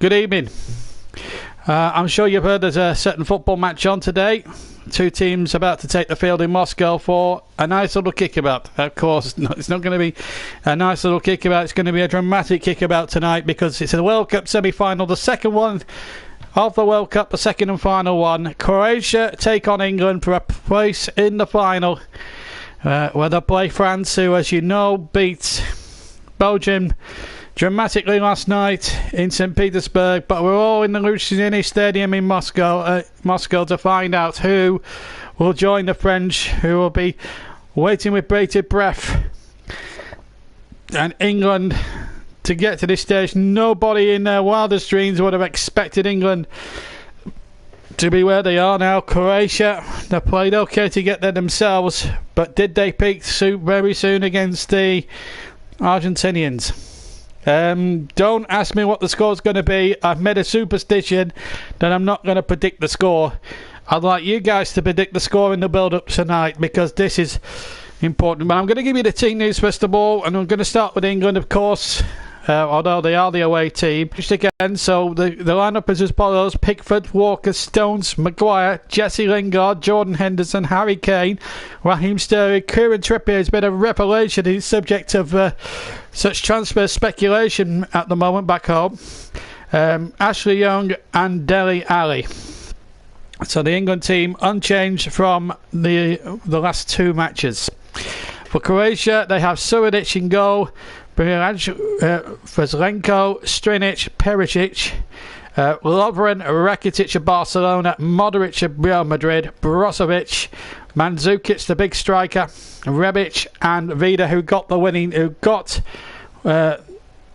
Good evening. I'm sure you've heard there's a certain football match on today. Two teams about to take the field in Moscow for a nice little kickabout. Of course, it's not going to be a nice little kickabout. It's going to be a dramatic kickabout tonight because it's a World Cup semi-final, the second one of the World Cup, the second and final one. Croatia take on England for a place in the final, where they play France, who, as you know, beat Belgium dramatically last night in St. Petersburg, but we're all in the Luciani Stadium in Moscow to find out who will join the French, who will be waiting with bated breath. And England, to get to this stage, nobody in their wildest dreams would have expected England to be where they are now. Croatia, they played okay to get there themselves, but did they peak very soon against the Argentinians? Don't ask me what the score's going to be. I've made a superstition that I'm not going to predict the score. I'd like you guys to predict the score in the build-up tonight, because this is important. But I'm going to give you the team news first of all, and I'm going to start with England, of course, although they are the away team. Just again, so the lineup is as follows: Pickford, Walker, Stones, Maguire, Jesse Lingard, Jordan Henderson, Harry Kane, Raheem Sterling. Kieran Trippier has been a revelation. He's subject of such transfer speculation at the moment back home. Ashley Young and Dele Alli. So the England team unchanged from the last two matches. For Croatia, they have Suradic in goal, Vezelenko, Strinic, Perisic, Lovren, Rakitic of Barcelona, Modric of Real Madrid, Brozovic, Mandzukic, the big striker, Rebic, and Vida, who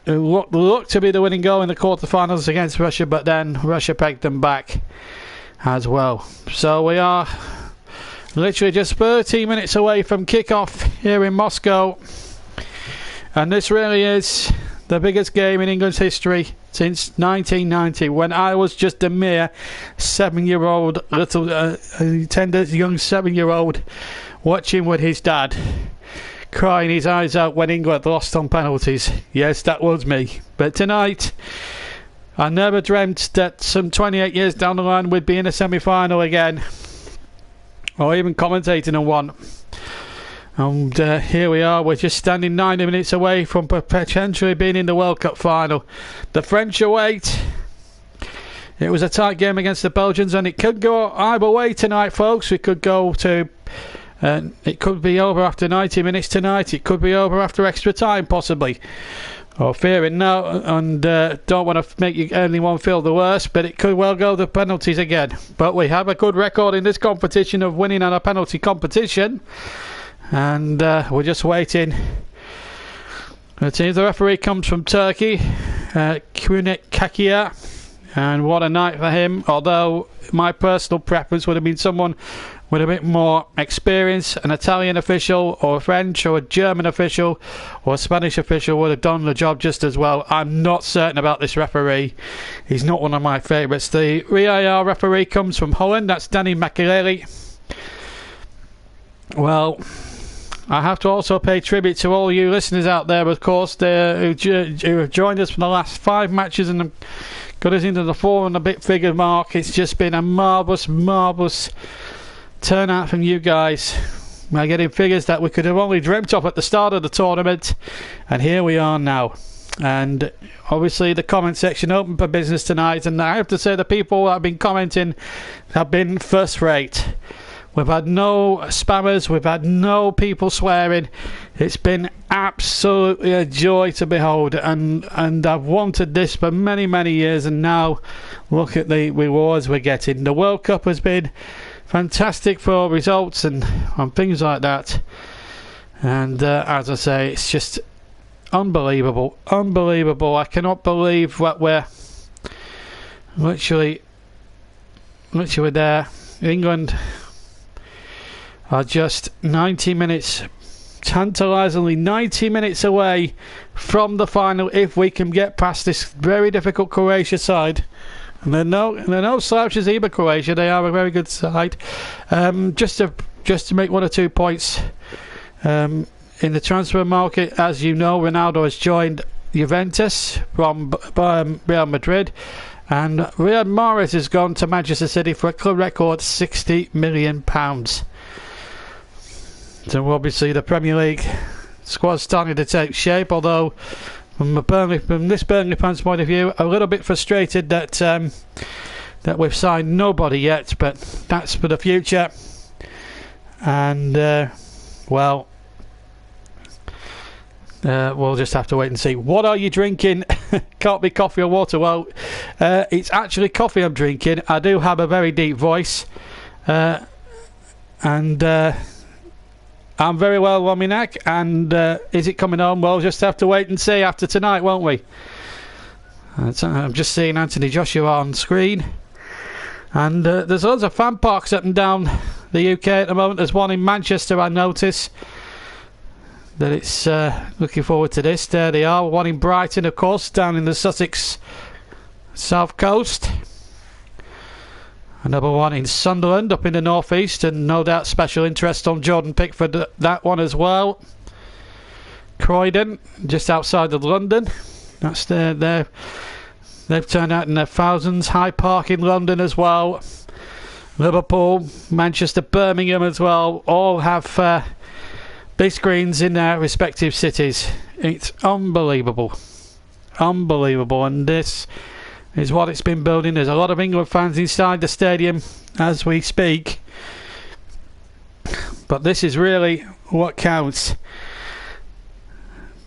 looked to be the winning goal in the quarterfinals against Russia, but then Russia pegged them back as well. So we are literally just 13 minutes away from kick-off here in Moscow. And this really is the biggest game in England's history since 1990, when I was just a mere 7-year-old, tender young 7-year-old, watching with his dad, crying his eyes out when England lost on penalties. Yes, that was me. But tonight, I never dreamt that some 28 years down the line we'd be in a semi-final again, or even commentating on one. And here we are, we're just standing 90 minutes away from potentially being in the World Cup final. The French await. It was a tight game against the Belgians, and it could go either way tonight, folks. It could go to... it could be over after 90 minutes tonight. It could be over after extra time, possibly. Or fearing no, and don't want to make anyone feel the worst, but it could well go to penalties again. But we have a good record in this competition of winning on a penalty competition. And we're just waiting. The referee comes from Turkey, Kunik Kakia, and what a night for him. Although my personal preference would have been someone with a bit more experience. An Italian official, or a French, or a German official, or a Spanish official would have done the job just as well. I'm not certain about this referee. He's not one of my favourites. The VAR referee comes from Holland. That's Danny Makelele. Well, I have to also pay tribute to all you listeners out there, of course, who have joined us for the last 5 matches and got us into the 4 and a bit figure mark. It's just been a marvellous turnout from you guys. We're getting figures that we could have only dreamt of at the start of the tournament, and here we are now. And obviously the comment section open for business tonight, and I have to say the people that have been commenting have been first rate. We've had no spammers, we've had no people swearing. It's been absolutely a joy to behold, and I've wanted this for many years, and now look at the rewards we're getting. The World Cup has been fantastic for results and things like that, and as I say, it's just unbelievable. I cannot believe what we're literally there. England are just 90 minutes, tantalisingly 90 minutes away from the final, if we can get past this very difficult Croatia side. And they're no slouches either, Croatia. They are a very good side. Just to make 1 or 2 points, in the transfer market, as you know, Ronaldo has joined Juventus from Real Madrid, and Riyad Mahrez has gone to Manchester City for a club record £60 million. So obviously the Premier League squad's starting to take shape, although from this Burnley fan's point of view, a little bit frustrated that that we've signed nobody yet, but that's for the future. And we'll just have to wait and see. What are you drinking? Can't be coffee or water. Well, it's actually coffee I'm drinking. I do have a very deep voice, and I'm very well on my neck. And is it coming on? We'll just have to wait and see after tonight, won't we? I'm just seeing Anthony Joshua on screen. And there's loads of fan parks up and down the UK at the moment. There's one in Manchester, I notice. That it's looking forward to this. There they are. One in Brighton, of course, down in the Sussex south coast. Another one in Sunderland, up in the northeast, and no doubt special interest on Jordan Pickford, that one as well. Croydon, just outside of London. That's there. They've turned out in their thousands. Hyde Park in London as well. Liverpool, Manchester, Birmingham as well. All have big screens in their respective cities. It's unbelievable. Unbelievable. And this is what it's been building. There's a lot of England fans inside the stadium as we speak. But this is really what counts.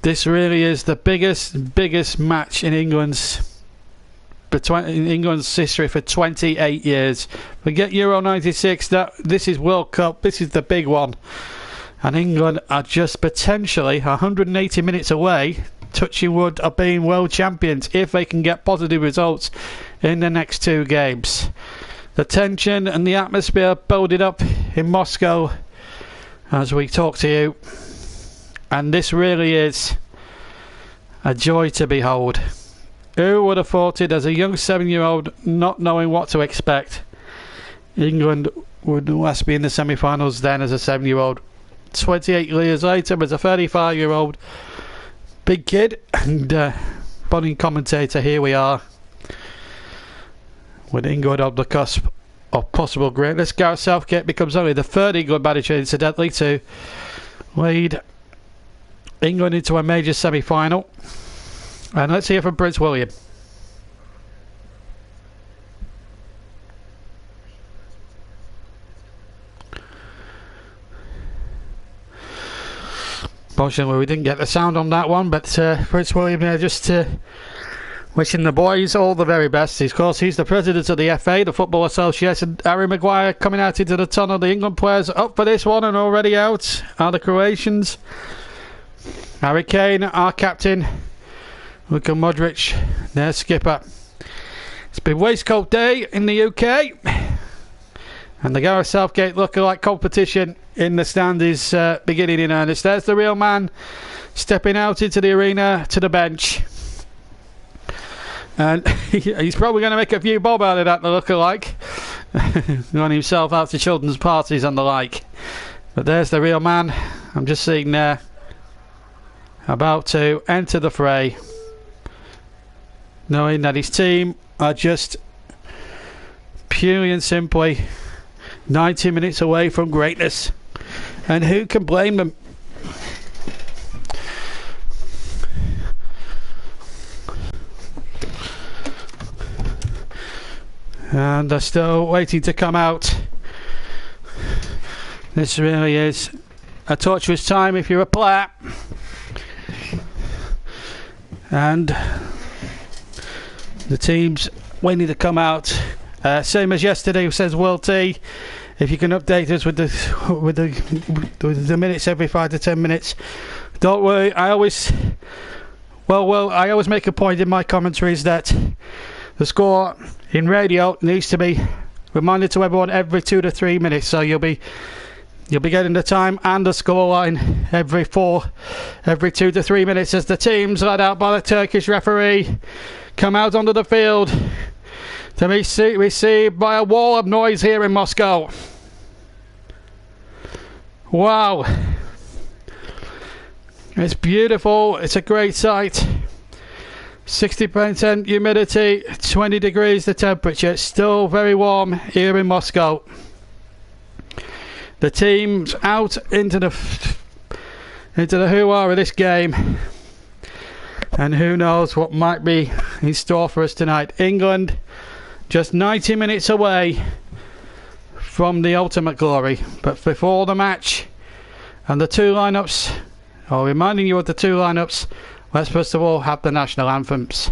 This really is the biggest match in England's history for 28 years. Forget Euro 96. This is World Cup. This is the big one. And England are just potentially 180 minutes away, touching wood, of being world champions if they can get positive results in the next two games. The tension and the atmosphere building up in Moscow as we talk to you. And this really is a joy to behold. Who would have thought it as a young 7-year-old, not knowing what to expect? England would last be in the semi-finals then as a 7-year-old. 28 years later as a 35-year-old big kid and budding commentator, here we are with England on the cusp of possible greatness. Gareth Southgate becomes only the third England manager, incidentally, to lead England into a major semi-final. And let's hear from Prince William. Unfortunately, we didn't get the sound on that one, but Prince William there just wishing the boys all the very best. Of course, he's the president of the FA, the Football Association. Harry Maguire coming out into the tunnel. The England players up for this one and already out are the Croatians. Harry Kane, our captain. Luka Modric, their skipper. It's been waistcoat day in the UK. And the Gareth Southgate lookalike competition in the stand is beginning in earnest. There's the real man stepping out into the arena to the bench. And he's probably going to make a few bob out of that, the lookalike. Run himself out to children's parties and the like. But there's the real man. I'm just seeing there. About to enter the fray. Knowing that his team are just purely and simply 90 minutes away from greatness. And who can blame them? And they're still waiting to come out. This really is a torturous time if you're a player. And the teams waiting to come out. Same as yesterday, says Will T. If you can update us with the minutes every 5 to 10 minutes. Don't worry, I always make a point in my commentaries that the score in radio needs to be reminded to everyone every 2 to 3 minutes. So you'll be getting the time and the scoreline every 2 to 3 minutes as the teams led out by the Turkish referee come out onto the field to be received by a wall of noise here in Moscow. Wow. It's beautiful. It's a great sight. 60% humidity, 20 degrees the temperature. It's still very warm here in Moscow. The team's out into the hoo-ha of this game, and who knows what might be in store for us tonight. England just 90 minutes away from the ultimate glory. But before the match and the two lineups, or reminding you of the two lineups, let's first of all have the national anthems.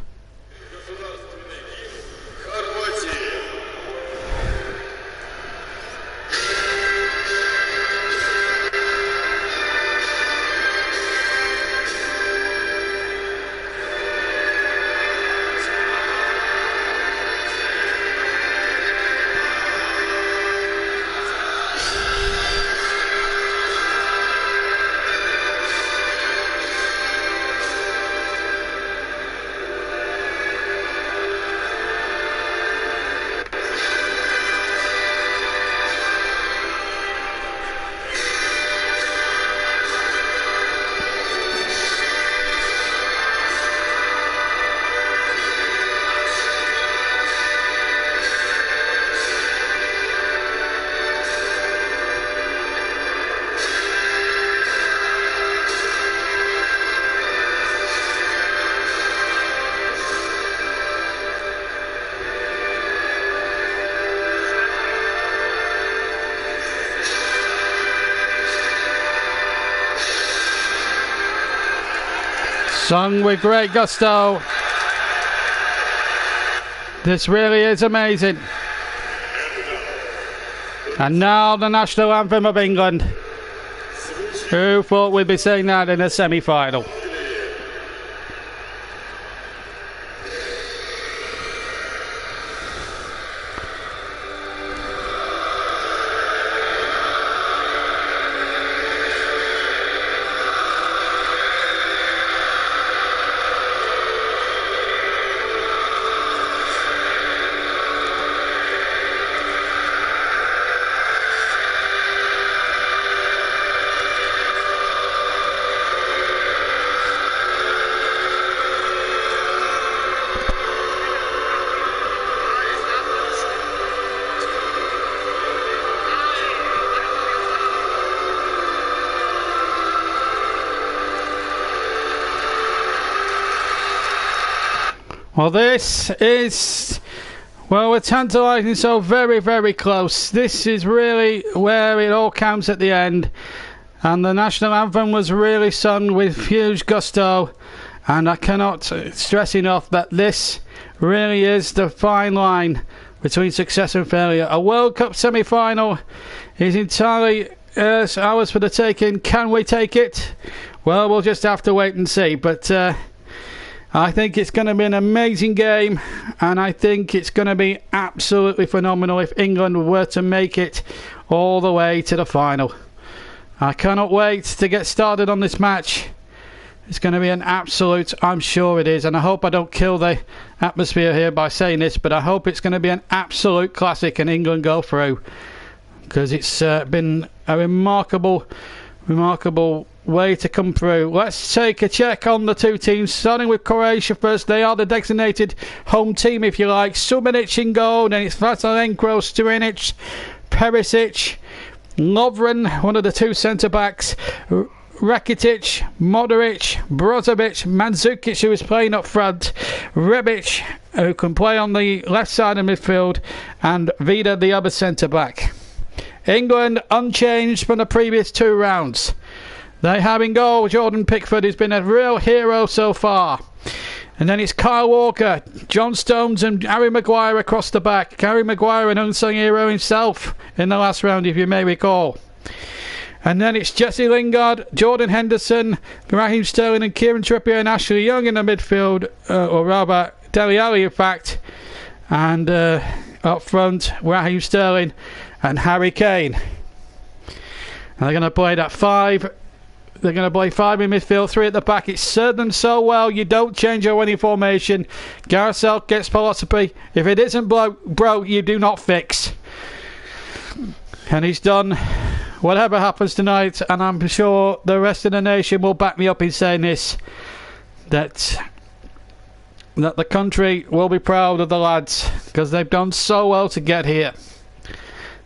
Sung with great gusto. This really is amazing. And now the national anthem of England. Who thought we'd be saying that in a semi-final? Well, this is, well, we're tantalising so very, very close. This is really where it all counts at the end. And the national anthem was really sung with huge gusto. And I cannot stress enough that this really is the fine line between success and failure. A World Cup semi-final is entirely ours for the taking. Can we take it? Well, we'll just have to wait and see. But I think it's going to be an amazing game, and I think it's going to be absolutely phenomenal if England were to make it all the way to the final. I cannot wait to get started on this match. It's going to be an absolute, I'm sure it is, and I hope I don't kill the atmosphere here by saying this, but I hope it's going to be an absolute classic and England go through, because it's been a remarkable way to come through. Let's take a check on the two teams, starting with Croatia first. They are the designated home team, if you like. Sumanic in goal, then it's Vasalenko, Sturinic, Perisic, Lovren, one of the two centre-backs, Rakitic, Modric, Brozovic, Mandzukic, who is playing up front, Rebic, who can play on the left side of midfield, and Vida, the other centre-back. England unchanged from the previous two rounds. They have in goal Jordan Pickford, who's been a real hero so far. And then it's Kyle Walker, John Stones and Harry Maguire across the back. Harry Maguire, an unsung hero himself in the last round, if you may recall. And then it's Jesse Lingard, Jordan Henderson, Raheem Sterling and Kieran Trippier and Ashley Young in the midfield. Or rather, Dele Alli, in fact. And up front, Raheem Sterling and Harry Kane. And they're going to play that five. They're going to play five in midfield, three at the back. It's served them so well. You don't change your winning formation. Gareth Southgate's philosophy: if it isn't broke, you do not fix. And he's done whatever happens tonight, and I'm sure the rest of the nation will back me up in saying this, that that the country will be proud of the lads, because they've done so well to get here.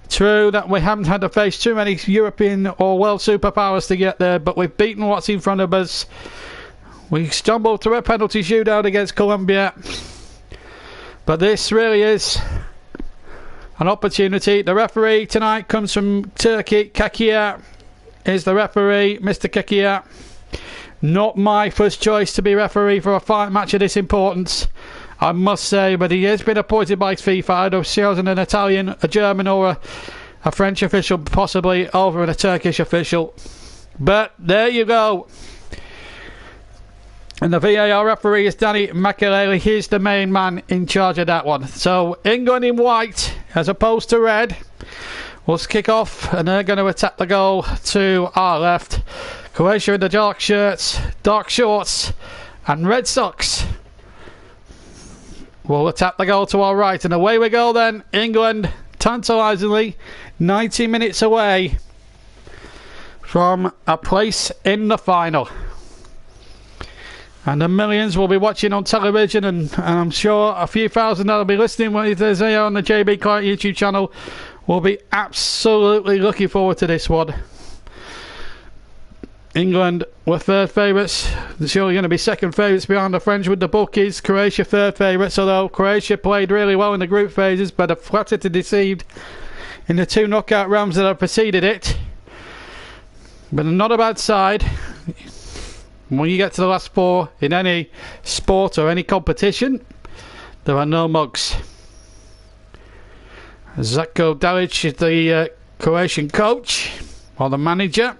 True that we haven't had to face too many European or world superpowers to get there, but we've beaten what's in front of us. We stumbled through a penalty shootout against Colombia, but this really is an opportunity. The referee tonight comes from Turkey. Kakia is the referee, Mr. Kakia. Not my first choice to be referee for a fight match of this importance, I must say, but he has been appointed by FIFA. I'd have chosen an Italian, a German or a French official, possibly over a Turkish official. But there you go. And the VAR referee is Danny Makelele. He's the main man in charge of that one. So England in white as opposed to red will kick off, and they're going to attack the goal to our left. Croatia in the dark shirts, dark shorts and red socks will attack the goal to our right, and away we go then. England, tantalisingly 90 minutes away from a place in the final, and the millions will be watching on television, and I'm sure a few thousand that'll be listening when it is here on the JB Clark YouTube channel will be absolutely looking forward to this one. England were third favourites. They're surely going to be second favourites behind the French with the bookies. Croatia third favourites, although Croatia played really well in the group phases, but are flattered deceived in the two knockout rounds that have preceded it. But not a bad side. When you get to the last four in any sport or any competition, there are no mugs. Zlatko Dalic is the Croatian coach, or the manager.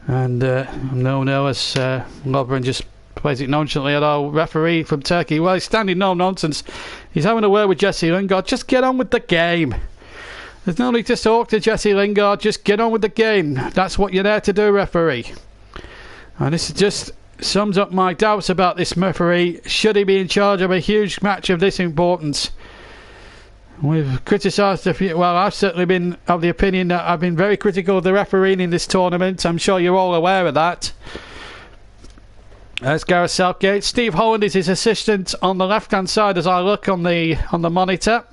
And no, as Lovren just plays it nonchalantly, although referee from Turkey, well, he's standing no nonsense. He's having a word with Jesse Lingard. Just get on with the game. There's no need to talk to Jesse Lingard. Just get on with the game. That's what you're there to do, referee. And this just sums up my doubts about this referee. Should he be in charge of a huge match of this importance? We've criticised a few. Well, I've certainly been of the opinion that I've been very critical of the refereeing in this tournament. I'm sure you're all aware of that. There's Gareth Southgate. Steve Holland is his assistant on the left-hand side as I look on the monitor.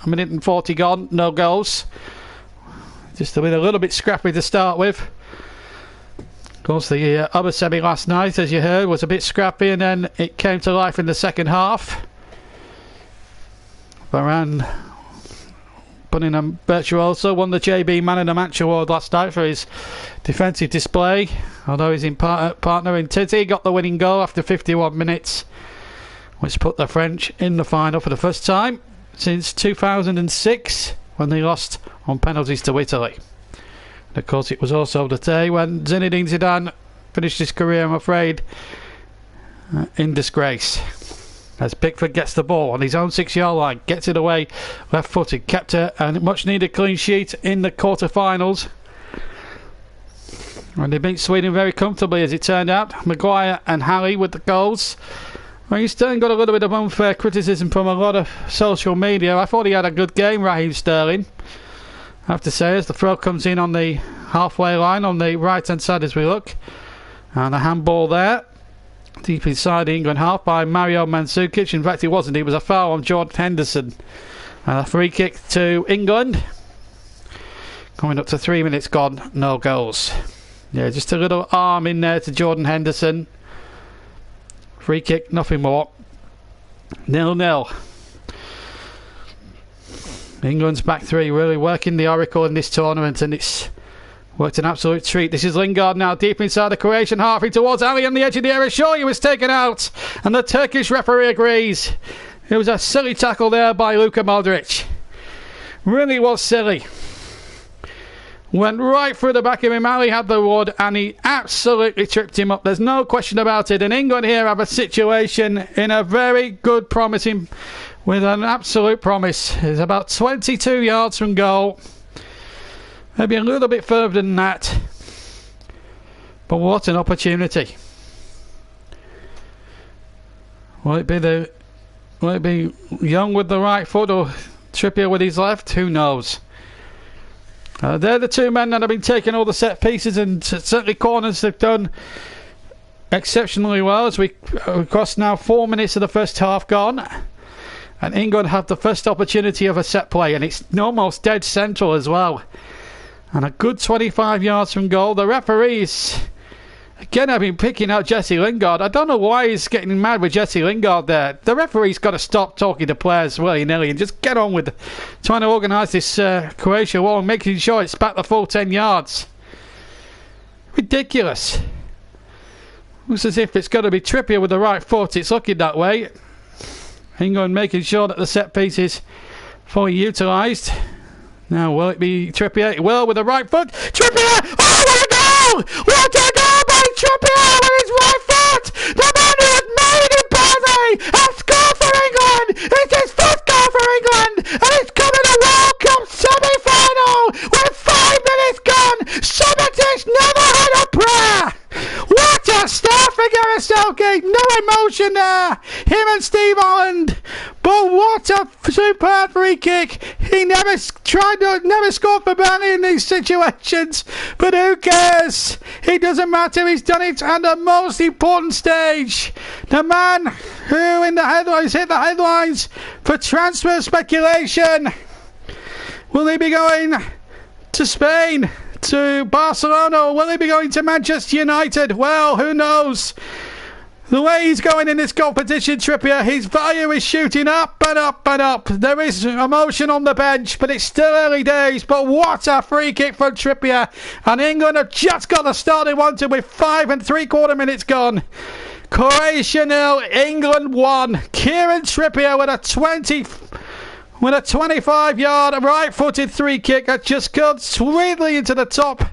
A minute and 40 gone, no goals. Just been a little bit scrappy to start with. Of course, the other semi last night, as you heard, was a bit scrappy, and then it came to life in the second half. Varane putting on Virtuoso won the JB Man of the Match award last night for his defensive display, although his partner in Titi got the winning goal after 51 minutes, which put the French in the final for the first time since 2006 when they lost on penalties to Italy. And of course it was also the day when Zinedine Zidane finished his career, I'm afraid, in disgrace, as Pickford gets the ball on his own 6-yard line, gets it away left-footed, kept a much-needed clean sheet in the quarter-finals. And they beat Sweden very comfortably, as it turned out. Maguire and Halley with the goals. Well, he's Sterling got a little bit of unfair criticism from a lot of social media. I thought he had a good game, Raheem Sterling, I have to say, as the throw comes in on the halfway line on the right-hand side as we look. And a handball there, deep inside the England half by Mario Mandzukic. In fact, it wasn't. It was a foul on Jordan Henderson. And a free kick to England. Coming up to 3 minutes gone, no goals. Yeah, just a little arm in there to Jordan Henderson. Free kick, nothing more. 0-0. England's back three really working the oracle in this tournament, and it's worked an absolute treat. This is Lingard now deep inside the Croatian half, in towards Ali on the edge of the area. Sure, he was taken out, and the Turkish referee agrees. It was a silly tackle there by Luka Modric. Really was silly. Went right through the back of him. Ali had the wood, and he absolutely tripped him up. There's no question about it. And England here have a situation in a very good promising, with an absolute promise. It's about 22 yards from goal. Maybe a little bit further than that. But what an opportunity. Will it be Young with the right foot or Trippier with his left? Who knows? They're the two men that have been taking all the set pieces, and certainly corners they've done exceptionally well. As we cross now 4 minutes of the first half gone, and England have the first opportunity of a set play, and it's almost dead central as well, and a good 25 yards from goal. The referees again have been picking out Jesse Lingard. I don't know why he's getting mad with Jesse Lingard there. The referee's got to stop talking to players willy-nilly and just get on with trying to organise this Croatia wall and making sure it's back the full 10 yards. Ridiculous. Looks as if it's got to be Trippier with the right foot. It's looking that way. England making sure that the set piece is fully utilised. Now, will it be Trippier? It will, with the right foot. Trippier! Oh, what a goal! What a goal by Trippier with his right foot! The man who has made it, Burnley has scored for England! It's his first goal for England! And it's coming a World Cup semi-final with 5 minutes gone! Subotic never had a prayer! What a start for Gareth Southgate! No emotion there! Him and Steve Holland! But what a superb free kick! He never scored for Burnley in these situations. But who cares? It doesn't matter. He's done it at the most important stage. The man who in the headlines hit the headlines for transfer speculation. Will he be going to Spain? To Barcelona? Or will he be going to Manchester United? Well, who knows? The way he's going in this competition, Trippier, his value is shooting up and up and up. There is emotion on the bench, but it's still early days. But what a free kick from Trippier. And England have just got the start they wanted with 5 3/4 minutes gone. Croatia 0, England 1. Kieran Trippier with a 25-yard right-footed free kick that just goes sweetly into the top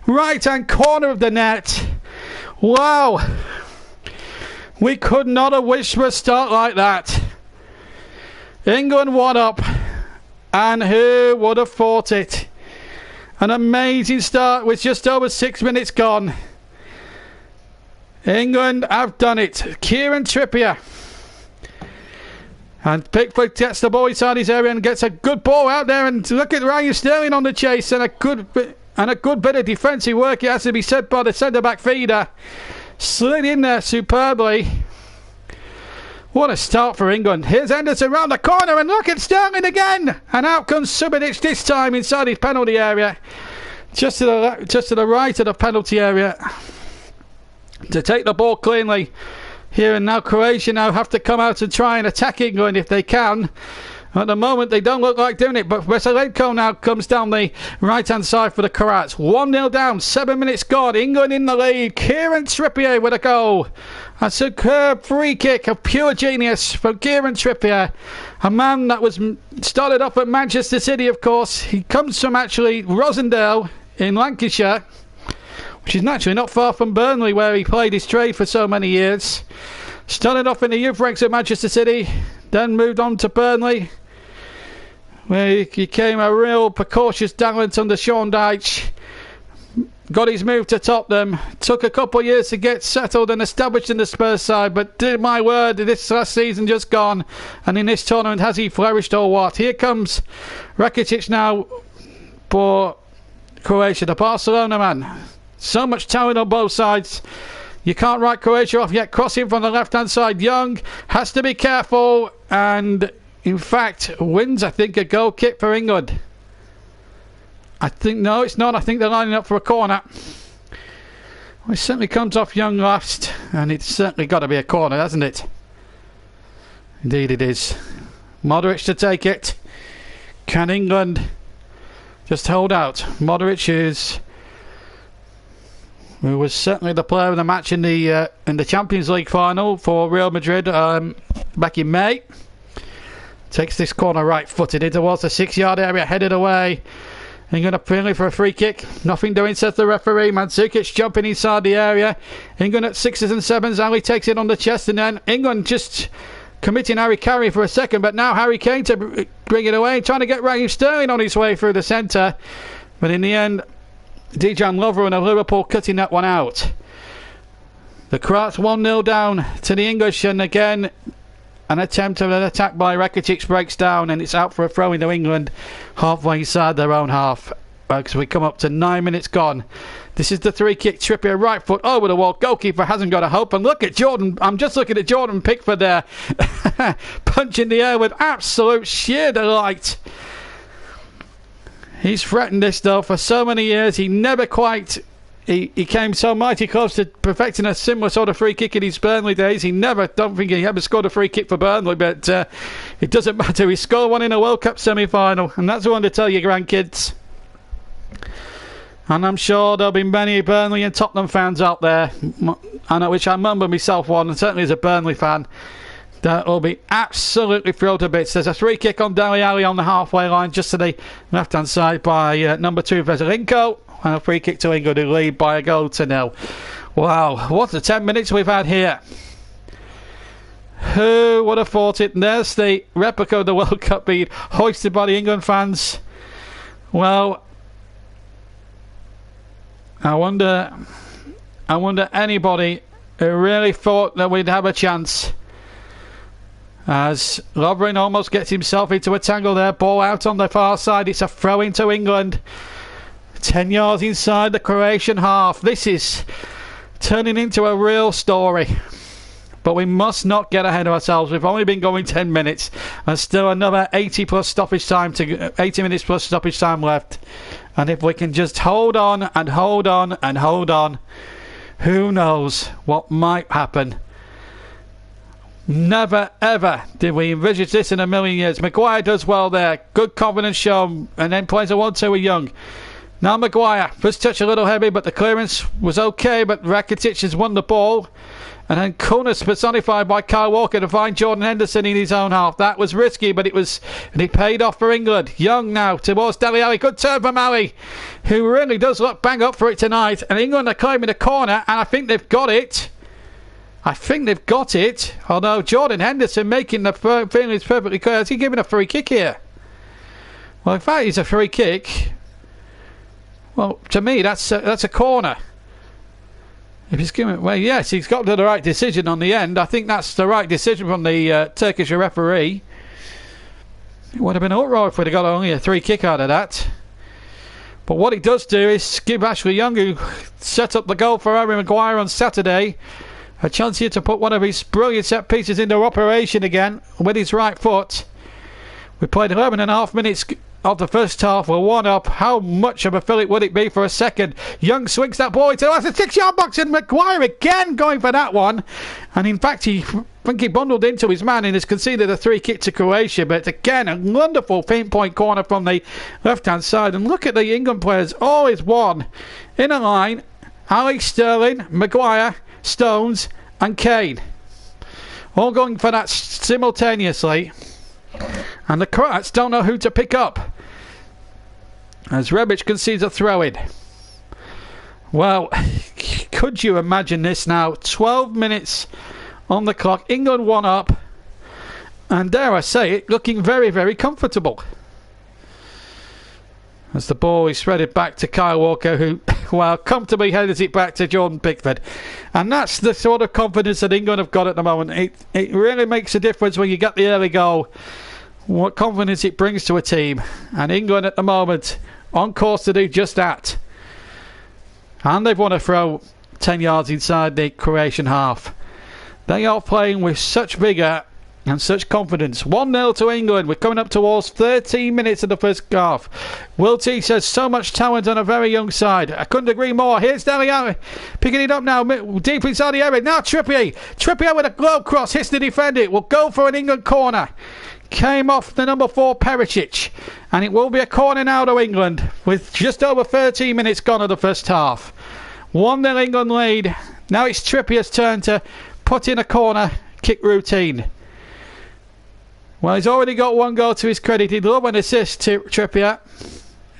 right-hand corner of the net. Wow. We could not have wished for a start like that. England 1 up, and who would have thought it? An amazing start with just over 6 minutes gone. England have done it. Kieran Trippier. And Pickford gets the ball inside his area and gets a good ball out there. And look at Raheem Sterling on the chase, and a good bit of defensive work, it has to be said, by the centre-back feeder. Slid in there superbly. What a start for England. Here's Henderson round the corner, and look at Sterling again. And out comes Subotic this time inside his penalty area. Just to the right of the penalty area. To take the ball cleanly. Here and now Croatia now have to come out and try and attack England if they can. At the moment they don't look like doing it, but Veselenko now comes down the right hand side for the Croats. 1-0 down, 7 minutes gone, England in the lead. Kieran Trippier with a goal. A superb free kick of pure genius from Kieran Trippier, a man that was started off at Manchester City, of course. He comes from actually Rosendale in Lancashire, which is naturally not far from Burnley, where he played his trade for so many years. Started off in the youth ranks at Manchester City, then moved on to Burnley, where he became a real precocious talent under Sean Dyche. Got his move to Tottenham. Took a couple of years to get settled and established in the Spurs side, but my word, this last season just gone. And in this tournament, has he flourished or what? Here comes Rakitic now for Croatia, the Barcelona man. So much talent on both sides. You can't write Croatia off yet. Crossing from the left-hand side. Young has to be careful, and in fact wins, I think, a goal kick for England. I think, no, it's not. I think they're lining up for a corner. Well, it certainly comes off Young last, and it's certainly got to be a corner, hasn't it? Indeed it is. Modric to take it. Can England just hold out? Modric who was certainly the player of the match in the Champions League final for Real Madrid back in May. Takes this corner right-footed in towards the 6-yard area, headed away. England are appealing for a free kick. Nothing doing, says the referee. Mandzukic jumping inside the area. England at 6s and 7s. Ali takes it on the chest, and then England just committing Harry Kane for a second, but now Harry Kane to bring it away, trying to get Raheem Sterling on his way through the centre. But in the end, Dejan Lovren of Liverpool cutting that one out. The Croats 1-0 down to the English, and again an attempt at an attack by Rakitic breaks down, and it's out for a throw into England halfway inside their own half. because we come up to 9 minutes gone. This is the free kick. Trippier right foot over the wall. Goalkeeper hasn't got a hope. And look at Jordan. I'm just looking at Jordan Pickford there. Punching the air with absolute sheer delight. He's threatened this though for so many years. He never quite... He came so mighty close to perfecting a similar sort of free kick in his Burnley days. Don't think he ever scored a free kick for Burnley, but it doesn't matter. He scored one in a World Cup semi-final, and that's what I want to tell you, grandkids. And I'm sure there'll be many Burnley and Tottenham fans out there, which I remember myself one, and certainly as a Burnley fan, that will be absolutely thrilled to bits. There's a free kick on daylayed on the halfway line, just to the left-hand side by number 2, Veselinko. And a free kick to England, who lead by a goal to 0. Wow, what a 10 minutes we've had here. Who would have thought it? And there's the replica of the World Cup being hoisted by the England fans. Well, I wonder anybody who really thought that we'd have a chance. As Lovren almost gets himself into a tangle there. Ball out on the far side. It's a throw into England. 10 yards inside the Croatian half. This is turning into a real story. But we must not get ahead of ourselves. We've only been going 10 minutes. And still another 80 minutes plus stoppage time left. And if we can just hold on and hold on and hold on, who knows what might happen. Never ever did we envisage this in a million years. Maguire does well there. Good confidence shown. And then plays a 1-2 with Young. Now Maguire, first touch a little heavy, but the clearance was okay, but Rakitic has won the ball. And then coolness personified by Kyle Walker to find Jordan Henderson in his own half. That was risky, but it paid off for England. Young now towards Dele Alli. Good turn from Ali, who really does look bang up for it tonight. And England are claiming the corner, and I think they've got it. Although Jordan Henderson making the feeling is perfectly clear. Is he giving a free kick here? Well, in fact, it's a free kick. Well, to me, that's a corner. If he's giving, well, yes, he's got to the right decision on the end. I think that's the right decision from the Turkish referee. It would have been outright if we'd have got only a free kick out of that. But what he does do is give Ashley Young, who set up the goal for Harry Maguire on Saturday, a chance here to put one of his brilliant set pieces into operation again with his right foot. We played 11.5 minutes of the first half. We're 1 up. How much of a fillet would it be for a second? Young swings that ball into the 6-yard box, and Maguire again going for that one. And in fact, I think he bundled into his man and has conceded a 3 kick to Croatia. But again, a wonderful pinpoint corner from the left-hand side. And look at the England players, always one in a line. Ali, Sterling, Maguire, Stones and Kane. All going for that simultaneously. And the Croats don't know who to pick up, as Rebic concedes a throw-in. Well, could you imagine this now? 12 minutes on the clock. England 1 up. And dare I say it, looking very, very comfortable. As the ball is threaded back to Kyle Walker, who, well, comfortably headers it back to Jordan Pickford. And that's the sort of confidence that England have got at the moment. It really makes a difference when you get the early goal, what confidence it brings to a team. And England at the moment on course to do just that. And they've won a throw 10 yards inside the Croatian half. They are playing with such vigour and such confidence. 1-0 to England. We're coming up towards 13 minutes of the first half. Will T says so much talent on a very young side. I couldn't agree more. Here's Dele Alli picking it up now, deep inside the area. Now Trippier with a low cross, hits the defender. It will go for an England corner. Came off the number 4 Perisic, and it will be a corner now to England with just over 13 minutes gone of the first half. 1-0 England lead. Now it's Trippier's turn to put in a corner kick routine. Well, he's already got 1 goal to his credit. He'd love an assist to Trippier.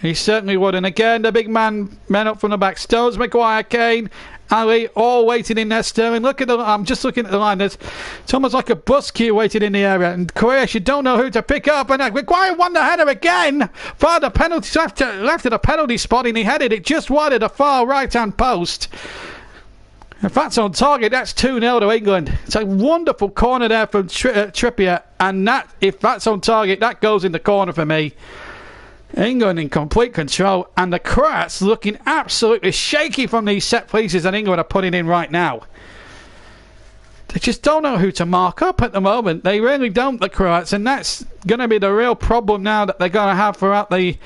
He certainly would. And again, the big men up from the back. Stones, Maguire, Kane, Ali, all waiting in there. Sterling, look at I'm just looking at the line. It's almost like a bus queue waiting in the area. And Croatia don't know who to pick up. And Maguire won the header again. Far the penalty, left at a penalty spot, and he headed it just wide of the far right-hand post. If that's on target, that's 2-0 to England. It's a wonderful corner there from Trippier. And that, if that's on target, that goes in the corner for me. England in complete control, and the Croats looking absolutely shaky from these set pieces that England are putting in right now. They just don't know who to mark up at the moment. They really don't, the Croats, and that's going to be the real problem now that they're going to have throughout the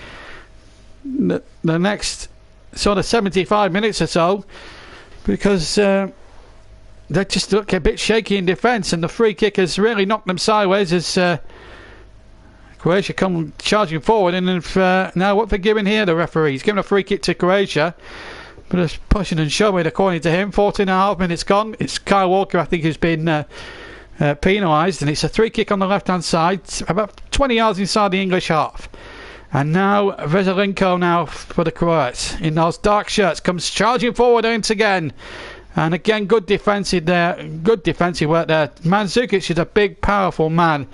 next sort of 75 minutes or so, because they just look a bit shaky in defence, and the free kick has really knocked them sideways as Croatia come charging forward. And if, now what they're giving here, the referee, he's giving a free kick to Croatia, but it's pushing and shoving according to him. 14.5 minutes gone. It's Kyle Walker, I think, who's been penalised, and it's a free kick on the left hand side, about 20 yards inside the English half. And now Veselenko now for the Croats in those dark shirts comes charging forward once again. And again, good defensive there, good defensive work there. Mandzukic is a big, powerful man,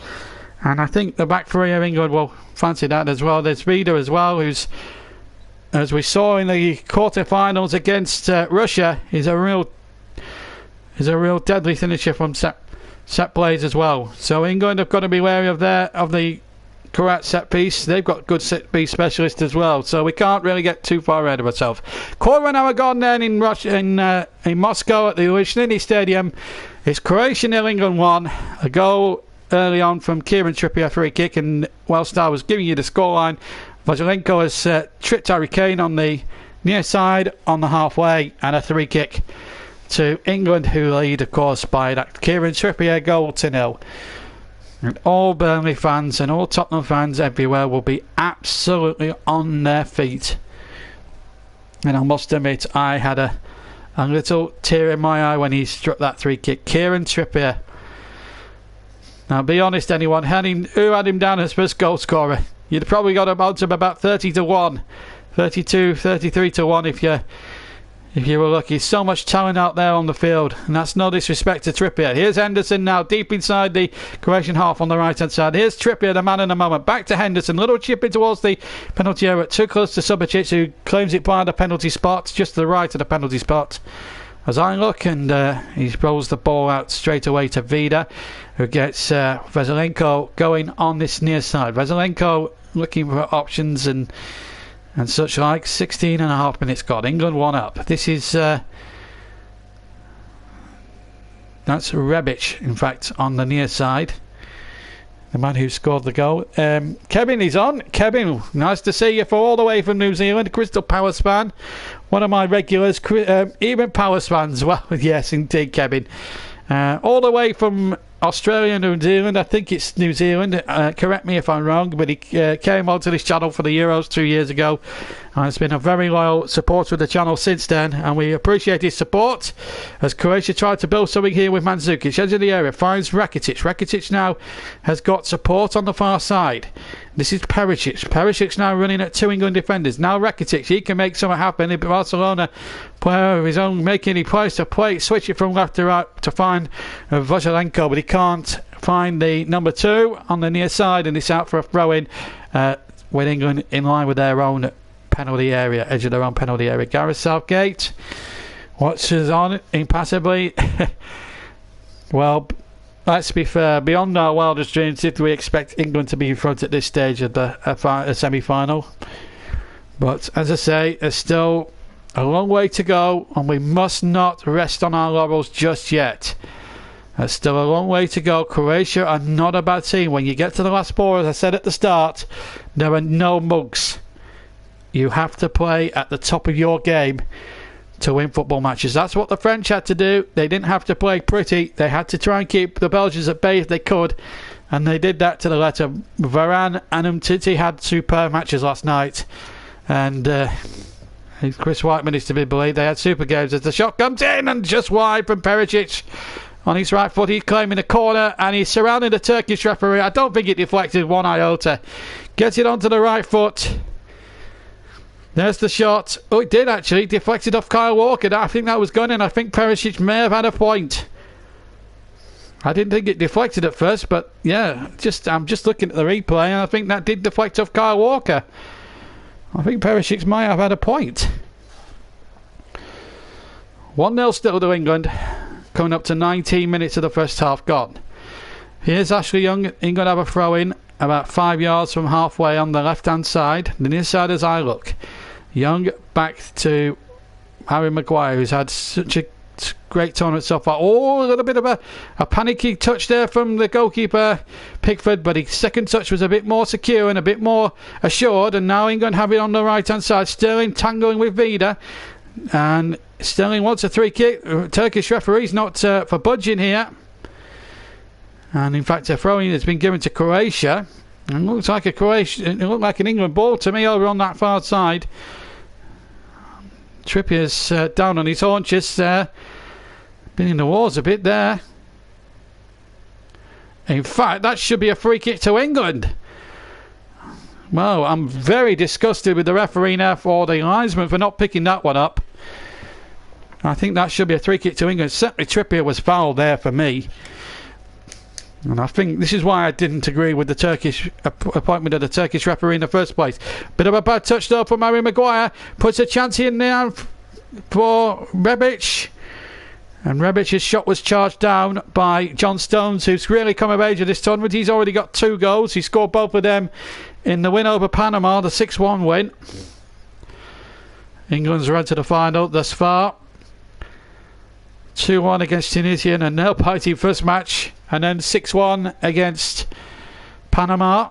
and I think the back three of England will fancy that as well. There's Vida as well, who's, as we saw in the quarterfinals against Russia, is a real deadly finisher from set plays as well. So England have got to be wary of the Croat set piece. They've got good set piece specialists as well, so we can't really get too far ahead of ourselves. Quarter of an hour gone then in Russia, in Moscow at the Luzhniki Stadium. It's Croatia 0, England 1. A goal early on from Kieran Trippier, free kick, and whilst I was giving you the scoreline, Vajilenko has tripped Harry Kane on the near side on the halfway, and a free kick to England, who lead, of course, by that Kieran Trippier goal to 0. And all Burnley fans and all Tottenham fans everywhere will be absolutely on their feet. And I must admit, I had a little tear in my eye when he struck that free kick. Kieran Trippier. Now, be honest, anyone who had him down as first goal scorer, you'd probably got him odds of about 30 to 1, 32, 33 to 1 if you were lucky. So much talent out there on the field, and that's no disrespect to Trippier. Here's Henderson now deep inside the Croatian half on the right hand side. Here's Trippier, the man in the moment. Back to Henderson, little chip in towards the penalty area, too close to Subasic, who claims it by the penalty spot, just to the right of the penalty spot as I look, and he rolls the ball out straight away to Vida, who gets Veselenko going on this near side. Veselenko looking for options and such like. 16.5 minutes gone. England 1 up. This is that's Rebic, in fact, on the near side, the man who scored the goal. Kevin is on. Kevin, nice to see you for all the way from New Zealand. Crystal Palace fan, one of my regulars. Even Palace fans. Well, yes, indeed, Kevin. All the way from Australia and New Zealand. I think it's New Zealand. Correct me if I'm wrong, but he came onto this channel for the Euros 2 years ago, and has been a very loyal supporter of the channel since then, and we appreciate his support as Croatia tried to build something here with Mandzukic. Edge of the area, finds Rakitic. Rakitic now has got support on the far side. This is Perisic. Perisic now running at 2 England defenders. Now Rakitic, he can make something happen. The Barcelona player of his own making, he tries to play, switch it from left to right to find Vajilenko, but he can't find the number 2 on the near side, and it's out for a throw-in with England in line with their own penalty area, edge of their own penalty area. Gareth Southgate watches on impassively. Well, let's be fair, beyond our wildest dreams did we expect England to be in front at this stage of the semi-final, but as I say, there's still a long way to go, and we must not rest on our laurels just yet. There's still a long way to go. Croatia are not a bad team. When you get to the last 4, as I said at the start, there are no mugs. You have to play at the top of your game to win football matches. That's what the French had to do. They didn't have to play pretty. They had to try and keep the Belgians at bay if they could, and they did that to the letter. Varane and Umtiti had superb matches last night, and Chris Whiteman is to be believed. They had super games as the shot comes in and just wide from Perisic on his right foot. He's claiming a corner, and he's surrounding the Turkish referee. I don't think it deflected one iota. Gets it onto the right foot. There's the shot. Oh, it did actually. Deflected off Kyle Walker. I think that was gone in. I think Perisic may have had a point. I didn't think it deflected at first, but yeah, I'm just looking at the replay, and I think that did deflect off Kyle Walker. I think Perisic might have had a point. 1-0 still to England. Coming up to 19 minutes of the first half gone. Here's Ashley Young. England have a throw in. about 5 yards from halfway on the left-hand side, the near side as I look. Young back to Harry Maguire, who's had such a great tournament so far. Oh, a little bit of a panicky touch there from the goalkeeper, Pickford, but his second touch was a bit more secure and a bit more assured, and now England have it on the right-hand side. Sterling tangling with Vida, and Sterling wants a free kick. Turkish referee's not for budging here. And in fact, a throw-in has been given to Croatia. And it looks like it looked like an England ball to me over on that far side. Trippier's down on his haunches there. Been in the walls a bit there. In fact, that should be a free kick to England. Well, I'm very disgusted with the referee now for the linesman for not picking that one up. I think that should be a free kick to England. Certainly Trippier was fouled there for me. And I think this is why I didn't agree with the Turkish appointment of the Turkish referee in the first place. Bit of a bad touch though from Harry Maguire. Puts a chance in now for Rebic. And Rebic's shot was charged down by John Stones, who's really come of age of this tournament. He's already got 2 goals. He scored both of them in the win over Panama, the 6-1 win. England's run to the final thus far. 2-1 against Tunisia in a nail-biting first match, and then 6-1 against Panama.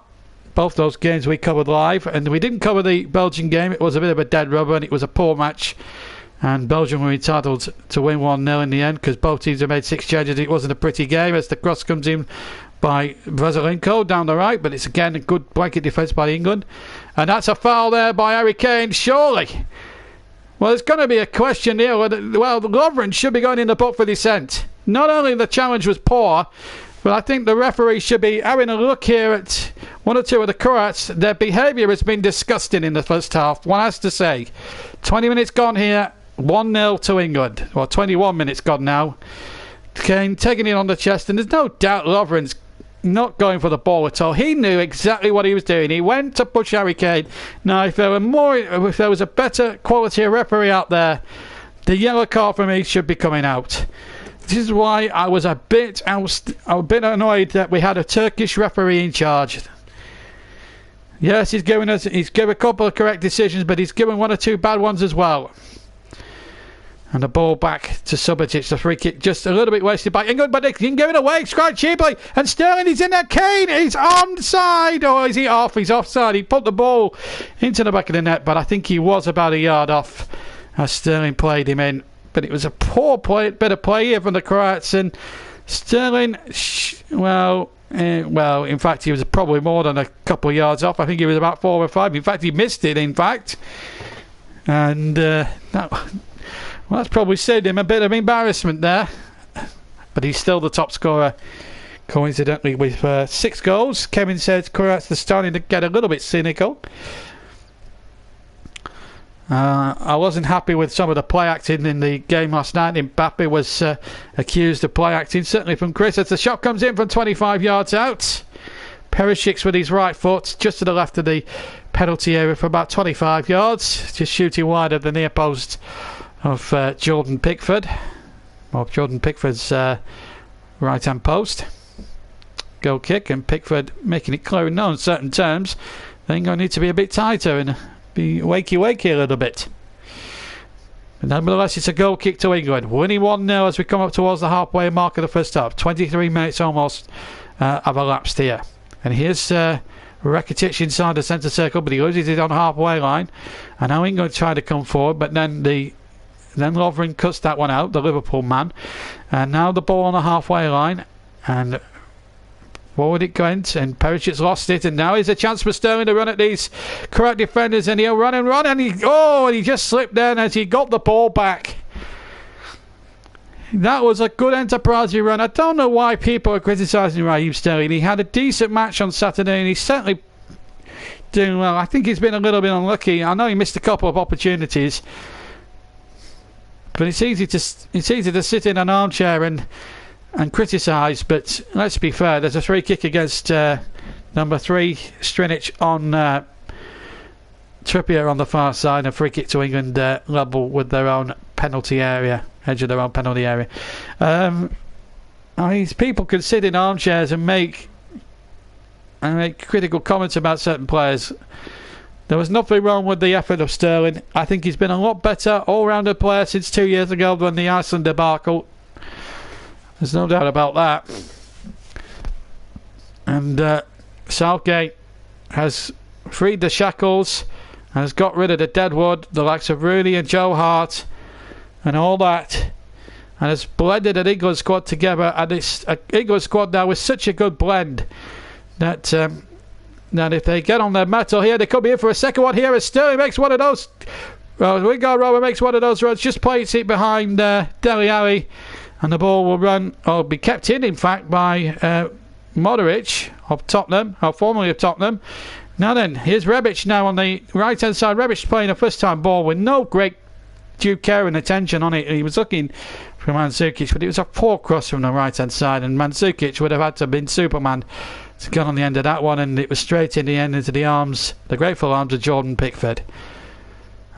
Both those games we covered live, and we didn't cover the Belgian game. It was a bit of a dead rubber, and it was a poor match, and Belgium were entitled to win 1-0 in the end because both teams have made 6 changes. It wasn't a pretty game as the cross comes in by Vazelenko down the right, but it's again a good blanket defence by England, and that's a foul there by Harry Kane, surely. Well, there's going to be a question here. Well, Lovren should be going in the book for dissent. Not only the challenge was poor, but I think the referee should be having a look here at 1 or 2 of the Croats. Their behaviour has been disgusting in the first half, one has to say. 20 minutes gone here, 1-0 to England. Well, 21 minutes gone now. Kane taking it on the chest, and there's no doubt Lovren's not going for the ball at all. He knew exactly what he was doing. He went to push Harry Kane. Now, if there was a better quality referee out there, the yellow card for me should be coming out. This is why I was a bit annoyed that we had a Turkish referee in charge. Yes, he's given a couple of correct decisions, but he's given 1 or 2 bad ones as well. And the ball back to Subasic. The free kick just a little bit wasted by England, but they can give it away quite cheaply. And Sterling is in there. Kane is onside. Or is he off? He's offside. He put the ball into the back of the net, but I think he was about a yard off as Sterling played him in. But it was a poor bit of play here from the Croats. And Sterling, in fact, he was probably more than a couple of yards off. I think he was about 4 or 5. In fact, he missed it, in fact. And well, that's probably saved him a bit of embarrassment there. But he's still the top scorer, coincidentally, with 6 goals. Kevin says Croats are starting to get a little bit cynical. I wasn't happy with some of the play acting in the game last night. Mbappe was accused of play acting, certainly from Chris, as the shot comes in from 25 yards out. Perisic with his right foot just to the left of the penalty area for about 25 yards, just shooting wide of the near post of Jordan Pickford. Well, Jordan Pickford's right hand post. Goal kick, and Pickford making it clear in no uncertain terms they're going to need to be a bit tighter and be wakey a little bit. But nevertheless, it's a goal kick to England, winning 1-0 as we come up towards the halfway mark of the first half. 23 minutes almost have elapsed here, and here's Rakitic inside the centre circle, but he loses it on halfway line, and now England trying to come forward, but then Lovren cuts that one out, the Liverpool man, and now the ball on the halfway line, and forward it went, and Perisic's lost it, and now is a chance for Sterling to run at these correct defenders, and he'll run, and he just slipped there as he got the ball back. That was a good enterprising run. I don't know why people are criticising Raheem Sterling. He had a decent match on Saturday, and he's certainly doing well. I think he's been a little bit unlucky. I know he missed a couple of opportunities, but it's easy to sit in an armchair and criticise, but let's be fair, there's a free kick against number 3 Strinic on Trippier on the far side, a free kick to England level with their own penalty area, edge of their own penalty area. These people can sit in armchairs and make and make critical comments about certain players. There was nothing wrong with the effort of Sterling. I think he's been a lot better all-rounder player since 2 years ago than the Iceland debacle. There's no doubt about that. And Southgate has freed the shackles and has got rid of the deadwood, the likes of Rooney and Joe Hart and all that, and has blended an England squad together. And it's an England squad now with such a good blend that that if they get on their mettle here, they could be in for a second one here as Sterling makes one of those. Wingard Robert makes one of those runs, just plays it behind Dele Alli, and the ball will run, or be kept in fact, by Modric of Tottenham, or formerly of Tottenham. Now then, here's Rebic now on the right hand side. Rebic playing a first time ball with no great due care and attention on it. He was looking for Mandzukic, but it was a poor cross from the right hand side, and Mandzukic would have had to have been Superman to get on the end of that one, and it was straight in the end into the arms, the grateful arms of Jordan Pickford.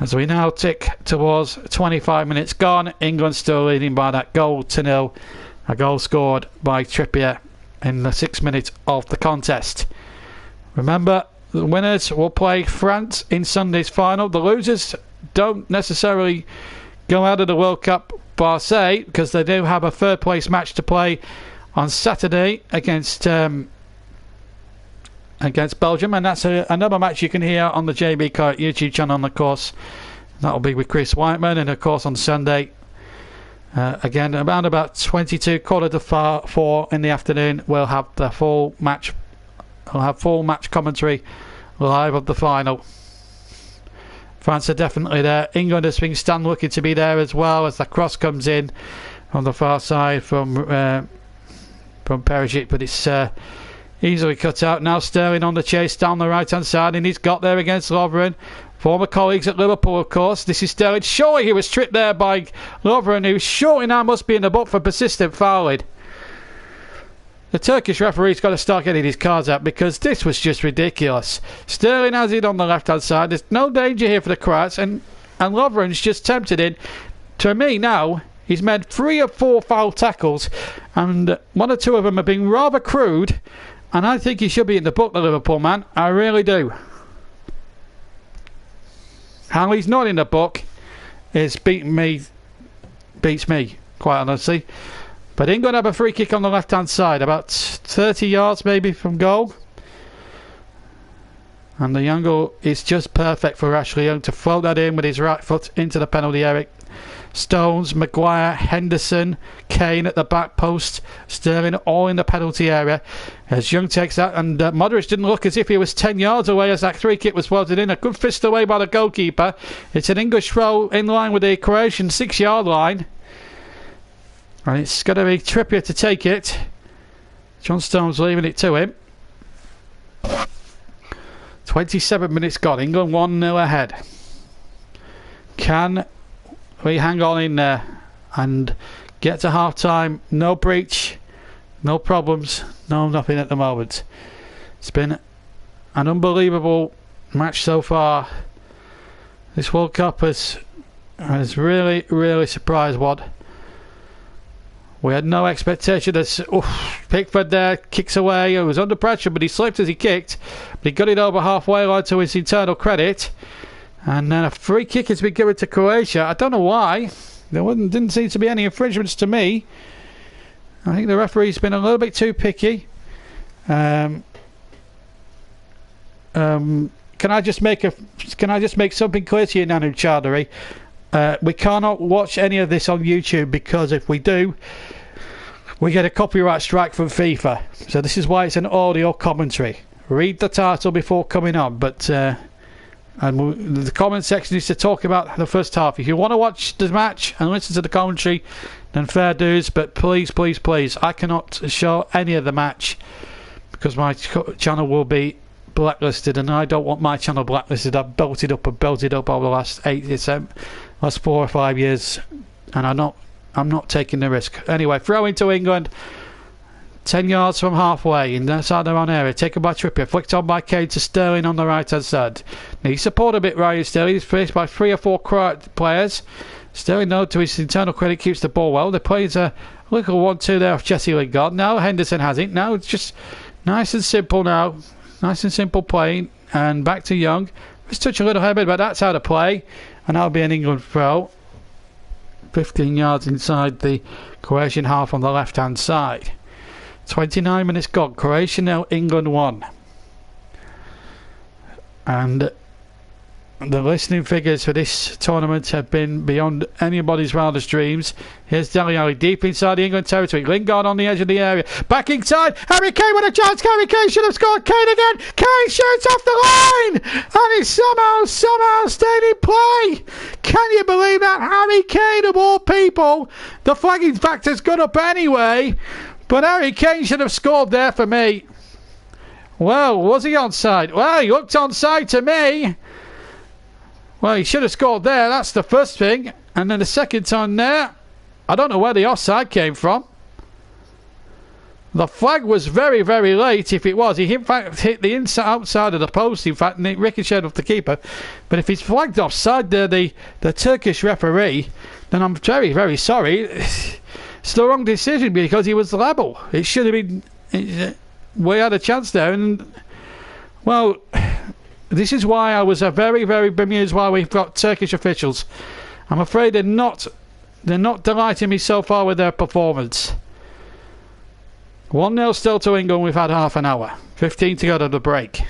As we now tick towards 25 minutes gone, England still leading by that goal to nil, a goal scored by Trippier in the 6th minute of the contest. Remember, the winners will play France in Sunday's final. The losers don't necessarily go out of the World Cup bar say, because they do have a third place match to play on Saturday against Belgium, and that's another match you can hear on the JB Kite YouTube channel, of course. That'll be with Chris Whiteman, and of course on Sunday again around about 22 quarter to 4 in the afternoon we'll have the full match. We'll have full match commentary live of the final. France are definitely there. England has been stand looking to be there as well, as the cross comes in on the far side from Perisic, but it's easily cut out. Now Sterling on the chase down the right hand side, and he's got there against Lovren, former colleagues at Liverpool, of course. This is Sterling. Surely he was tripped there by Lovren, who surely now must be in the book for persistent fouling. The Turkish referee's got to start getting his cards out, because this was just ridiculous. Sterling has it on the left hand side. There's no danger here for the Croats, and Lovren's just tempted in. To me now, he's made 3 or 4 foul tackles, and 1 or 2 of them have been rather crude, and I think he should be in the book, the Liverpool man. I really do. How he's not in the book beats me, quite honestly. But England have a free kick on the left hand side, about 30 yards maybe from goal. And the angle is just perfect for Ashley Young to float that in with his right foot into the penalty area. Stones, Maguire, Henderson, Kane at the back post, Sterling all in the penalty area. As Young takes that, and Modric didn't look as if he was 10 yards away as that free kick was floated in. A good fist away by the goalkeeper. It's an English throw in line with the Croatian 6-yard line. And it's going to be Trippier to take it. John Stones leaving it to him. 27 minutes gone. England 1-0 ahead. Can we hang on in there and get to half time? No breach, no problems, no nothing at the moment. It's been an unbelievable match so far. This World Cup has really, really surprised one. We had no expectation. Pickford there kicks away. He was under pressure, but he slipped as he kicked. But he got it over halfway line to his internal credit. And then a free kick has been given to Croatia. I don't know why. There didn't seem to be any infringements to me. I think the referee's been a little bit too picky. Can I just make something clear to you, Nanu Chowdhury? We cannot watch any of this on YouTube, because if we do, we get a copyright strike from FIFA. So this is why it's an audio commentary. Read the title before coming on, but the comment section is to talk about the first half. If you want to watch the match and listen to the commentary, then fair dues, but please, please, please, I cannot show any of the match because my channel will be blacklisted, and I don't want my channel blacklisted. I've belted up over the last 4 or 5 years, and I'm not taking the risk. Anyway, throw into England, 10 yards from halfway inside their own area, taken by Trippier, flicked on by Kane to Sterling on the right hand side. Now, he's supported a bit Ryan Sterling. He's faced by 3 or 4 Croat players. Sterling, though, to his internal credit, keeps the ball well. They plays a little 1-2 there off Jesse Lingard. Now Henderson has it. Now Nice and simple now. Nice and simple playing. And back to Young. Let's touch a little heavy, but that's how to play. And that'll be an England throw. 15 yards inside the Croatian half on the left-hand side. 29 minutes gone. Croatia 0, England 1. And the listening figures for this tournament have been beyond anybody's wildest dreams. Here's daylayed deep inside the England territory. Lingard on the edge of the area. Back inside. Harry Kane with a chance. Harry Kane should have scored. Kane again. Kane shoots off the line. And he's somehow stayed in play. Can you believe that? Harry Kane, of all people. The flagging factor's gone up anyway. But Harry Kane should have scored there for me. Well, was he onside? Well, he looked onside to me. Well, he should have scored there. That's the first thing. And then the second time there, I don't know where the offside came from. The flag was very, very late if it was. He in fact hit the outside of the post, in fact, and it ricocheted off the keeper. But if he's flagged offside there, the Turkish referee, then I'm very, very sorry. It's the wrong decision because he was level. It should have been... we had a chance there. And, well... this is why I was very, very bemused why we've got Turkish officials. I'm afraid they're not delighting me so far with their performance. 1-0 still to England. We've had half an hour. 15 to go to the break.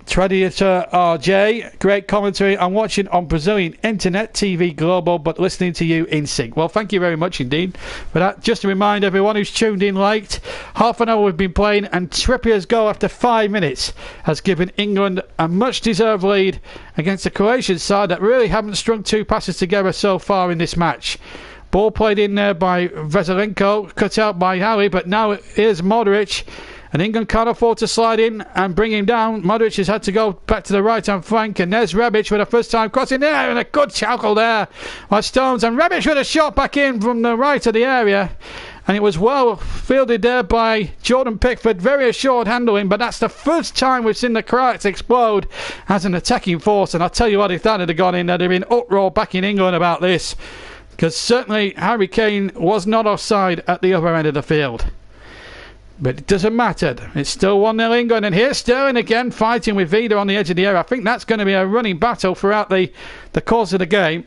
Traditor RJ, great commentary. I'm watching on Brazilian Internet TV Global, but listening to you in sync. Well, thank you very much indeed for that. Just to remind everyone who's tuned in late, half an hour we've been playing, and Trippier's goal after 5 minutes has given England a much-deserved lead against the Croatian side that really haven't strung two passes together so far in this match. Ball played in there by Veselenko, cut out by Harry, but now here's Modric. And England can't afford to slide in and bring him down. Modric has had to go back to the right-hand flank. And there's Rebic with a first-time crossing there. And a good tackle there by Stones. And Rebic with a shot back in from the right of the area. And it was well fielded there by Jordan Pickford. Very assured handling. But that's the first time we've seen the Croats explode as an attacking force. And I'll tell you what, if that had gone in, there'd have been uproar back in England about this. Because certainly Harry Kane was not offside at the other end of the field. But it doesn't matter. It's still 1-0 England. And here's Sterling again fighting with Vida on the edge of the area. I think that's going to be a running battle throughout the course of the game.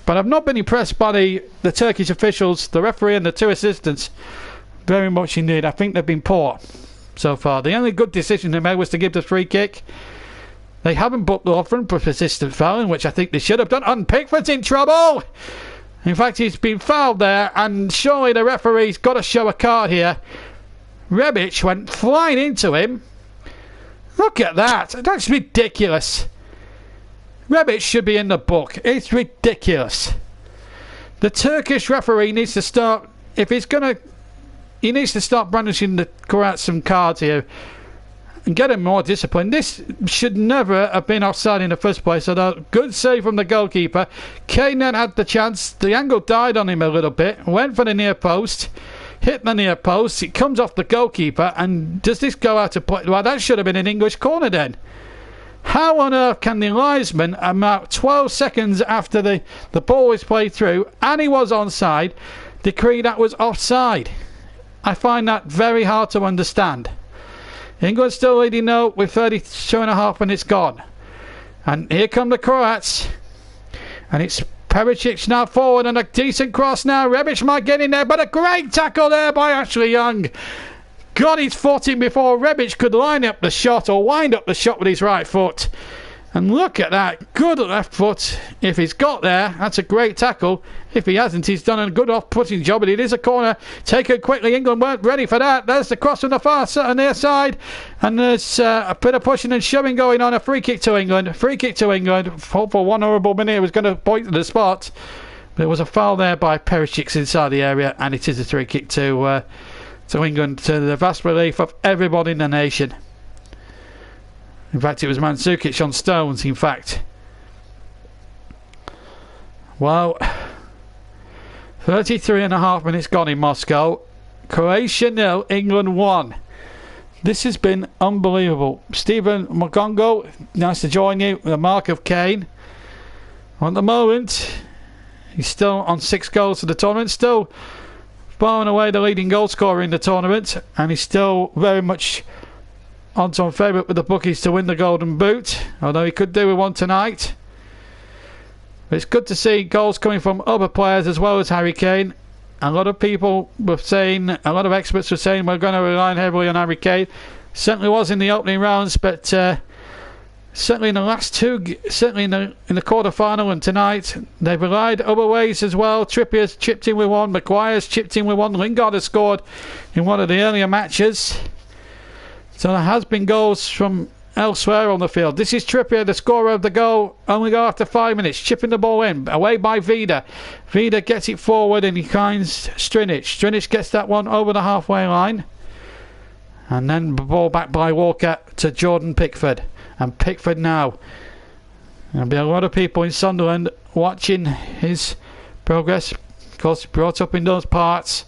But I've not been impressed by the Turkish officials, the referee and the two assistants. Very much indeed. I think they've been poor so far. The only good decision they made was to give the free kick. They haven't booked Laughran for persistent fouling, which I think they should have done. And Pickford's in trouble. In fact, he's been fouled there. And surely the referee's got to show a card here. Rebic went flying into him. Look at that. That's ridiculous. Rebic should be in the book. It's ridiculous. The Turkish referee needs to start... if he's going to... he needs to start brandishing the Croats some cards here and get him more discipline. This should never have been offside in the first place. Although, good save from the goalkeeper. Kane then had the chance. The angle died on him a little bit. Went for the near post. Hit the near post. It comes off the goalkeeper. And does this go out of play? Well, that should have been an English corner then. How on earth can the linesman, about 12 seconds after the ball was played through, and he was onside, decree that was offside? I find that very hard to understand. England still leading though with 32.5 minutes gone. And here come the Croats. And it's Perisic now forward and a decent cross now. Rebic might get in there, but a great tackle there by Ashley Young. Got his foot in before Rebic could line up the shot or wind up the shot with his right foot. And look at that. Good left foot. If he's got there, that's a great tackle. If he hasn't, he's done a good off-putting job. But it is a corner. Taken quickly. England weren't ready for that. There's the cross on the far side, near side. And there's a bit of pushing and shoving going on. A free kick to England. Free kick to England. Hope for one honourable minute. It was going to point to the spot. But there was a foul there by Perisic inside the area. And it is a free kick to England, to the vast relief of everybody in the nation. In fact, it was Mandzukic on Stones, in fact. Well, 33.5 minutes gone in Moscow. Croatia 0, England 1. This has been unbelievable. Stephen Mogongo, nice to join you. The mark of Kane. At the moment, he's still on 6 goals for the tournament. Still far and away the leading goal scorer in the tournament, and he's still very much odds-on favourite with the bookies to win the Golden Boot, although he could do with one tonight. But it's good to see goals coming from other players as well as Harry Kane. A lot of people were saying, a lot of experts were saying we're going to rely heavily on Harry Kane. Certainly was in the opening rounds, but certainly in the last two, certainly in the quarter-final and tonight, they've relied other ways as well. Trippier's chipped in with one, Maguire's chipped in with one, Lingard has scored in one of the earlier matches. So there has been goals from elsewhere on the field. This is Trippier, the scorer of the goal. Only go after 5 minutes, chipping the ball in, away by Vida. Vida gets it forward and he finds Strinic. Strinic gets that one over the halfway line. And then the ball back by Walker to Jordan Pickford. And Pickford now. There'll be a lot of people in Sunderland watching his progress. Of course, brought up in those parts.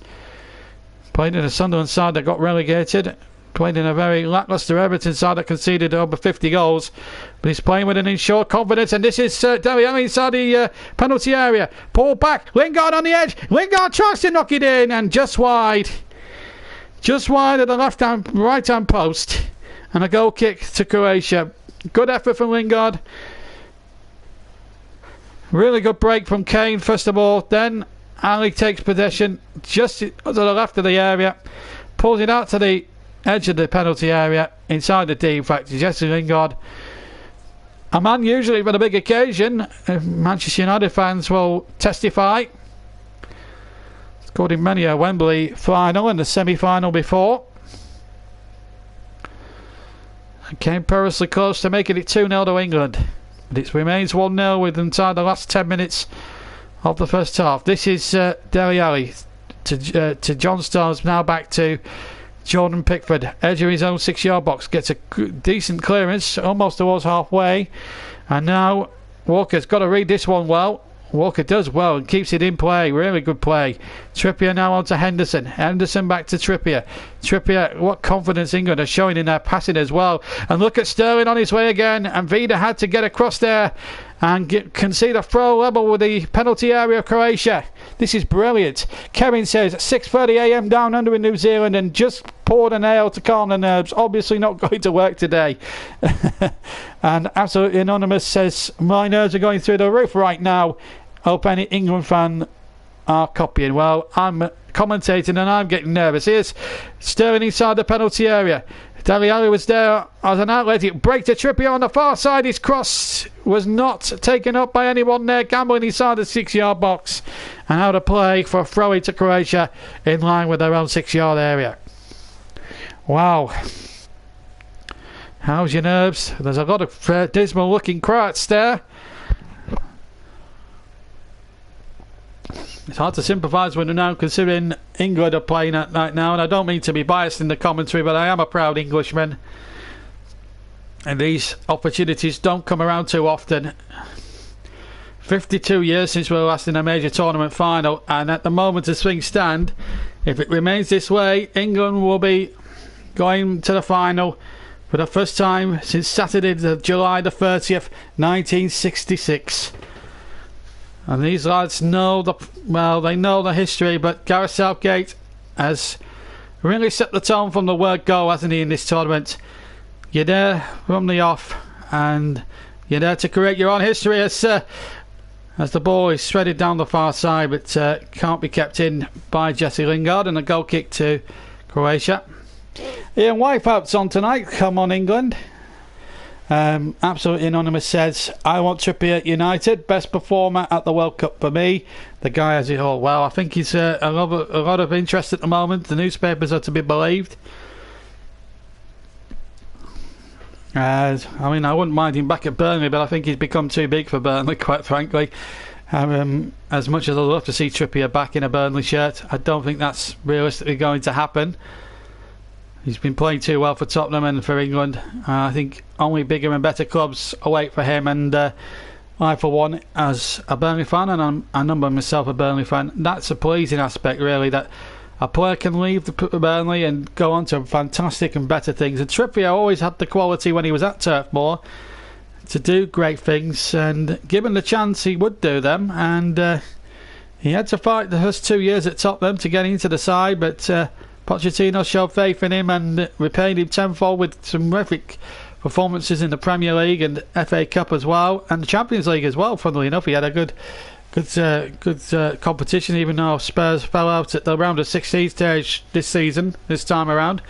Played in a Sunderland side that got relegated. Played in a very lacklustre Everton side that conceded over 50 goals. But he's playing with an insured confidence. And this is Dele Alli inside the penalty area. Pull back. Lingard on the edge. Lingard tries to knock it in. And just wide. Just wide of the right-hand post. And a goal kick to Croatia. Good effort from Lingard. Really good break from Kane first of all. Then Ali takes possession just to the left of the area. Pulls it out to the edge of the penalty area. Inside the D, in fact. Jesse Lingard. A man usually for the big occasion. Manchester United fans will testify. Scored in many a Wembley final and the semi-final before. Came perilously close to making it 2-0 to England. But it remains 1-0 with inside the last 10 minutes of the first half. This is Dele Alli to John Stones. Now back to Jordan Pickford. Edge of his own 6-yard box. Gets a decent clearance. Almost towards halfway. And now Walker's got to read this one well. Walker does well and keeps it in play. Really good play. Trippier now on to Henderson. Henderson back to Trippier. Trippier, what confidence England are showing in their passing as well. And look at Sterling on his way again. And Vida had to get across there and concede a throw level with the penalty area of Croatia. This is brilliant. Kevin says 6:30 a.m. down under in New Zealand and just poured a nail to calm the nerves. Obviously not going to work today. And Absolutely Anonymous says my nerves are going through the roof right now. Hope any England fan are copying. Well, I'm commentating and I'm getting nervous. Here's Sterling inside the penalty area. Dele Alli was there as an outlet. It break to Trippier on the far side. His cross was not taken up by anyone there. Gambling inside the 6-yard box. And out of play for a throw into Croatia in line with their own 6-yard area. Wow. How's your nerves? There's a lot of dismal looking Croats there. It's hard to sympathise with them now, considering England are playing at night now, and I don't mean to be biased in the commentary, but I am a proud Englishman, and these opportunities don't come around too often. 52 years since we were last in a major tournament final, and at the moment as things stand, if it remains this way, England will be going to the final for the first time since Saturday, July the 30th, 1966. And these lads know they know the history, but Gareth Southgate has really set the tone from the word go, hasn't he, in this tournament? You're there from the off, and you're there to create your own history as the ball is shredded down the far side, but can't be kept in by Jesse Lingard, and a goal kick to Croatia. Ian Wipeout's on tonight. Come on, England. Absolutely Anonymous says, I want Trippier at United. Best performer at the World Cup for me. The guy has it all. Well, I think he's a lot of interest at the moment. The newspapers are to be believed. I mean, I wouldn't mind him back at Burnley, but I think he's become too big for Burnley, quite frankly. As much as I'd love to see Trippier back in a Burnley shirt, I don't think that's realistically going to happen. He's been playing too well for Tottenham and for England. I think only bigger and better clubs await for him, and I for one, as a Burnley fan, and I number myself a Burnley fan, that's a pleasing aspect really, that a player can leave the Burnley and go on to fantastic and better things. And Trippier always had the quality when he was at Turf Moor to do great things, and given the chance he would do them, and He had to fight the first 2 years at Tottenham to get into the side, but Pochettino showed faith in him and repaid him tenfold with some terrific performances in the Premier League and FA Cup as well, and the Champions League as well. Funnily enough, he had a good competition, even though Spurs fell out at the round of 16 stage this time around.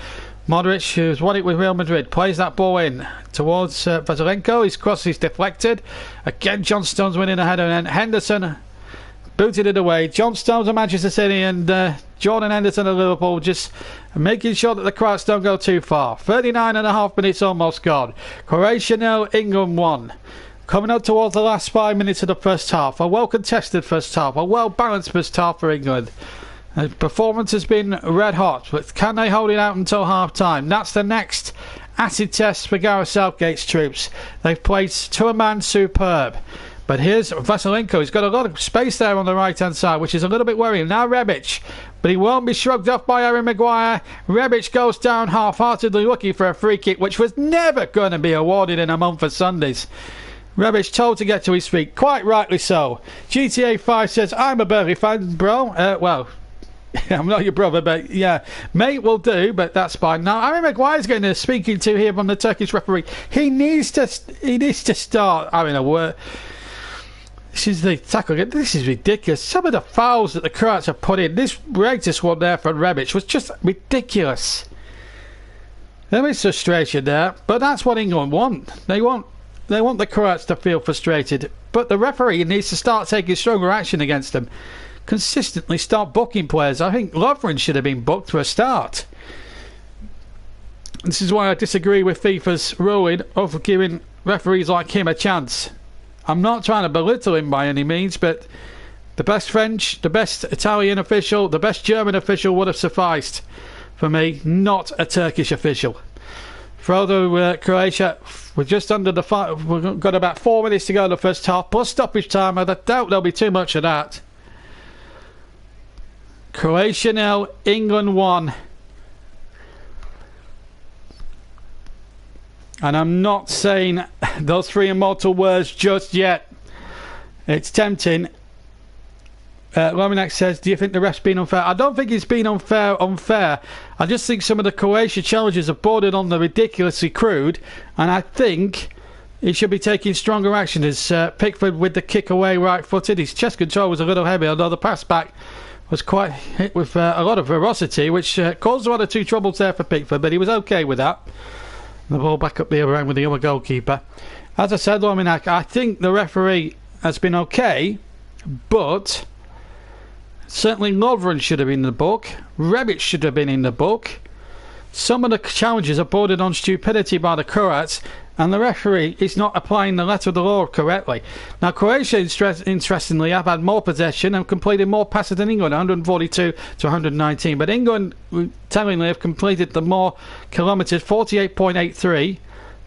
Modric, who's won it with Real Madrid, plays that ball in towards Vaselenko. His cross is deflected. Again, John Stones winning a header, and then Henderson booted it away. John Stones of Manchester City and Jordan Henderson of Liverpool just making sure that the Croats don't go too far. 39.5 minutes almost gone. Croatia 0, England 1. Coming up towards the last 5 minutes of the first half. A well contested first half. A well balanced first half for England. The performance has been red hot, but can they hold it out until half time? That's the next acid test for Gareth Southgate's troops. They've played to a man superb. But here's Vaselenko. He's got a lot of space there on the right-hand side, which is a little bit worrying. Now Rebic, but he won't be shrugged off by Harry Maguire. Rebic goes down half-heartedly looking for a free kick, which was never going to be awarded in a month of Sundays. Rebic told to get to his feet, quite rightly so. GTA 5 says, I'm a Burnley fan, bro. Well, I'm not your brother, but yeah, mate will do, but that's fine. Now, Harry Maguire's getting a speaking to here from the Turkish referee. He needs to start having a word. This is the tackle. This is ridiculous. Some of the fouls that the Croats have put in. This latest one there from Rebic was just ridiculous. There is frustration there, but that's what England want. They want the Croats to feel frustrated, but the referee needs to start taking stronger action against them. Consistently start booking players. I think Lovren should have been booked for a start. This is why I disagree with FIFA's ruling of giving referees like him a chance. I'm not trying to belittle him by any means, but the best French, the best Italian official, the best German official would have sufficed for me, not a Turkish official. For Croatia, we're just under the five. We've got about 4 minutes to go in the first half, plus stoppage time. I doubt there'll be too much of that. Croatia 0, England 1. And I'm not saying those three immortal words just yet. It's tempting. Lominak says, do you think the ref's been unfair? I don't think it's been unfair. I just think some of the Croatia challenges have bordered on the ridiculously crude, and I think he should be taking stronger action. As Pickford with the kick away right-footed, his chest control was a little heavy, although the pass back was quite hit with a lot of ferocity, which caused one or two troubles there for Pickford, but he was okay with that. The ball back up the other end with the other goalkeeper. As I said, Lominak, I think the referee has been okay, but certainly Lovren should have been in the book. Rebic should have been in the book. Some of the challenges are bordered on stupidity by the Croats, and the referee is not applying the letter of the law correctly. Now, Croatia, interestingly, have had more possession and completed more passes than England, 142 to 119. But England, tellingly, have completed the more kilometres, 48.83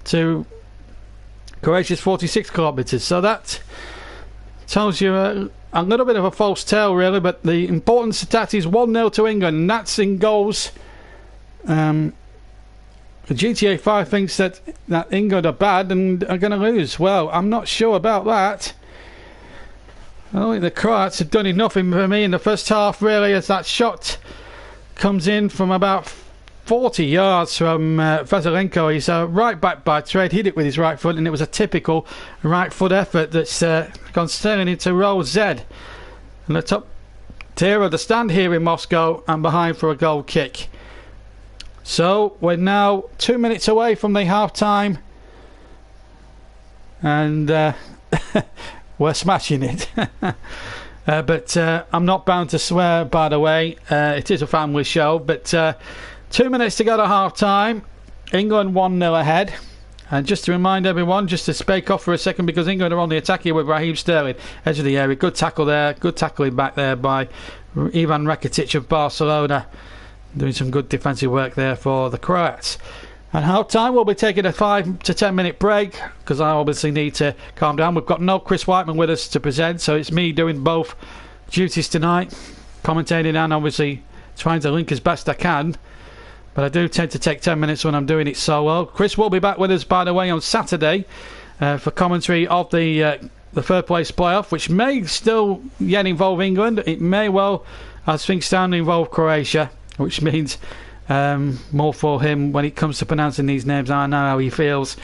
to Croatia's 46 kilometres. So that tells you a little bit of a false tale, really. But the important stat is 1-0 to England, and that's in goals. The GTA 5 thinks that England are bad and are going to lose. Well, I'm not sure about that. I don't think the Croats have done enough for me in the first half, really, as that shot comes in from about 40 yards from Vaselenko. He's right back by trade, hit it with his right foot, and it was a typical right foot effort that's gone staring into row Z. And the top tier of the stand here in Moscow and behind for a goal kick. So we're now 2 minutes away from the half time, and we're smashing it. But I'm not bound to swear, by the way. It is a family show. But 2 minutes to go to half time. England 1-0 ahead. And just to remind everyone, just to spake off for a second, because England are on the attack here with Raheem Sterling, edge of the area. Good tackle there. Good tackling back there by Ivan Rakitic of Barcelona. Doing some good defensive work there for the Croats. At half time, we'll be taking a 5 to 10 minute break, because I obviously need to calm down. We've got no Chris Whiteman with us to present, so it's me doing both duties tonight, commentating and obviously trying to link as best I can. But I do tend to take 10 minutes when I'm doing it solo. Chris will be back with us, by the way, on Saturday for commentary of the the third place playoff, which may still yet involve England. It may well, as things stand, involve Croatia, which means more for him when it comes to pronouncing these names. I know how he feels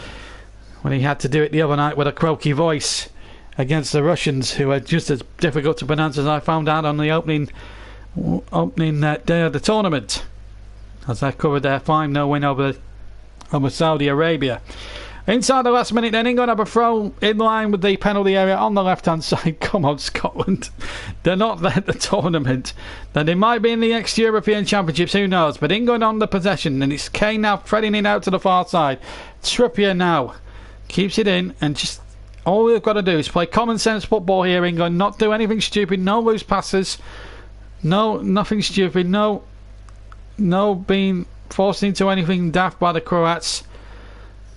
when he had to do it the other night with a croaky voice against the Russians, who are just as difficult to pronounce as I found out on the opening day of the tournament, as I covered their 5-0 win over Saudi Arabia. Inside the last minute, then England have a throw in line with the penalty area on the left-hand side. Come on, Scotland. They're not there at the tournament. Then they might be in the next European Championships, who knows? But England on the possession, and it's Kane now threading it out to the far side. Trippier now keeps it in, and just all we've got to do is play common sense football here, England. Not do anything stupid, no loose passes, nothing stupid, no being forced into anything daft by the Croats.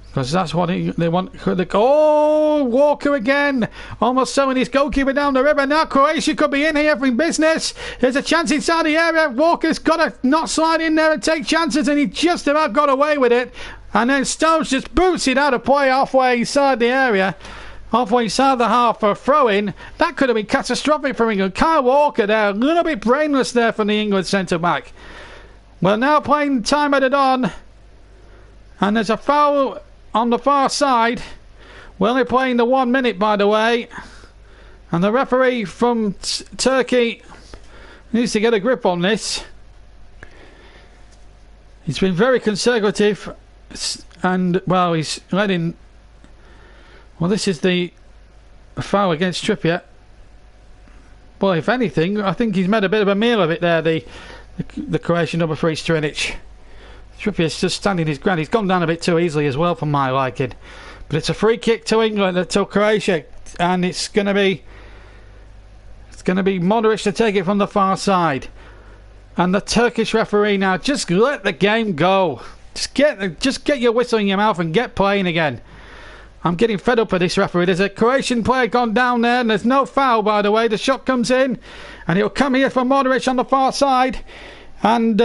Because that's what they want. Oh, Walker again. Almost throwing his goalkeeper down the river. Now Croatia could be in here for business. There's a chance inside the area. Walker's got to not slide in there and take chances, and he just about got away with it. And then Stones just boots it out of play halfway inside the area. Halfway inside the half for a throw-in. That could have been catastrophic for England. Kyle Walker there, a little bit brainless there from the England centre-back. Well, now playing time added on. And there's a foul on the far side. We're only playing the 1 minute, by the way. And the referee from Turkey needs to get a grip on this. He's been very conservative. And, well, he's letting... Well, this is the foul against Trippier. Well, if anything, I think he's made a bit of a meal of it there, the Croatian number 3, Strinic. Trippier's just standing his ground. He's gone down a bit too easily as well for my liking. But it's a free kick to England, to Croatia, and it's going to be Modric to take it from the far side. And the Turkish referee now, just let the game go. Just get your whistle in your mouth and get playing again. I'm getting fed up with this referee. There's a Croatian player gone down there, and there's no foul, by the way. The shot comes in, and it'll come here for Modric on the far side. And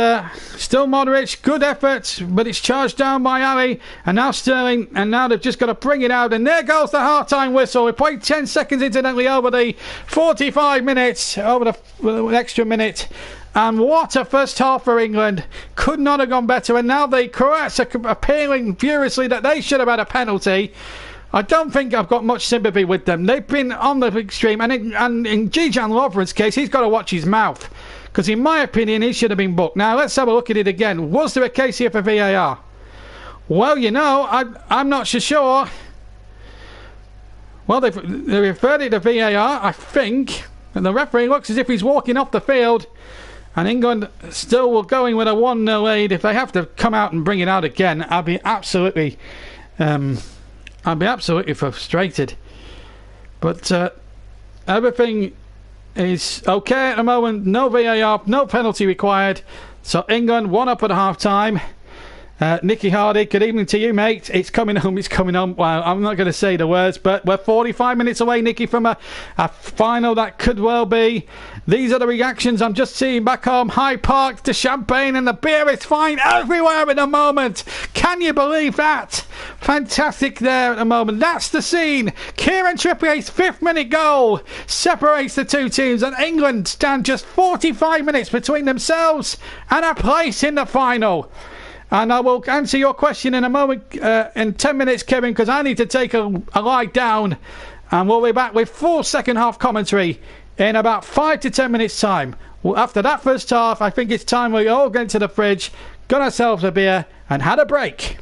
still Modric, good effort, but it's charged down by Ali, and now Sterling, and now they've just got to bring it out, and there goes the half-time whistle. We played 10 seconds incidentally over the 45 minutes, over the extra minute, and what a first half for England. Could not have gone better, and now the Croats are appealing furiously that they should have had a penalty. I don't think I've got much sympathy with them. They've been on the extreme, and in Dejan Lovren's case, he's got to watch his mouth. Because in my opinion, he should have been booked. Now, let's have a look at it again. Was there a case here for VAR? Well, you know, I'm not so sure. Well, they referred it to VAR, I think. And the referee looks as if he's walking off the field. And England still will go in with a 1-0 lead. If they have to come out and bring it out again, I'll be absolutely frustrated. But everything is okay at the moment. No VAR, no penalty required. So England 1 up at half time. Nicky Hardy, good evening to you, mate. It's coming home, it's coming home. Well, I'm not going to say the words, but we're 45 minutes away, Nicky, from a final that could well be. These are the reactions I'm just seeing back home. Hyde Park, the champagne and the beer is fine everywhere at the moment. Can you believe that? Fantastic there at the moment. That's the scene. Kieran Trippier's 5th minute goal separates the two teams, and England stand just 45 minutes between themselves and a place in the final. And I will answer your question in a moment, in 10 minutes, Kevin, because I need to take a lie down. And we'll be back with full second half commentary in about 5 to 10 minutes' time. Well, after that first half, I think it's time we all get into the fridge, got ourselves a beer, and had a break.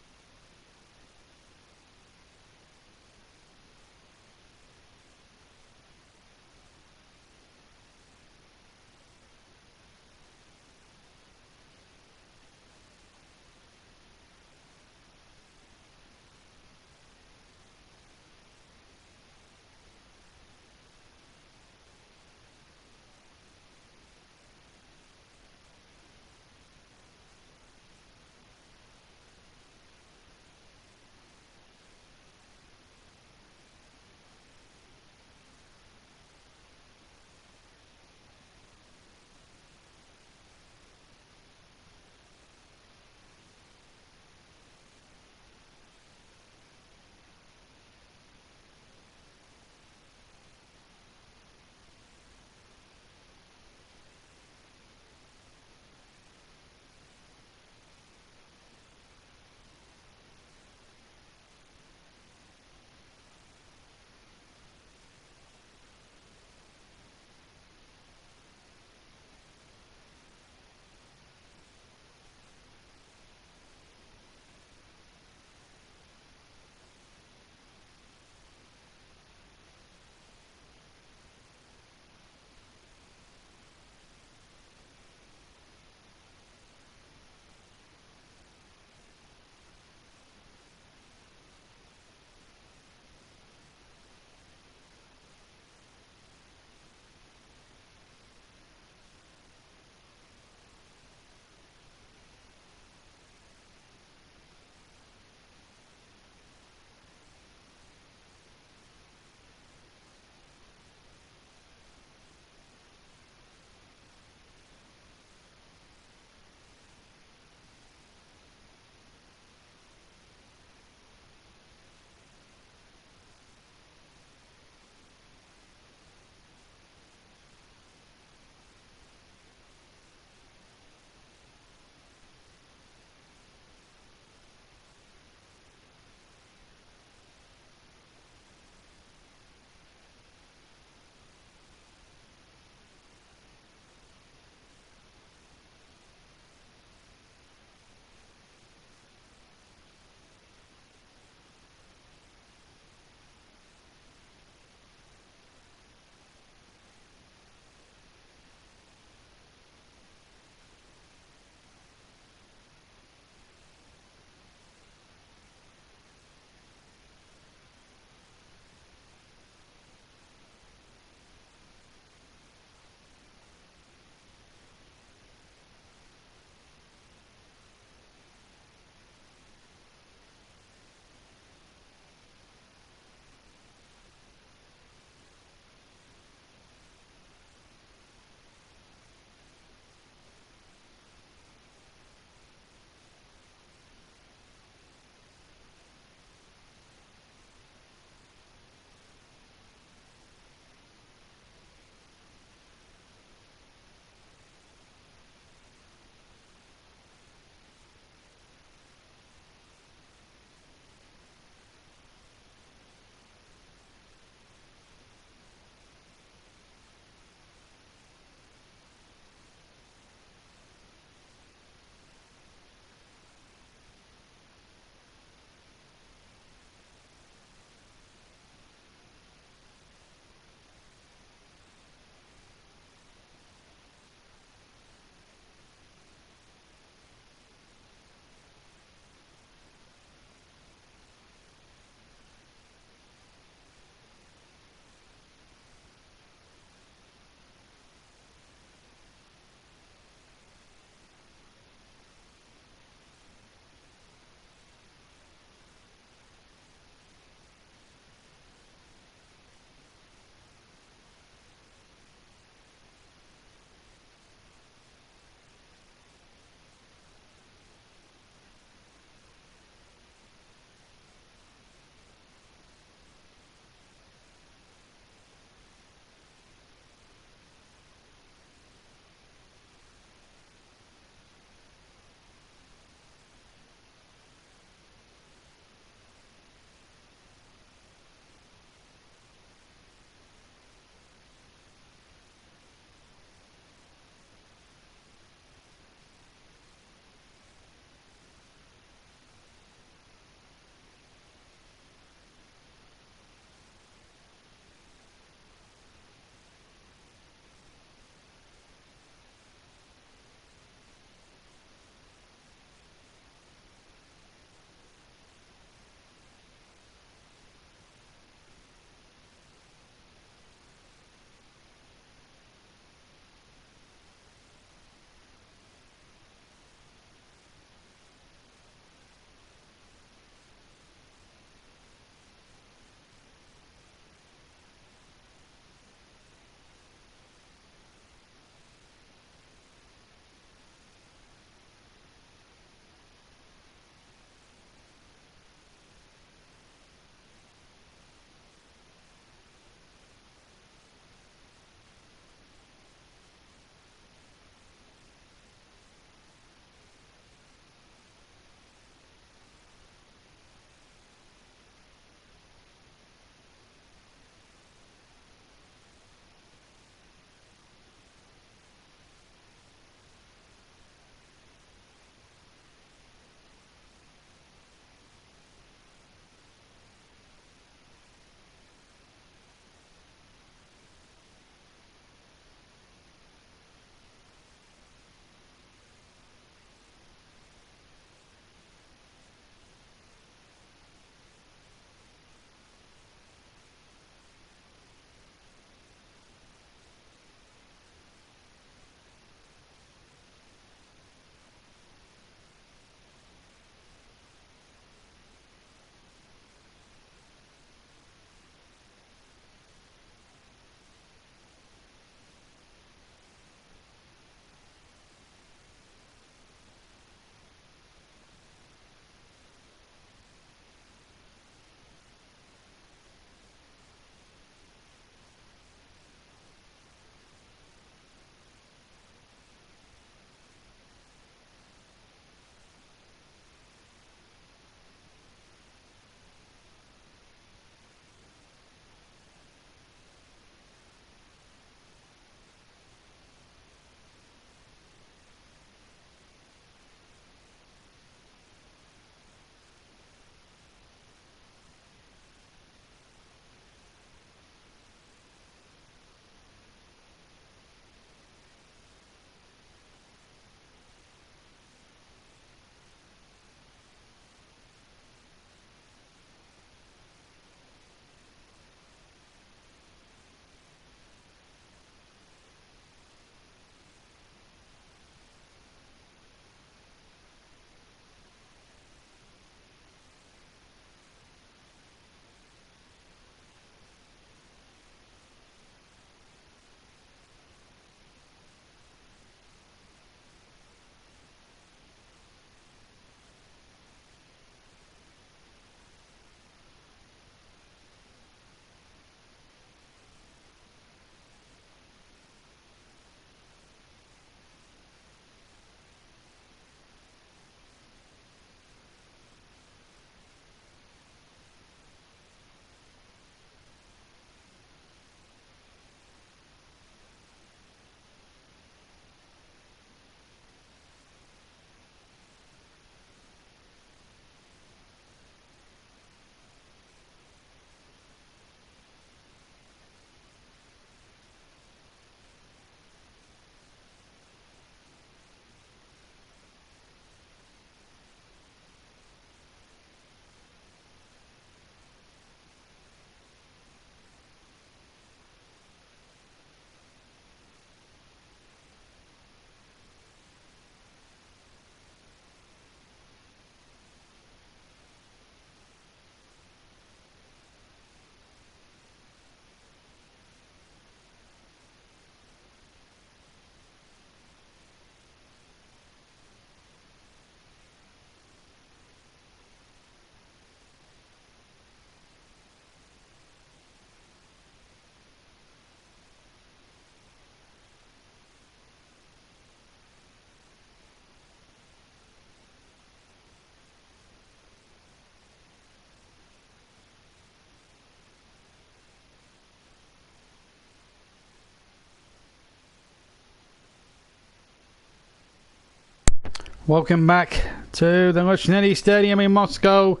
Welcome back to the Lushneny Stadium in Moscow.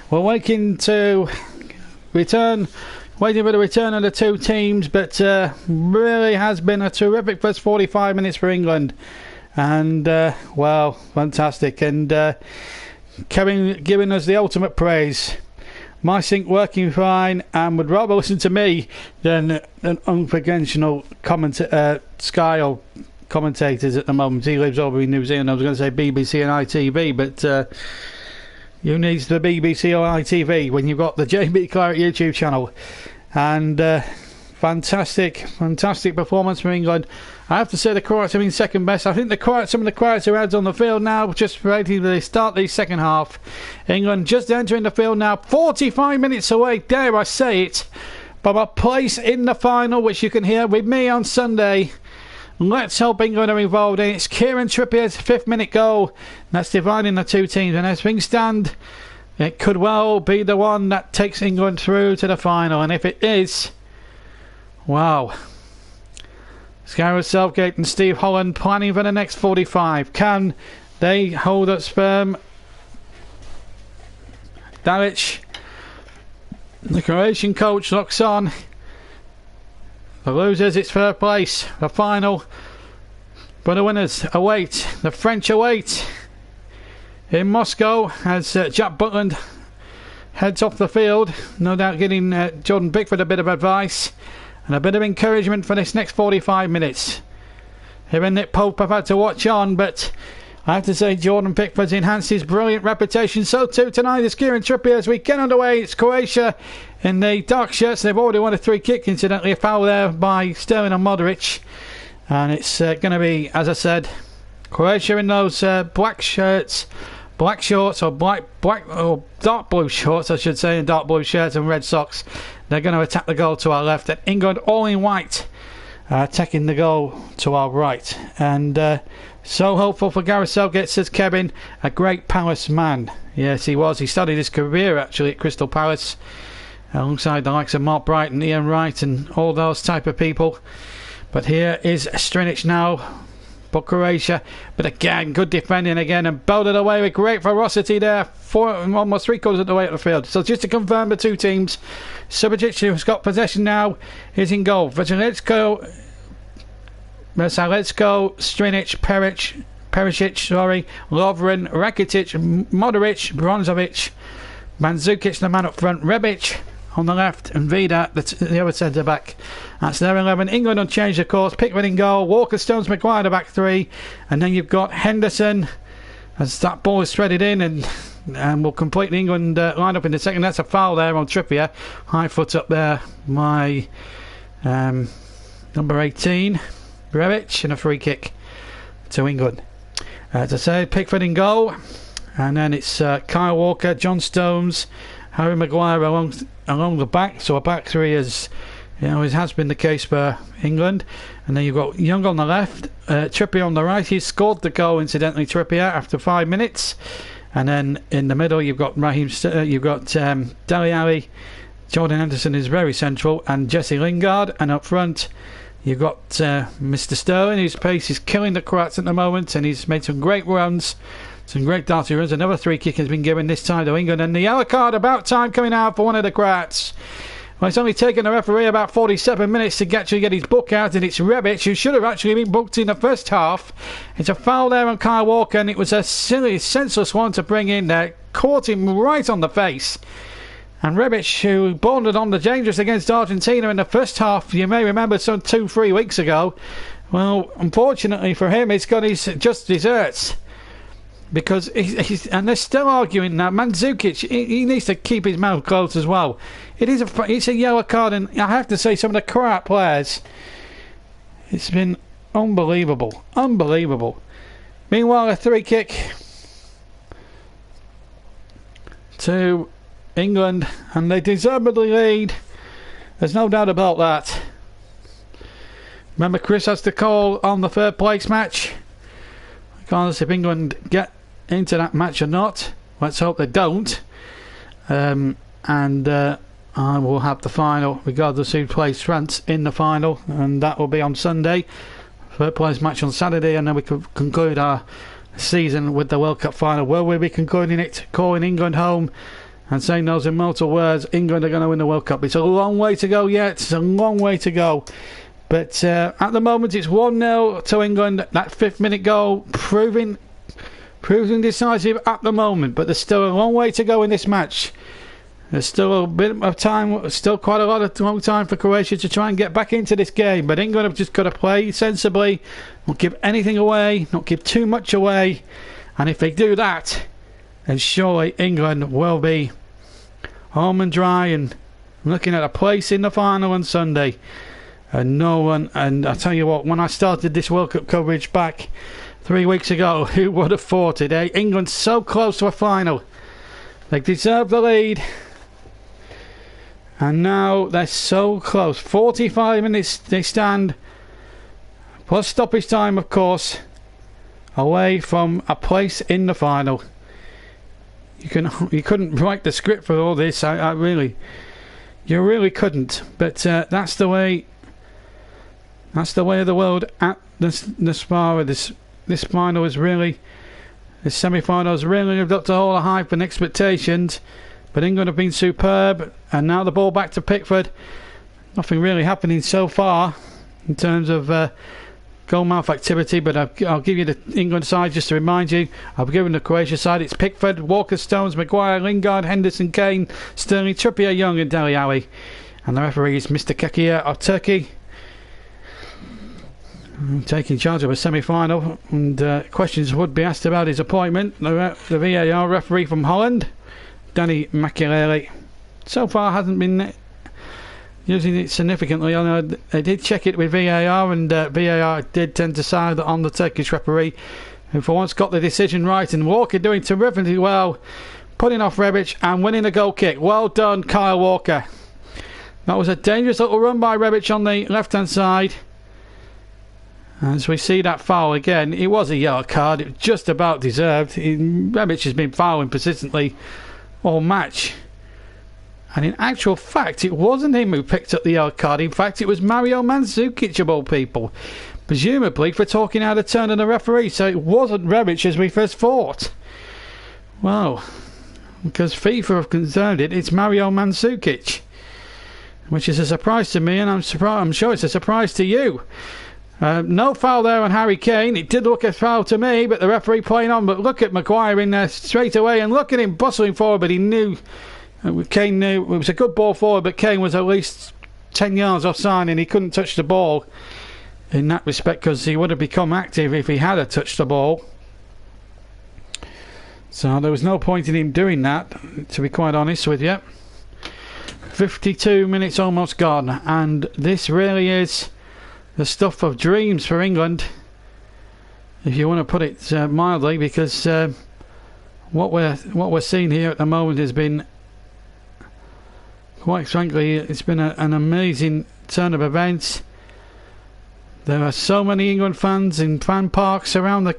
We're waiting for the return of the two teams, but really has been a terrific first 45 minutes for England. And, well, fantastic. And Kevin giving us the ultimate praise. My sync working fine, and would rather listen to me than an unconventional Sky or commentators at the moment. He lives over in New Zealand. I was going to say BBC and ITV, but you need the BBC or ITV when you've got the JB Claret YouTube channel. And fantastic performance from England. I have to say the Croats have been second best. I think some of the Croats are out on the field now, just ready to start the second half. England just entering the field now, 45 minutes away, dare I say it, from a place in the final, which you can hear with me on Sunday. Let's hope England are involved in it. It's Kieran Trippier's 5th minute goal. That's dividing the two teams, and as things stand, it could well be the one that takes England through to the final. And if it is, wow. Gareth Southgate and Steve Holland planning for the next 45. Can they hold us firm? Dalic, the Croatian coach, looks on. The losers, it's third place. The final. But the winners await. The French await in Moscow as Jack Butland heads off the field. No doubt getting Jordan Pickford a bit of advice and a bit of encouragement for this next 45 minutes. Him and Nick Pope have had to watch on, but I have to say Jordan Pickford's enhanced his brilliant reputation. So too tonight is Kieran Trippier as we get underway. It's Croatia in the dark shirts. They've already won a free kick, incidentally. A foul there by Sterling and Modric. And it's going to be, as I said, Croatia in those black shorts, or dark blue shorts, I should say, and dark blue shirts and red socks. They're going to attack the goal to our left, and England all in white attacking the goal to our right. And so hopeful for Gareth Southgate, says Kevin, a great Palace man. Yes, he was. He started his career actually at Crystal Palace alongside the likes of Mark Brighton, Ian Wright and all those type of people. But here is Strinic now for Croatia, but again good defending again, and belted away with great ferocity there, almost 3/4 of the way up the field. So just to confirm the two teams, Subasic, who's got possession now, is in goal. Vasilevsko, Strinic, Perisic, Lovren, Rakitic, Modric, Bronzovic, Mandzukic, the man up front, Rebic on the left, and Vida, the other centre back. That's their 11. England unchanged, of course. Pickford in goal, Walker, Stones, Maguire the back three, and then you've got Henderson as that ball is threaded in, and will complete the England line up in the second. That's a foul there on Trippier. High foot up there by number 18, Rebic, and a free kick to England. As I say, Pickford in goal, and then it's Kyle Walker, John Stones, Harry Maguire along the back. So a back three is, it has been the case for England. And then you've got Young on the left, Trippier on the right. He scored the goal, incidentally, Trippier, after 5 minutes. And then in the middle you've got Dele Alli. Jordan Henderson is very central, and Jesse Lingard. And up front you've got Mr. Sterling, whose pace is killing the Croats at the moment, and he's made some great runs, some great darty runs. Another free kick has been given this time to England, and the yellow card about time coming out for one of the Croats. Well, it's only taken the referee about 47 minutes to actually get his book out, and it's Rebic, who should have actually been booked in the first half. It's a foul there on Kyle Walker, and it was a silly, senseless one to bring in there. Caught him right on the face. And Rebic, who bounded on the dangerous against Argentina in the first half, you may remember some 2-3 weeks ago. Well, unfortunately for him, he's got his just desserts. Because and they're still arguing now. Mandzukic, he needs to keep his mouth closed as well. It's a yellow card, and I have to say, some of the Croat players, it's been unbelievable. Meanwhile, a free kick to England, and they deservedly lead. There's no doubt about that. Remember, Chris has to call on the third place match, regardless if England get into that match or not. Let's hope they don't. I will have the final, regardless who plays France in the final, and that will be on Sunday. Third place match on Saturday, and then we could conclude our season with the World Cup final. Will we be concluding it, calling England home and saying those immortal words, England are going to win the World Cup? It's a long way to go yet. It's a long way to go. But at the moment, it's 1-0 to England. That 5th-minute goal proving decisive at the moment. But there's still a long way to go in this match. There's still a bit of time, still quite a long time for Croatia to try and get back into this game. But England have just got to play sensibly, not give anything away, not give too much away. And if they do that, then surely England will be home and dry and looking at a place in the final on Sunday. And I tell you what, when I started this World Cup coverage back 3 weeks ago, who would have thought it, eh? England so close to a final. They deserve the lead. And now they're so close. 45 minutes they stand, plus stoppage time, of course, away from a place in the final. You couldn't write the script for all this. You really couldn't. But that's the way of the world at this far. This final is really, this semi-final has really lived up to all the hype and expectations. But England have been superb, and now the ball back to Pickford. Nothing really happening so far in terms of goalmouth activity, but I'll give you the England side just to remind you. I've given the Croatia side. It's Pickford, Walker, Stones, Maguire, Lingard, Henderson, Kane, Sterling, Trippier, Young and Dele Alli. And the referee is Mr. Kekia of Turkey, taking charge of a semi-final. And questions would be asked about his appointment. The VAR referee from Holland, Danny Makelele, so far hasn't been using it significantly. I know they did check it with VAR, and VAR did tend to side on the Turkish referee, who for once got the decision right. And Walker doing terrifically well, putting off Rebic and winning a goal kick. Well done, Kyle Walker. That was a dangerous little run by Rebic on the left-hand side. As we see that foul again, it was a yellow card. It was just about deserved. Rebic has been fouling persistently all match, and in actual fact it wasn't him who picked up the yellow card. In fact, it was Mario Mandzukic of all people, presumably for talking out of turn of the referee. So it wasn't Rebic as we first thought. Well, because FIFA have confirmed it, it's Mario Mandzukic, which is a surprise to me, and I'm sure it's a surprise to you. No foul there on Harry Kane. It did look a foul to me, but the referee playing on. But look at Maguire in there straight away, and look at him bustling forward. But he knew, Kane knew it was a good ball forward, but Kane was at least 10 yards offside, and he couldn't touch the ball in that respect, because he would have become active if he had touched the ball. So there was no point in him doing that, to be quite honest with you. 52 minutes almost gone, and this really is the stuff of dreams for England, if you want to put it mildly, because what we're seeing here at the moment has been, quite frankly, it's been an amazing turn of events. There are so many England fans in fan parks around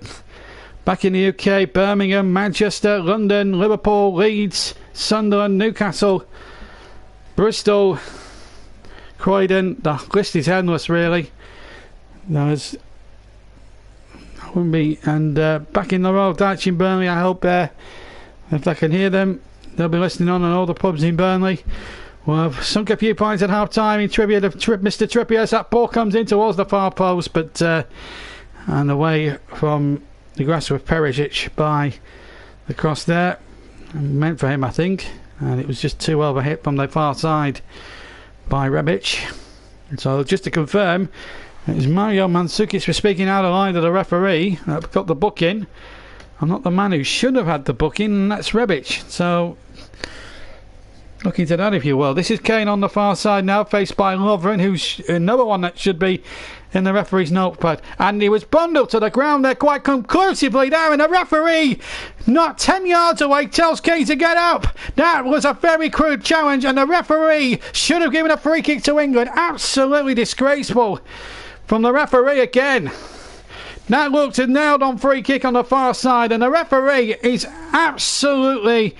back in the UK, Birmingham, Manchester, London, Liverpool, Leeds, Sunderland, Newcastle, Bristol, Croydon. The list is endless, really. Back in the Royal Dutch in Burnley, I hope if I can hear them, they'll be listening on all the pubs in Burnley. Well, I've sunk a few points at half time in tribute to Mr. Trippier as that ball comes in towards the far post, but and away from the grass with Perisic by the cross there, meant for him, I think, and it was just too well hit from the far side by Rebic. So just to confirm, it was Mario Mandzukic for speaking out of line to the referee that got the booking. I'm not the man who should have had the booking, and that's Rebic. So look into that, if you will. This is Kane on the far side now, faced by Lovren, who's another one that should be in the referee's notepad. And he was bundled to the ground there quite conclusively there, and the referee, not 10 yards away, tells Kane to get up. That was a very crude challenge, and the referee should have given a free kick to England. Absolutely disgraceful from the referee again. That looked a nailed on free kick on the far side, and the referee is absolutely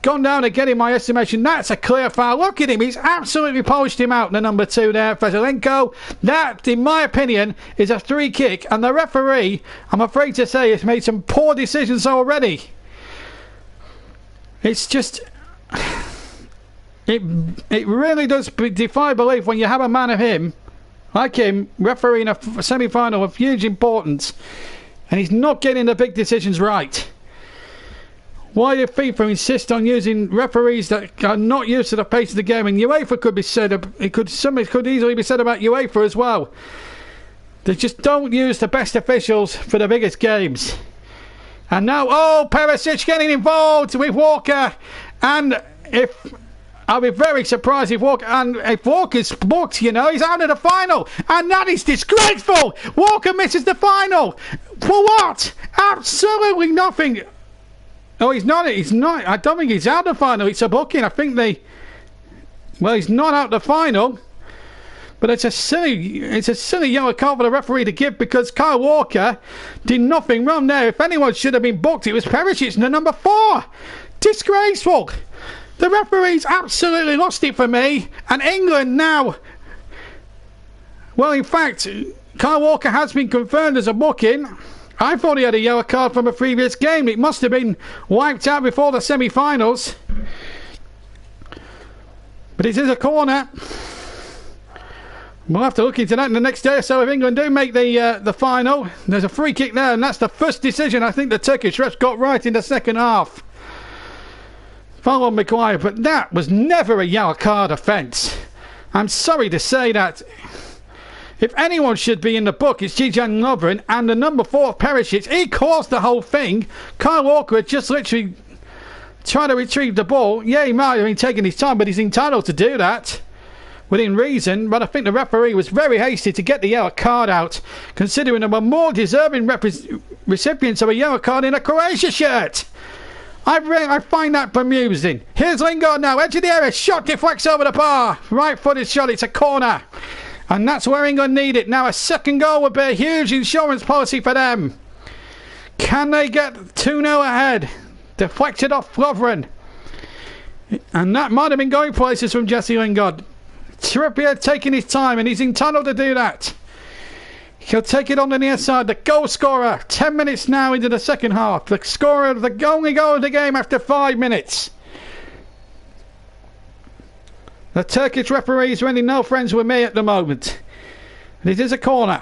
gone down again in my estimation. That's a clear foul. Look at him. He's absolutely polished him out, the number 2 there, Veselenko. That, in my opinion, is a free kick. And the referee, I'm afraid to say, has made some poor decisions already. It's just... It really does defy belief when you have a man of him, like him, refereeing a semi-final of huge importance, and he's not getting the big decisions right. Why did FIFA insist on using referees that are not used to the pace of the game? And UEFA could be said, something could easily be said about UEFA as well. They just don't use the best officials for the biggest games. And now, Perisic getting involved with Walker, and I'll be very surprised if Walker's booked, he's out of the final. And that is disgraceful. Walker misses the final. For what? Absolutely nothing. No, he's not. I don't think he's out of the final. It's a booking. I think he's not out of the final. But it's a silly yellow card for the referee to give, because Kyle Walker did nothing wrong there. If anyone should have been booked, it was Perisic, the number 4. Disgraceful. The referees absolutely lost it for me. And England now... Well, in fact, Kyle Walker has been confirmed as a booking. I thought he had a yellow card from a previous game. It must have been wiped out before the semi-finals. But it is a corner. We'll have to look into that in the next day or so if England do make the final. There's a free kick there, and that's the first decision I think the Turkish refs got right in the second half. Follow on Maguire, but that was never a yellow card offence. I'm sorry to say that. If anyone should be in the book, it's Dejan Lovren, and the number 4 Perisic. He caused the whole thing. Kyle Walker had just literally tried to retrieve the ball. Yeah, he might have been taking his time, but he's entitled to do that within reason. But I think the referee was very hasty to get the yellow card out, considering there were more deserving recipients of a yellow card in a Croatia shirt. I find that bemusing. Here's Lingard now, edge of the area, shot deflects over the bar. Right-footed shot, it's a corner. And that's where England need it. Now a second goal would be a huge insurance policy for them. Can they get 2-0 ahead? Deflected off Lovren. And that might have been going places from Jesse Lingard. Trippier taking his time, and he's entitled to do that. He'll take it on the near side. The goal scorer, 10 minutes now into the second half. The scorer of the only goal of the game after 5 minutes. The Turkish referee is really no friends with me at the moment. And it is a corner.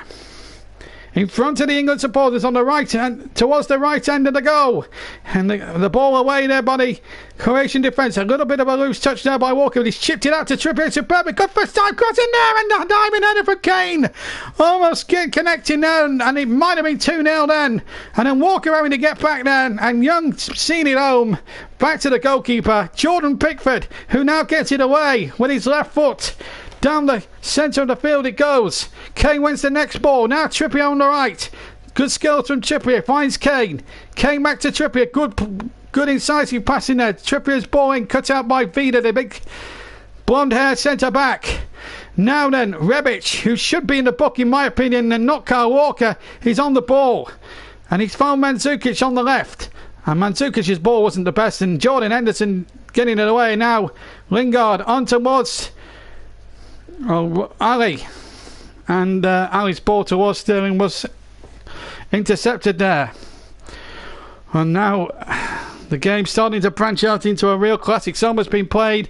In front of the England supporters on the right hand, towards the right end of the goal. And the ball away there by the Croatian defence. A little bit of a loose touch there by Walker, but he's chipped it out to Trippier. Superb. Good first time cross in there, and the diving header for Kane. Almost connecting there, and it might have been 2-0 then. And then Walker having to get back there, and Young seeing it home. Back to the goalkeeper, Jordan Pickford, who now gets it away with his left foot. Down the centre of the field it goes. Kane wins the next ball. Now Trippier on the right. Good skills from Trippier. Finds Kane. Kane back to Trippier. Good incisive passing there. Trippier's ball in. Cut out by Vida, the big blonde-haired centre-back. Now then, Rebic, who should be in the book in my opinion, and not Kyle Walker, he's on the ball. And he's found Mandzukic on the left. And Mandzukic's ball wasn't the best. And Jordan Henderson getting it away. Now Lingard on towards... Ali, and Ali's ball towards Sterling was intercepted there. And now the game's starting to branch out into a real classic. Somewhat's been played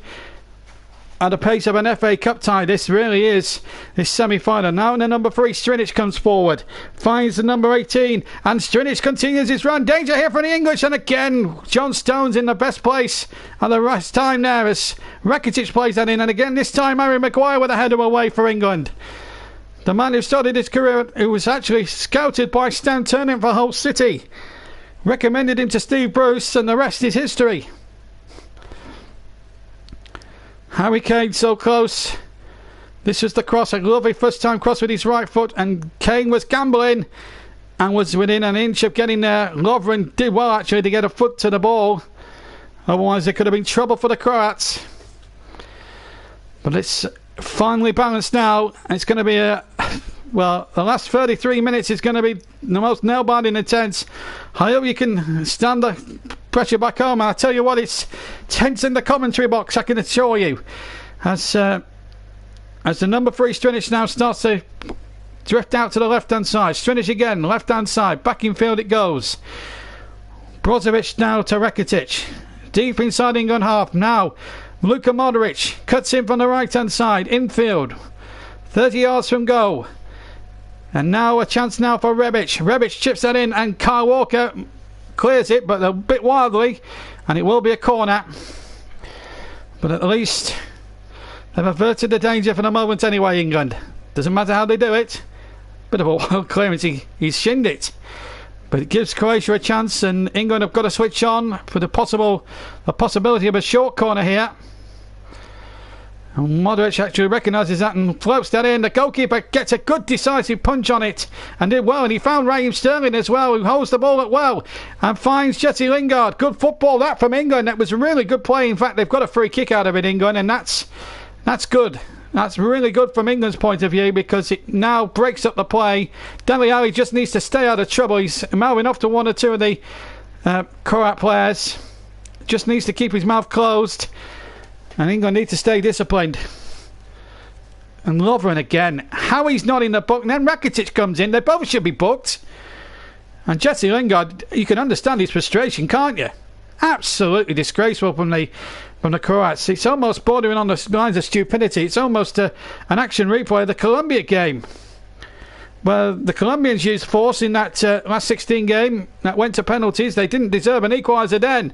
at the pace of an FA Cup tie. This really is this semi-final. Now in the number 3, Strinic comes forward, finds the number 18, and Strinic continues his run. Danger here for the English, and again John Stones in the best place at the right time there as Rakitic plays that in, and again this time Harry Maguire with a header away for England. The man who started his career, who was actually scouted by Stan Turnham for Hull City, recommended him to Steve Bruce, and the rest is history. Harry Kane so close. This was the cross, a lovely first time cross with his right foot, and Kane was gambling and was within an inch of getting there. Lovren did well actually to get a foot to the ball, otherwise there could have been trouble for the Croats. But it's finally balanced now. It's going to be the last 33 minutes is going to be the most nail-biting intense. I hope you can stand the pressure back home. I tell you what, it's tense in the commentary box, I can assure you. As the number 3 Strinic now starts to drift out to the left-hand side. Strinic again, left-hand side. Back in field it goes. Brozovic now to Rakitic. Deep inside England half. Now, Luka Modric cuts in from the right-hand side. Infield. 30 yards from goal. And now a chance now for Rebic. Rebic chips that in and Kyle Walker clears it, but a bit wildly. And it will be a corner. But at least they've averted the danger for the moment anyway, England. Doesn't matter how they do it. Bit of a wild clearance, he's shinned it. But it gives Croatia a chance, and England have got to switch on for the possibility of a short corner here. And Modric actually recognises that and floats that in. The goalkeeper gets a good decisive punch on it and did well. And he found Raheem Sterling as well, who holds the ball up well and finds Jesse Lingard. Good football that from England. That was really good play. In fact, they've got a free kick out of it, England, and that's good. That's really good from England's point of view because it now breaks up the play. Dele Alli just needs to stay out of trouble. He's mouthing off to one or two of the Croat players. Just needs to keep his mouth closed. And England need to stay disciplined. And Lovren again. How he's not in the book. And then Rakitic comes in. They both should be booked. And Jesse Lingard, you can understand his frustration, can't you? Absolutely disgraceful from the Croats. It's almost bordering on the lines of stupidity. It's almost an action replay of the Colombia game. Well, the Colombians used force in that last 16 game that went to penalties. They didn't deserve an equaliser then.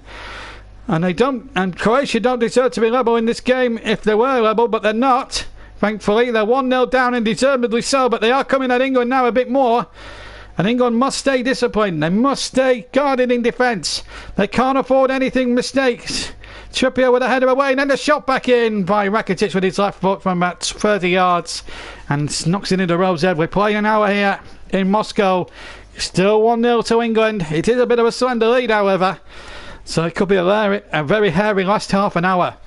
And Croatia don't deserve to be level in this game if they were level, but they're not. Thankfully, they're 1-0 down and deservedly so, but they are coming at England now a bit more. And England must stay disciplined. They must stay guarded in defence. They can't afford anything mistakes. Trippier with a header away, and then the shot back in by Rakitic with his left foot from about 30 yards. And knocks it into Rove's head. We're playing an hour here in Moscow. Still 1-0 to England. It is a bit of a slender lead, however. So it could be a very hairy last half an hour.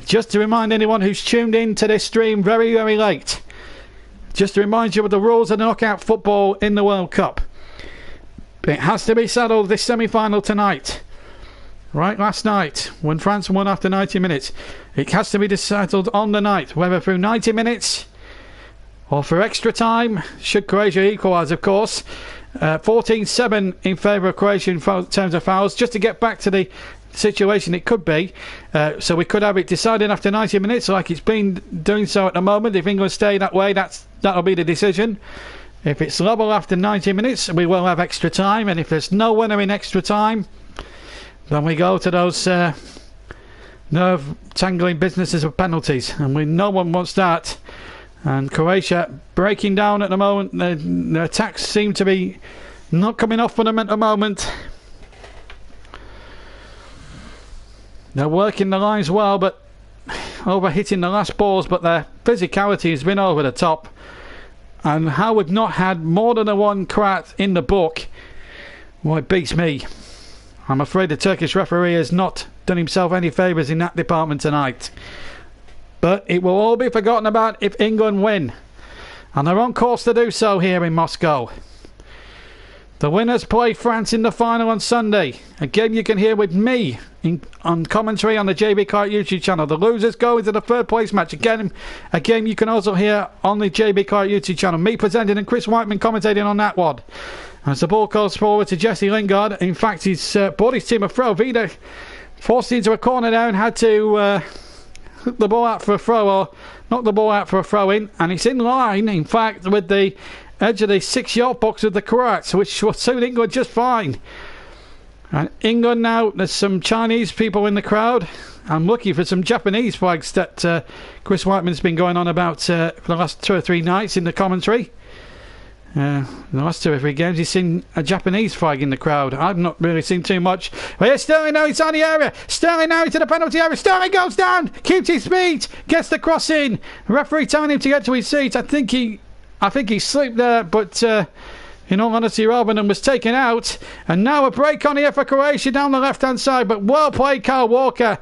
Just to remind anyone who's tuned in to this stream very, very late. Just to remind you of the rules of knockout football in the World Cup. It has to be settled this semi-final tonight. Right last night, when France won after 90 minutes. It has to be settled on the night, whether through 90 minutes or for extra time, should Croatia equalise, of course. 14-7 in favour of Croatia in terms of fouls, just to get back to the situation it could be. So we could have it decided after 90 minutes, like it's been doing so at the moment. If England stay that way, that'll be the decision. If it's level after 90 minutes, we will have extra time. And if there's no winner in extra time, then we go to those nerve-tangling businesses of penalties. And no one wants that. And Croatia breaking down at the moment. The attacks seem to be not coming off for them at the moment. They're working the lines well, but over-hitting the last balls. But their physicality has been over the top. And how we've not had more than a one Croat in the book, well, it beats me. I'm afraid the Turkish referee has not done himself any favours in that department tonight. But it will all be forgotten about if England win. And they're on course to do so here in Moscow. The winners play France in the final on Sunday. A game you can hear with me on commentary on the JB Clark YouTube channel. The losers go into the third place match. Again, a game you can also hear on the JB Clark YouTube channel. Me presenting and Chris Whiteman commentating on that one. As the ball goes forward to Jesse Lingard. In fact, he's brought his team a throw. Vida forced into a corner there and had to hook the ball out for a throw, or knock the ball out for a throw in. And it's in line, in fact, with the edge of the 6-yard box of the Croats, which will suit England just fine. And England now, there's some Chinese people in the crowd. I'm looking for some Japanese flags that Chris Whiteman's been going on about for the last 2 or 3 nights in the commentary. In the last 2 or 3 games he's seen a Japanese flag in the crowd. I've not really seen too much. But here's Sterling now inside the area. Sterling now into the penalty area. Sterling goes down, keeps his feet, gets the cross in. The referee telling him to get to his seat. I think he slipped there, but in all honesty, Robin was taken out. And now a break on here for Croatia down the left-hand side. But well played, Kyle Walker.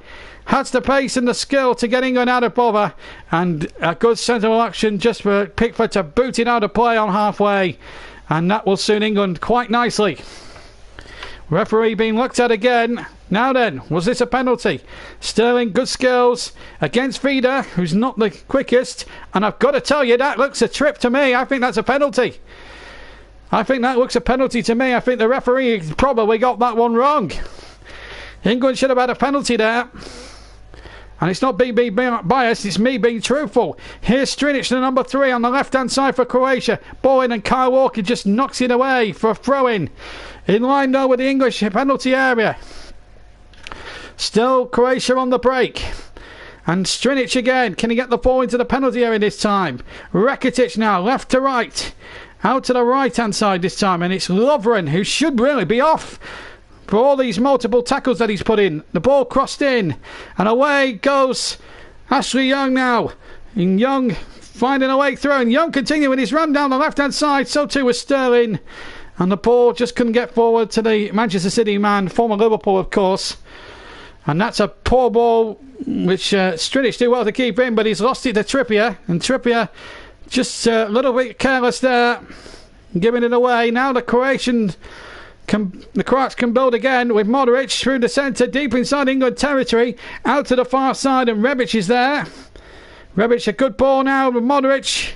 Has the pace and the skill to get England out of bother. And a good sensible action just for Pickford to boot it out of play on halfway. And that will suit England quite nicely. Referee being looked at again. Now then, was this a penalty? Sterling, good skills against Vida, who's not the quickest. And I've got to tell you, that looks a trip to me. I think that's a penalty. I think that looks a penalty to me. I think the referee probably got that one wrong. England should have had a penalty there. And it's not being biased, it's me being truthful. Here's Strinic, the number 3 on the left-hand side for Croatia. Ball in and Kyle Walker just knocks it away for a throw-in. In line though with the English penalty area. Still Croatia on the break. And Strinic again. Can he get the ball into the penalty area this time? Rakitic now, left to right. Out to the right-hand side this time. And it's Lovren, who should really be off for all these multiple tackles that he's put in. The ball crossed in. And away goes Ashley Young now. And Young finding a way through. And Young continuing his run down the left-hand side. So too was Sterling. And the ball just couldn't get forward to the Manchester City man. Former Liverpool, of course. And that's a poor ball, which Strinic did well to keep in. But he's lost it to Trippier. And Trippier just a little bit careless there. Giving it away. Now the Croats can build again with Modric through the centre, deep inside England territory, out to the far side, and Rebic is there. Rebic, a good ball now with Modric.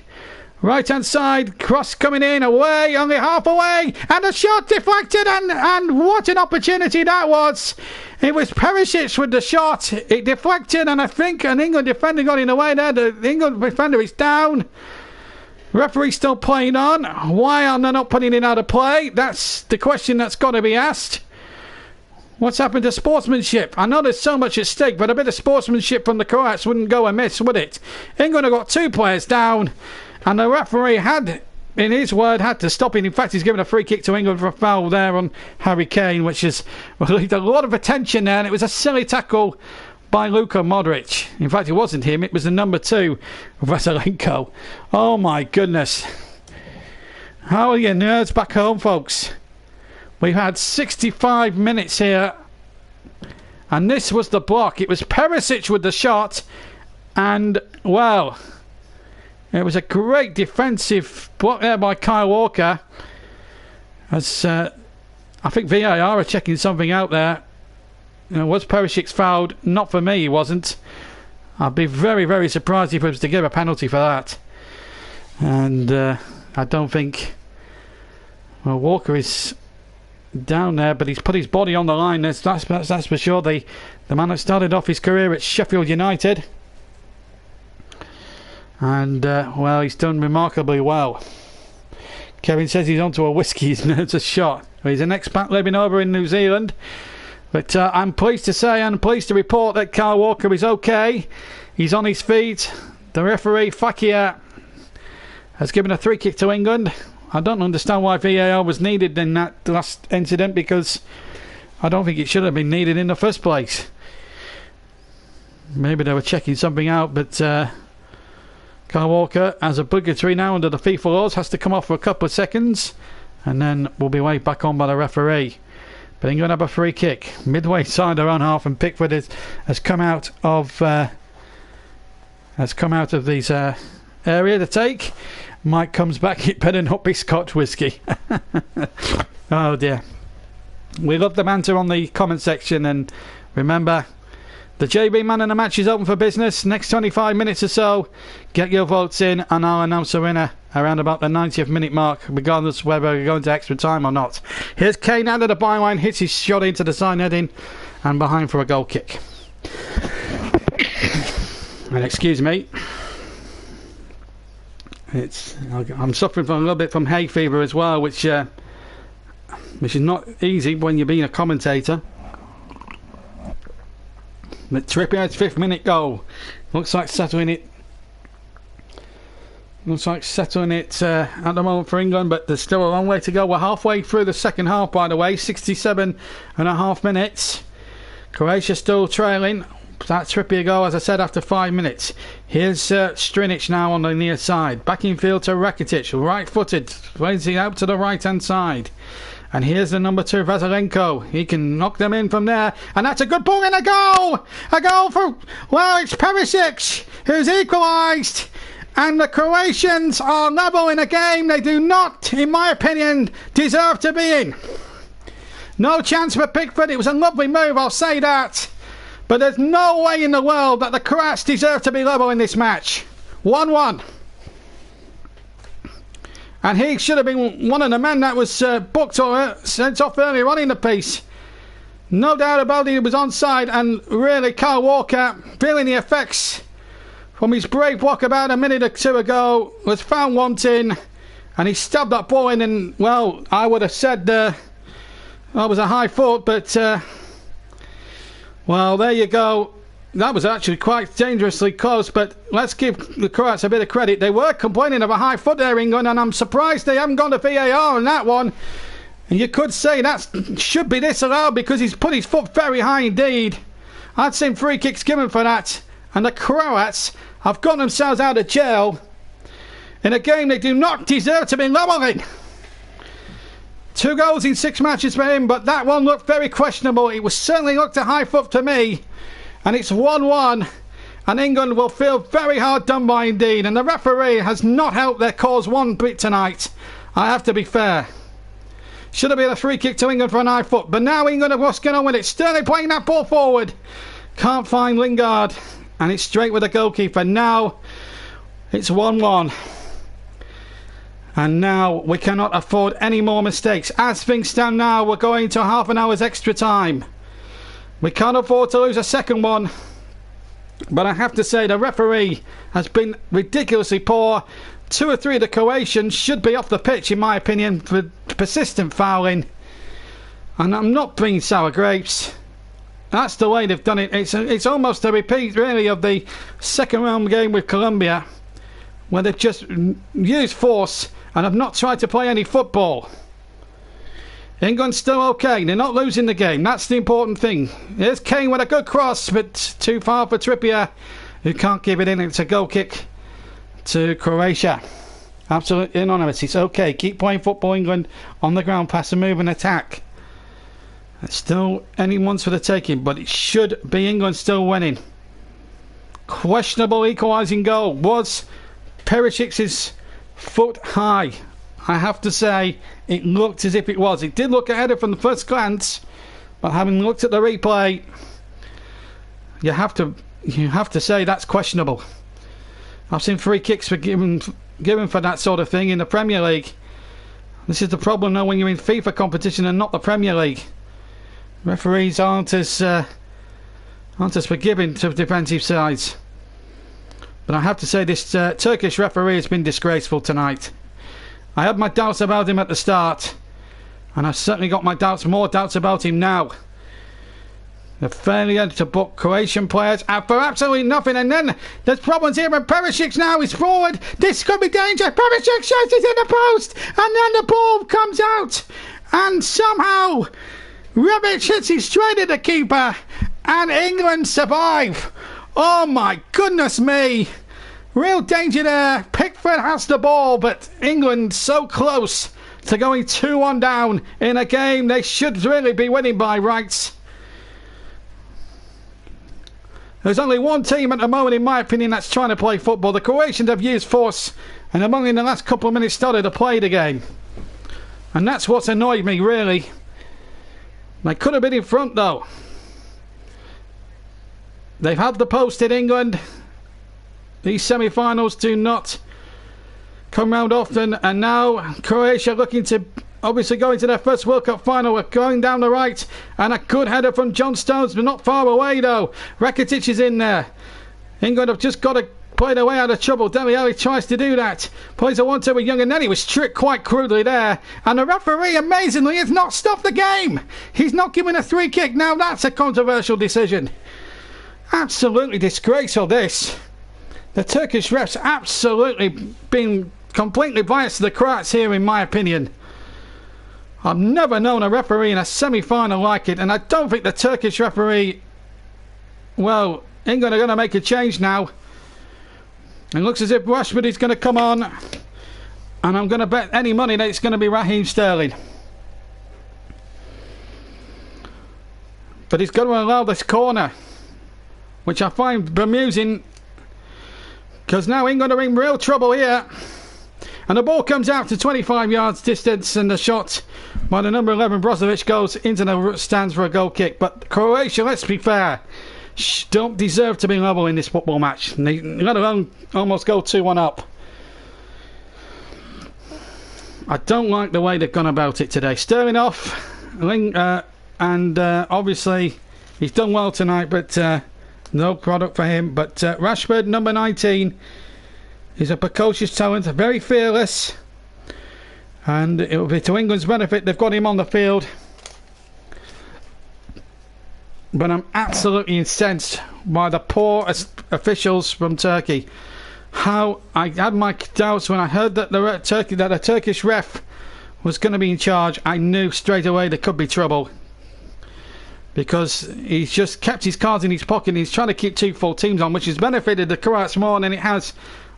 Right hand side, cross coming in, away, only half away, and a shot deflected, and what an opportunity that was. It was Perisic with the shot. It deflected, and I think an England defender got in the way there. The England defender is down. Referee still playing on. Why are they not putting it out of play? That's the question that's got to be asked. What's happened to sportsmanship? I know there's so much at stake, but a bit of sportsmanship from the Croats wouldn't go amiss, would it? England have got 2 players down, and the referee had, in his word, had to stop it. In fact, he's given a free kick to England for a foul there on Harry Kane, which has released a lot of attention there, and it was a silly tackle by Luka Modric. In fact, it wasn't him, it was the number 2, Vaselenko. Oh my goodness. How are your nerds back home, folks? We've had 65 minutes here, and this was the block. It was Perisic with the shot, and, well, it was a great defensive block there by Kyle Walker. As I think VAR are checking something out there. Was Perisic fouled? Not for me, he wasn't. I'd be very, very surprised if he was to give a penalty for that. And I don't think... Well, Walker is down there, but he's put his body on the line. That's for sure. The man that started off his career at Sheffield United. And, well, he's done remarkably well. Kevin says he's onto a whiskey. It's a shot. He's an expat living over in New Zealand. But I'm pleased to say and pleased to report that Kyle Walker is okay. He's on his feet. The referee, Fakir, has given a free kick to England. I don't understand why VAR was needed in that last incident, because I don't think it should have been needed in the first place. Maybe they were checking something out, but Kyle Walker, as a obligatory now under the FIFA laws, has to come off for a couple of seconds, and then will be waved back on by the referee. But England have a free kick midway side their own half, and Pickford has come out of this area to take. Mike comes back. It better not be Scotch whiskey. Oh dear. We love the banter on the comment section, and remember, the JB Man in the match is open for business. Next 25 minutes or so, get your votes in, and I'll announce a winner around about the 90th minute mark, regardless of whether we're going to extra time or not. Here's Kane out of the byline, hits his shot into the side netting, and behind for a goal kick. And excuse me, I'm suffering from a little bit from hay fever as well, which is not easy when you're being a commentator. But Trippier's 5th minute goal looks like settling it. Looks like settling it at the moment for England, but there's still a long way to go. We're halfway through the second half, by the way, 67.5 minutes. Croatia still trailing. That Trippier goal, as I said, after 5 minutes. Here's Strinic now on the near side. Back in field to Rakitic, right-footed, plays it out to the right-hand side. And here's the number 2, Vaselenko. He can knock them in from there. And that's a good ball and a goal! A goal for, well, it's Perisic, who's equalised. And the Croatians are level in a game they do not, in my opinion, deserve to be in. No chance for Pickford. It was a lovely move, I'll say that. But there's no way in the world that the Croats deserve to be level in this match. 1-1. And he should have been one of the men that was booked or sent off earlier on in the piece. No doubt about it, he was onside, and really Kyle Walker, feeling the effects from his brave block about a minute or two ago, was found wanting, and he stabbed that ball in, and, well, I would have said that was a high foot, but, well, there you go. That was actually quite dangerously close, but let's give the Croats a bit of credit. They were complaining of a high foot there, England, and I'm surprised they haven't gone to VAR on that one. And you could say that should be disallowed because he's put his foot very high indeed. I'd seen free kicks given for that. And the Croats have got themselves out of jail in a game they do not deserve to be levelling. 2 goals in 6 matches for him, but that one looked very questionable. It was certainly looked a high foot to me. And it's 1-1, and England will feel very hard done by indeed. And the referee has not helped their cause one bit tonight. I have to be fair. Should have been a free kick to England for an high foot. But now England have what's going on with it. Sterling playing that ball forward. Can't find Lingard. And it's straight with the goalkeeper. Now it's 1-1. And now we cannot afford any more mistakes. As things stand now, we're going to half an hour's extra time. We can't afford to lose a second one. But I have to say the referee has been ridiculously poor. 2 or 3 of the Croatians should be off the pitch in my opinion for persistent fouling. And I'm not being sour grapes. That's the way they've done it. It's almost a repeat really of the second round game with Colombia, where they've just used force and have not tried to play any football. England's still okay. They're not losing the game. That's the important thing. Here's Kane with a good cross, but too far for Trippier, who can't give it in. It's a goal kick to Croatia. Absolutely anonymous. It's okay. Keep playing football, England. On the ground, pass and move and attack. It's still anyone's for the taking, but it should be England still winning. Questionable equalising goal. Was Perishic's foot high? I have to say, it looked as if it was. It did look ahead of from the first glance, but having looked at the replay, you have to say that's questionable. I've seen free kicks for given for that sort of thing in the Premier League. This is the problem now when you're in FIFA competition and not the Premier League. Referees aren't as forgiving to defensive sides. But I have to say this Turkish referee has been disgraceful tonight. I had my doubts about him at the start, and I've certainly got more doubts about him now. The failure to book Croatian players for absolutely nothing, and then there's problems here when Perisic now is forward. This could be dangerous. Perisic shoots it in the post, and then the ball comes out, and somehow Rebic hits it straight at the keeper, and England survive. Oh my goodness me! Real danger there. Pickford has the ball, but England so close to going 2-1 down in a game they should really be winning by rights. There's only one team at the moment, in my opinion, that's trying to play football. The Croatians have used force and have only in the last couple of minutes started to play the game. And that's what's annoyed me, really. They could have been in front, though. They've had the post in England. These semi-finals do not come round often, and now Croatia looking to obviously go into their first World Cup final. We're going down the right, and a good header from John Stones, but not far away though. Rakitic is in there. England have just got to play their way out of trouble. Dele Alli tries to do that. Plays a 1-2 with Young, and then he was tricked quite crudely there. And the referee, amazingly, has not stopped the game. He's not given a free kick. Now that's a controversial decision. Absolutely disgraceful, this. The Turkish refs absolutely been completely biased to the Croats here, in my opinion. I've never known a referee in a semi-final like it, and I don't think the Turkish referee... Well, England are going to make a change now. It looks as if Rashford is going to come on, and I'm going to bet any money that it's going to be Raheem Sterling. But he's going to allow this corner, which I find bemusing. Because now England are in real trouble here. And the ball comes out to 25 yards distance, and the shot by the number 11 Brozovic goes into the stands for a goal kick. But Croatia, let's be fair, don't deserve to be level in this football match, let alone almost go 2-1 up. I don't like the way they've gone about it today. Sterling off, and obviously he's done well tonight, but no product for him. But Rashford, number 19, is a precocious talent, very fearless, and it will be to England's benefit they've got him on the field. But I'm absolutely incensed by the poor officials from Turkey. How I had my doubts when I heard that a Turkish ref was going to be in charge. I knew straight away there could be trouble, because he's just kept his cards in his pocket and he's trying to keep two full teams on, which has benefited the Croats more than it has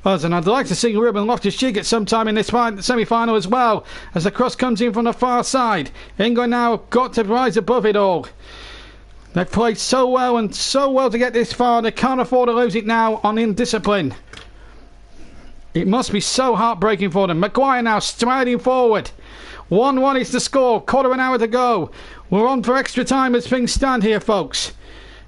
us. And I'd like to see Ruben Loftus-Cheek at some time in this semi-final as well, as the cross comes in from the far side. England now got to rise above it all. They've played so well to get this far. They can't afford to lose it now on indiscipline. It must be so heartbreaking for them. Maguire now striding forward. 1-1 is the score. Quarter of an hour to go. We're on for extra time as things stand here, folks.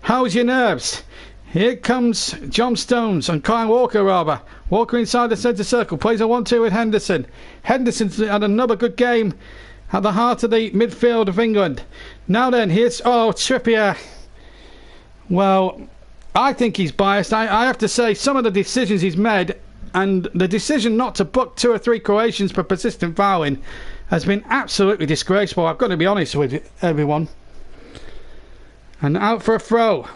How's your nerves? Here comes John Stones and Kyle Walker, rather. Walker inside the centre circle. Plays a 1-2 with Henderson. Henderson's had another good game at the heart of the midfield of England. Now then, here's Trippier. Well, I think he's biased. I have to say, some of the decisions he's made, and the decision not to book 2 or 3 Croatians for persistent fouling, has been absolutely disgraceful. I've got to be honest with everyone. And out for a throw.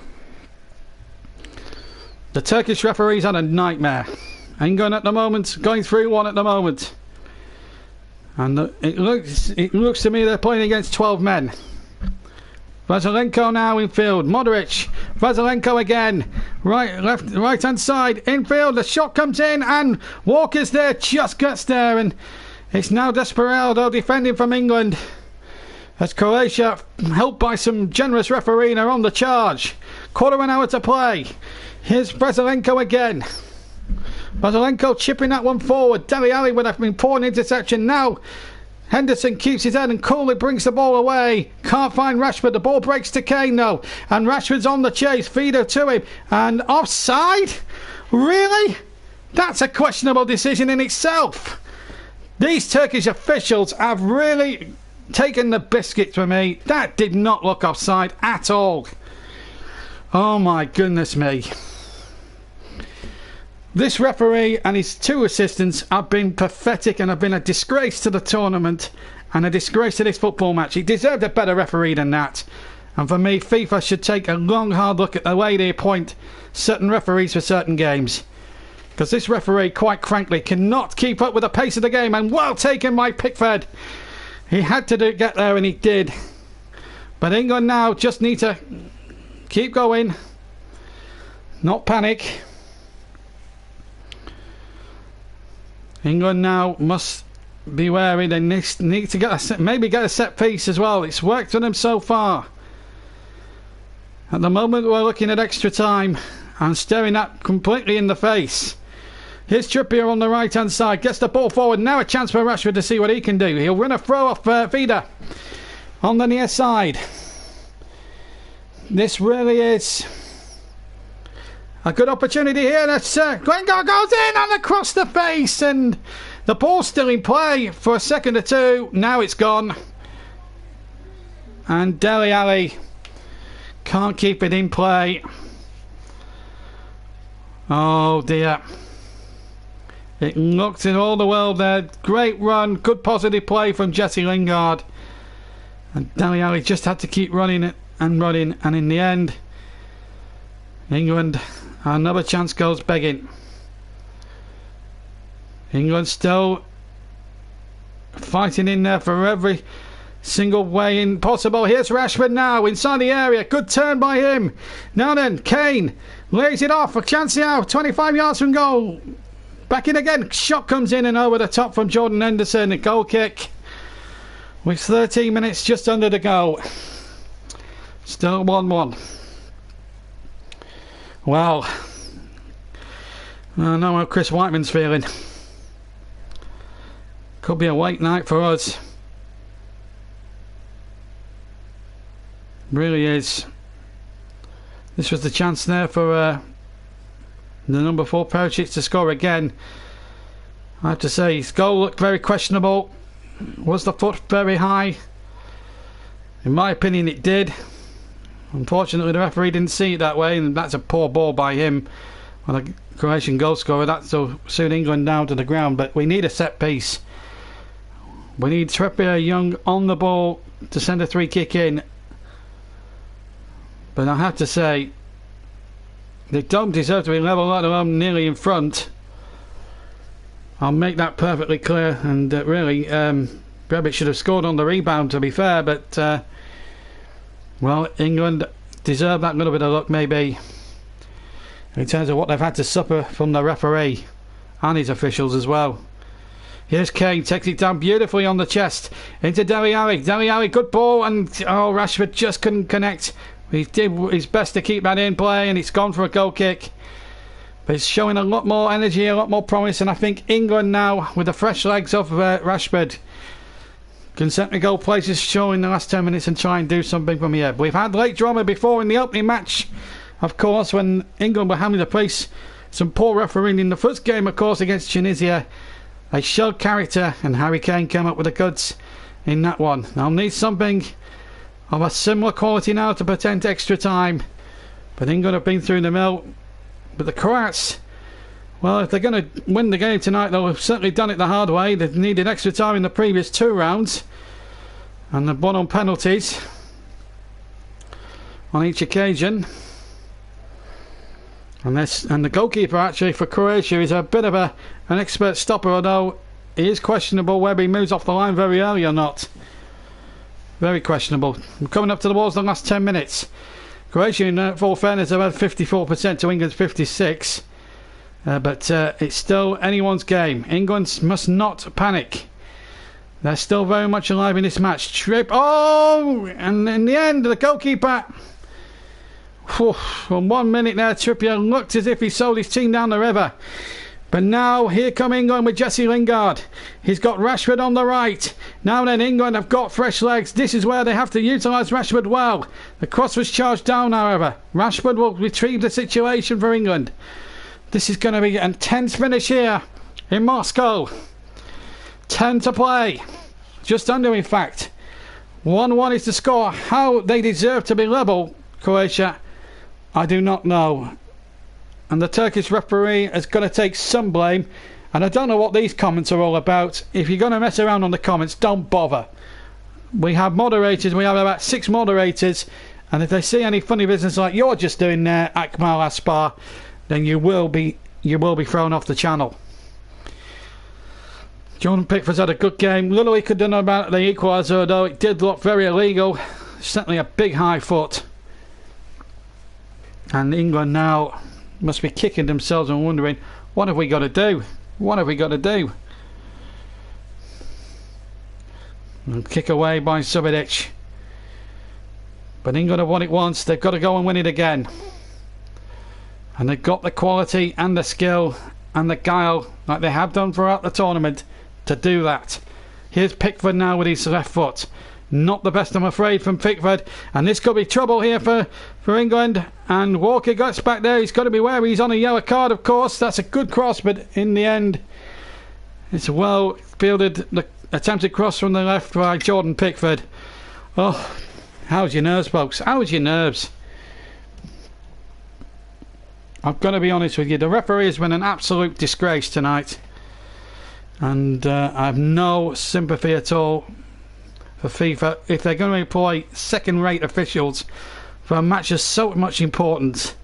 The Turkish referee's had a nightmare. England at the moment, going through one at the moment. And it looks to me they're playing against 12 men. Vazilenko now in field. Modric. Vazilenko again. Right hand side. Infield. The shot comes in and Walker's there. Just gets there. And it's now Desperado defending from England, as Croatia, helped by some generous refereeing, are on the charge. Quarter of an hour to play. Here's Vazilenko again. Vazilenko chipping that one forward. Dele Alli with an important interception. Now Henderson keeps his head and coolly brings the ball away. Can't find Rashford. The ball breaks to Kane though, and Rashford's on the chase. Feeder to him, and offside? Really? That's a questionable decision in itself. These Turkish officials have really taken the biscuit for me. That did not look offside at all. Oh my goodness me. This referee and his 2 assistants have been pathetic and have been a disgrace to the tournament and a disgrace to this football match. He deserved a better referee than that. And for me, FIFA should take a long, hard look at the way they appoint certain referees for certain games. Because this referee, quite frankly, cannot keep up with the pace of the game. And well taken by Pickford. He had to get there and he did. But England now just need to keep going. Not panic. England now must be wary. They need to get a set piece as well. It's worked for them so far. At the moment we're looking at extra time and staring that completely in the face. Here's Trippier on the right hand side. Gets the ball forward. Now a chance for Rashford to see what he can do. He'll run a throw off Vida on the near side. This really is a good opportunity here. Glengar goes in and across the face, and the ball's still in play for a second or two. Now it's gone, and Dele Alli can't keep it in play. Oh dear. It looked in all the world there. Great run, good positive play from Jesse Lingard, and Dele Alli just had to keep running it and running, and in the end England, another chance goes begging. England still fighting in there for every single way in possible. Here's Rashford now inside the area. Good turn by him. Now then, Kane lays it off. A chance now, 25 yards from goal. Back in again. Shot comes in and over the top from Jordan Henderson. A goal kick with 13 minutes just under to go. Still 1-1. Well, I know how Chris Whiteman's feeling. Could be a late night for us. Really is. This was the chance there for the number 4 Perisic to score again. I have to say, his goal looked very questionable. Was the foot very high? In my opinion, it did. Unfortunately, the referee didn't see it that way, and that's a poor ball by him. On a Croatian goal scorer, that'll suit England down to the ground. But we need a set piece. We need Trippier Young on the ball to send a free kick in. But I have to say, they don't deserve to be level, let alone nearly in front. I'll make that perfectly clear. And really, Brebic should have scored on the rebound, to be fair. But, well, England deserve that little bit of luck, maybe, in terms of what they've had to suffer from the referee and his officials as well. Here's Kane, takes it down beautifully on the chest into Dele Alli. Dele Alli, good ball, and Rashford just couldn't connect. He did his best to keep that in play, and it's gone for a goal kick. But it's showing a lot more energy, a lot more promise, and I think England now, with the fresh legs of Rashford, can certainly go places showing the last 10 minutes and try and do something from here. We've had late drama before in the opening match, of course, when England were having to face some poor refereeing in the first game, of course, against Tunisia. They showed character, and Harry Kane came up with the goods in that one. They'll need something of a similar quality now to pretend extra time. But England have been through the mill. But the Croats, well, if they're going to win the game tonight, they'll have certainly done it the hard way. They've needed extra time in the previous 2 rounds, and they've won on penalties on each occasion. And the goalkeeper actually for Croatia is a bit of an expert stopper, although he is questionable whether he moves off the line very early or not. Very questionable. We're coming up to the walls the last 10 minutes. Croatia, in full fairness, have had 54% to England's 56%. But it's still anyone's game. England must not panic. They're still very much alive in this match. And in the end, the goalkeeper... From 1 minute there, Trippier looked as if he sold his team down the river. But now, here come England with Jesse Lingard. He's got Rashford on the right. Now then, England have got fresh legs. This is where they have to utilise Rashford well. The cross was charged down, however. Rashford will retrieve the situation for England. This is going to be a tense finish here in Moscow. 10 to play. Just under, in fact. 1-1 is the score. How they deserve to be level, Croatia, I do not know. And the Turkish referee is going to take some blame. And I don't know what these comments are all about. If you're going to mess around on the comments, don't bother. We have moderators. We have about 6 moderators. And if they see any funny business like you're just doing there, Akmal Aspar, then you will be thrown off the channel. Jordan Pickford's had a good game. Little he could have done about the equaliser, though it did look very illegal. Certainly a big high foot. And England now must be kicking themselves and wondering, what have we got to do? What have we got to do? And kick away by Subotic. But England have won it once. They've got to go and win it again. And they've got the quality and the skill and the guile, like they have done throughout the tournament, to do that. Here's Pickford now with his left foot. Not the best, I'm afraid, from Pickford. And this could be trouble here for England. And Walker gets back there. He's got to be wary. He's on a yellow card, of course. That's a good cross, but in the end, it's a well fielded, the attempted cross from the left by Jordan Pickford. Oh, how's your nerves, folks? How's your nerves? I've got to be honest with you. The referee has been an absolute disgrace tonight. And I have no sympathy at all for FIFA. If they're going to employ second-rate officials for a match of so much importance,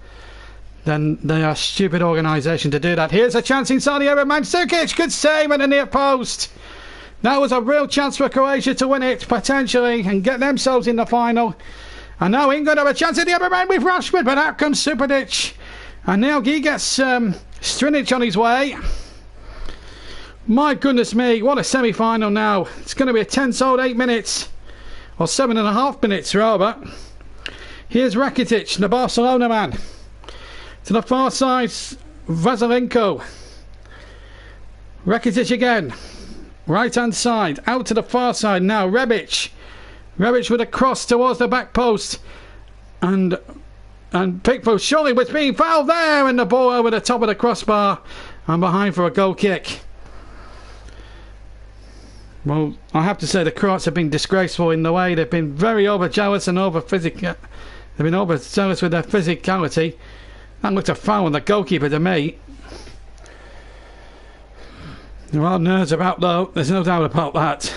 then they are a stupid organisation to do that. Here's a chance inside the area. Mandzukic, good save at the near post. That was a real chance for Croatia to win it, potentially, and get themselves in the final. And now England have a chance at the upper man with Rashford, but out comes Subotic. And now he gets Strinic on his way. My goodness me, what a semi-final now. It's going to be a tense old 8 minutes. Or 7.5 minutes, rather. Here's Rakitic, the Barcelona man. To the far side, Vaselenko. Rakitic again. right hand side, out to the far side now. Rebic with a cross towards the back post, and Pickford surely was being fouled there, and the ball over the top of the crossbar and behind for a goal kick. Well, I have to say the Croats have been disgraceful in the way they've been very overzealous and they've been overzealous with their physicality. That looked a foul on the goalkeeper to me. There are nerves about though, there's no doubt about that.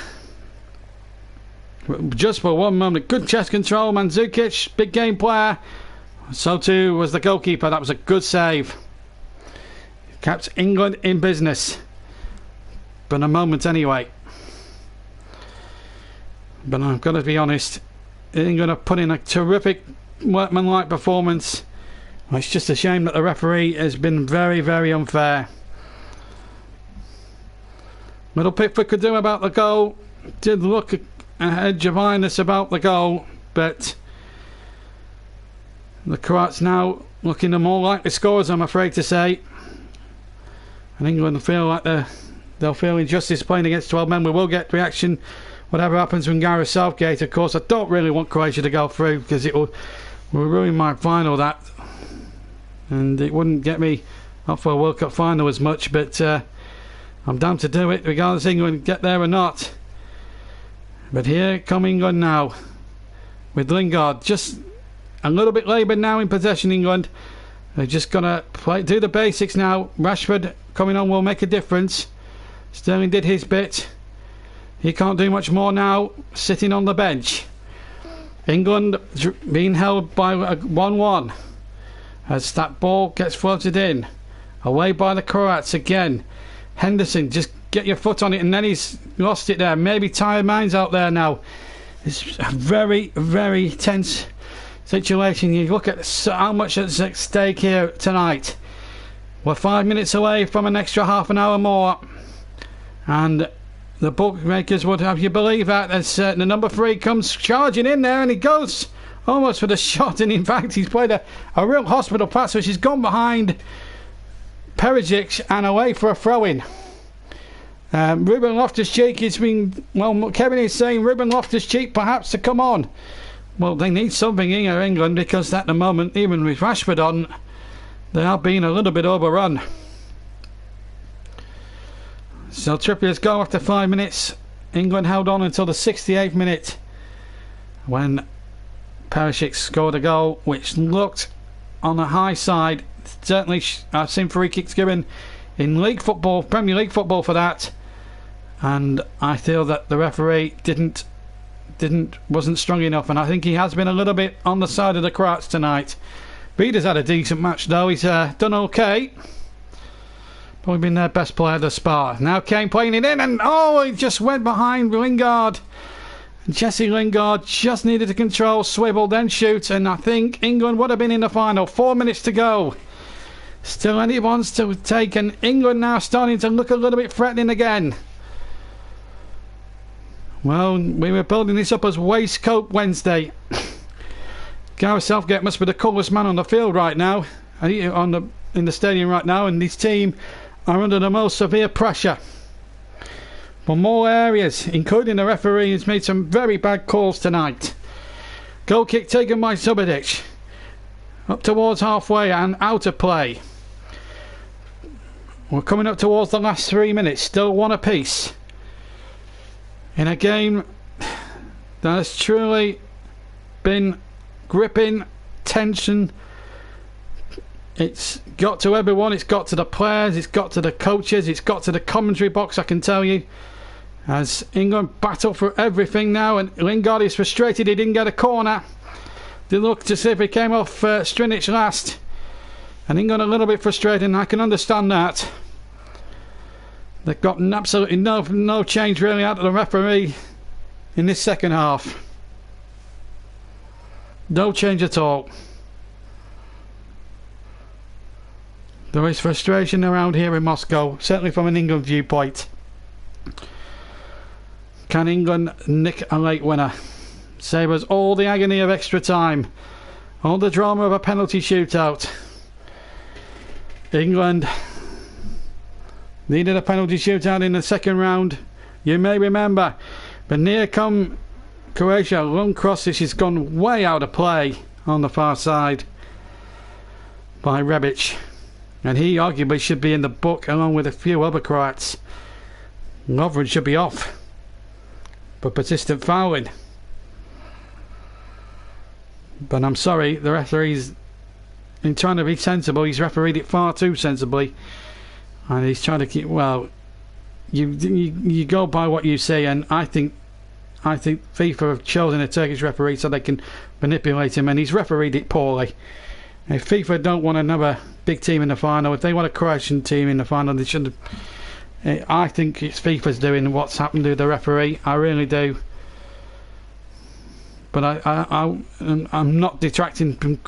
Just for one moment, good chest control, Mandzukic, big game player. So too was the goalkeeper. That was a good save. Kept England in business. But a moment anyway. But I've got to be honest, England have put in a terrific workmanlike performance. It's just a shame that the referee has been very, very unfair. Little Pickford could do about the goal. Did look ahead Jovinus about the goal, but the Croats now looking the more likely scorers, I'm afraid to say. And England feel like they'll feel injustice playing against 12 men. We will get reaction whatever happens from Gareth Southgate. Of course, I don't really want Croatia to go through because it will ruin my final, that, and it wouldn't get me up for a World Cup final as much, but I'm down to do it regardless of England get there or not. But here come England now with Lingard just a little bit laboured now in possession. England, they're just gonna do the basics now. Rashford coming on will make a difference. Sterling did his bit. He can't do much more now, sitting on the bench. England being held by 1-1 as that ball gets floated in, away by the Croats again. Henderson, just get your foot on it, and then he's lost it there. Maybe tired minds out there now. It's a very, very tense situation. You look at how much is at stake here tonight. We're 5 minutes away from an extra half an hour more, and the bookmakers would have you believe that as the number 3 comes charging in there, and he goes almost for the shot, and in fact he's played a real hospital pass, which has gone behind Perisic and away for a throw-in. Ruben Loftus-Cheek has been, well, Kevin is saying Ruben Loftus-Cheek perhaps to come on. Well, they need something here, England, because at the moment, even with Rashford on, they are being a little bit overrun. So Trippier's goal after 5 minutes. England held on until the 68th minute when Perisic scored a goal which looked on the high side. Certainly I've seen free kicks given in league football, Premier League football for that, and I feel that the referee wasn't strong enough, and I think he has been a little bit on the side of the Croats tonight. Vida's had a decent match though. He's done okay. Probably been their best player thus far. Now Kane playing it in, and he just went behind Lingard. Jesse Lingard just needed to control, swivel, then shoot, and I think England would have been in the final. 4 minutes to go. Still anyone's to take, and England now starting to look a little bit threatening again. Well, we were building this up as Waistcoat Wednesday. Gareth Southgate must be the coolest man on the field right now, in the stadium right now, and his team are under the most severe pressure from all areas, including the referee, who's made some very bad calls tonight. Goal kick taken by Subadic, up towards halfway and out of play. We're coming up towards the last 3 minutes, still one apiece in a game that has truly been gripping, tension. It's got to everyone, it's got to the players, it's got to the coaches, it's got to the commentary box, I can tell you, as England battle for everything now, and Lingard is frustrated he didn't get a corner. They look to see if he came off Strinic last, and England a little bit frustrated, and I can understand that. They've got absolutely no change really out of the referee in this second half. No change at all. There is frustration around here in Moscow, certainly from an England viewpoint. Can England nick a late winner? Save us all the agony of extra time, all the drama of a penalty shootout. England needed a penalty shootout in the second round. You may remember. But near come Croatia. Long cross. This has gone way out of play on the far side by Rebic. And he arguably should be in the book along with a few other Croats. Lovren should be off for persistent fouling. But I'm sorry, the referee's in trying to be sensible. He's refereed it far too sensibly, and he's trying to keep. Well, you go by what you say, and I think FIFA have chosen a Turkish referee so they can manipulate him, and he's refereed it poorly. If FIFA don't want another big team in the final, if they want a Croatian team in the final, they should. I think it's FIFA's doing what's happened to the referee. I really do. But I'm not detracting from.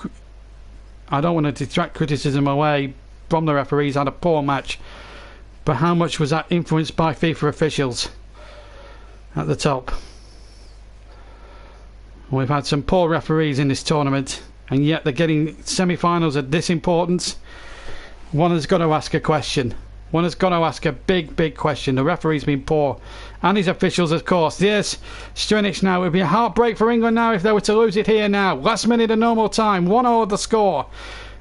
I don't want to detract criticism away from the referees. Had a poor match, but how much was that influenced by FIFA officials at the top? We've had some poor referees in this tournament, and yet they're getting semi-finals of this importance. One has got to ask a question. One has got to ask a big question. The referee's been poor, and his officials, of course. Yes, Strinic now. It would be a heartbreak for England now if they were to lose it here now. Last minute of normal time, 1-0 the score.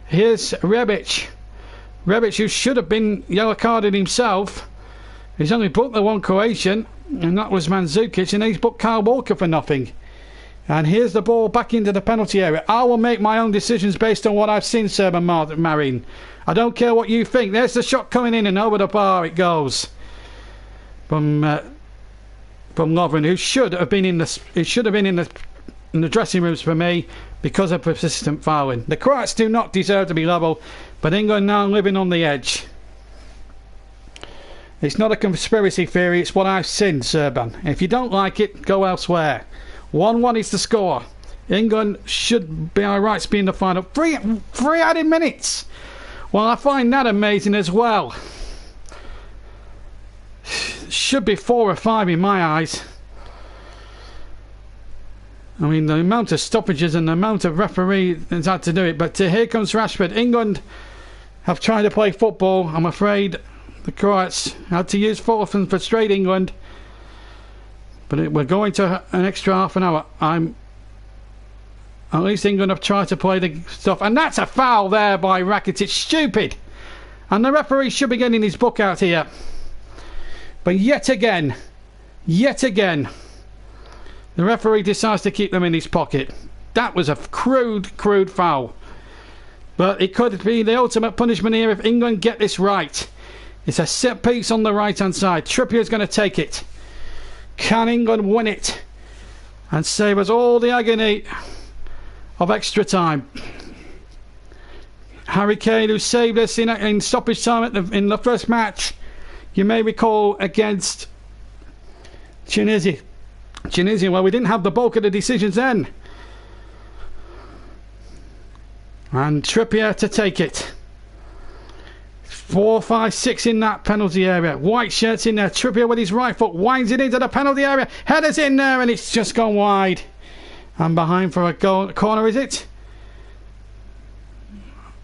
Here's Rebic. Rebic, who should have been yellow carded himself. He's only booked the one Croatian, and that was Mandzukic, and he's booked Kyle Walker for nothing. And here's the ball back into the penalty area. I will make my own decisions based on what I've seen, Serban Marin. I don't care what you think. There's the shot coming in, and over the bar it goes from Lovren, who should have been in the dressing rooms for me because of persistent fouling. The Croats do not deserve to be level, but England now living on the edge. It's not a conspiracy theory. It's what I've seen, Serban. If you don't like it, go elsewhere. 1-1 is the score. England should be alright to be in the final. Three added minutes. Well, I find that amazing as well. Should be 4 or 5 in my eyes. I mean, the amount of stoppages and the amount of referee has had to do it. But here comes Rashford. England have tried to play football. I'm afraid the Croats had to use force and frustrate England. But we're going to an extra half an hour. At least England have tried to play the stuff. And that's a foul there by Rakitic. Stupid. And the referee should be getting his book out here. But yet again, the referee decides to keep them in his pocket. That was a crude foul. But it could be the ultimate punishment here if England get this right. It's a set piece on the right-hand side. Trippier's going to take it. Can England win it and save us all the agony of extra time? Harry Kane, who saved us in stoppage time in the first match, you may recall, against Tunisia. Well, we didn't have the bulk of the decisions then. And Trippier to take it. 4, 5, 6 in that penalty area. White shirts in there. Trippier with his right foot winds it into the penalty area. Header's in there, and it's just gone wide. And behind for a goal corner, is it?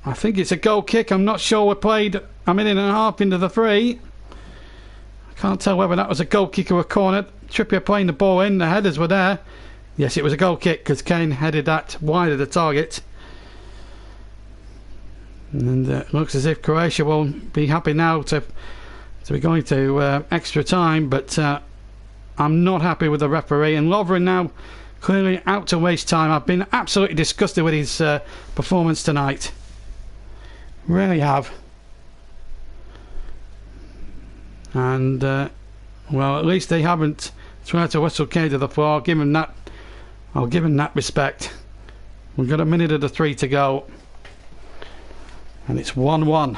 I think it's a goal kick. I'm not sure. We played a minute and a half into the 3. I can't tell whether that was a goal kick or a corner. Trippier playing the ball in. The headers were there. Yes, it was a goal kick because Kane headed that wide of the target. And it looks as if Croatia will be happy now to be going to extra time, but I'm not happy with the referee. And Lovren now clearly out to waste time. I've been absolutely disgusted with his performance tonight. Really have. And well, at least they haven't tried to whistle Kane to the floor. I'll give him that respect. We've got a minute of the 3 to go. And it's 1-1.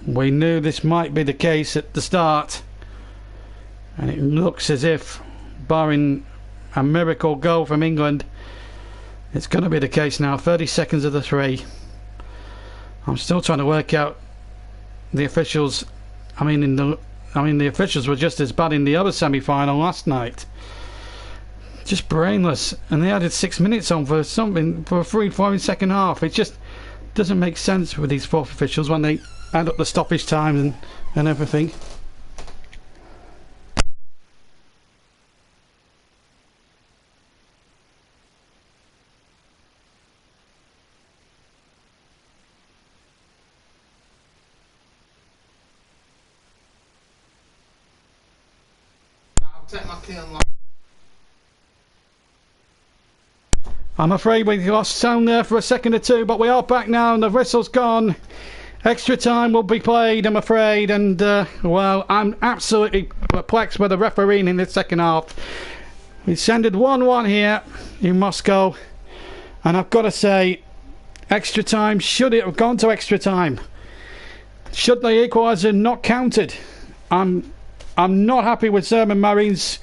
We knew this might be the case at the start. And it looks as if, barring a miracle goal from England, it's going to be the case now. 30 seconds of the 3. I'm still trying to work out the officials. The officials were just as bad in the other semi-final last night. Just brainless, and they added 6 minutes on for a free flowing second half. It just doesn't make sense with these fourth officials when they add up the stoppage times and everything. Take my key and lock. I'm afraid we lost sound there for a second or two, but we are back now and the whistle's gone. Extra time will be played, I'm afraid, and well, I'm absolutely perplexed with the refereeing in the second half. It's ended 1-1 here in Moscow, and I've got to say, extra time, should it have gone to extra time? Should the equaliser not counted? I'm not happy with Sermon Marin's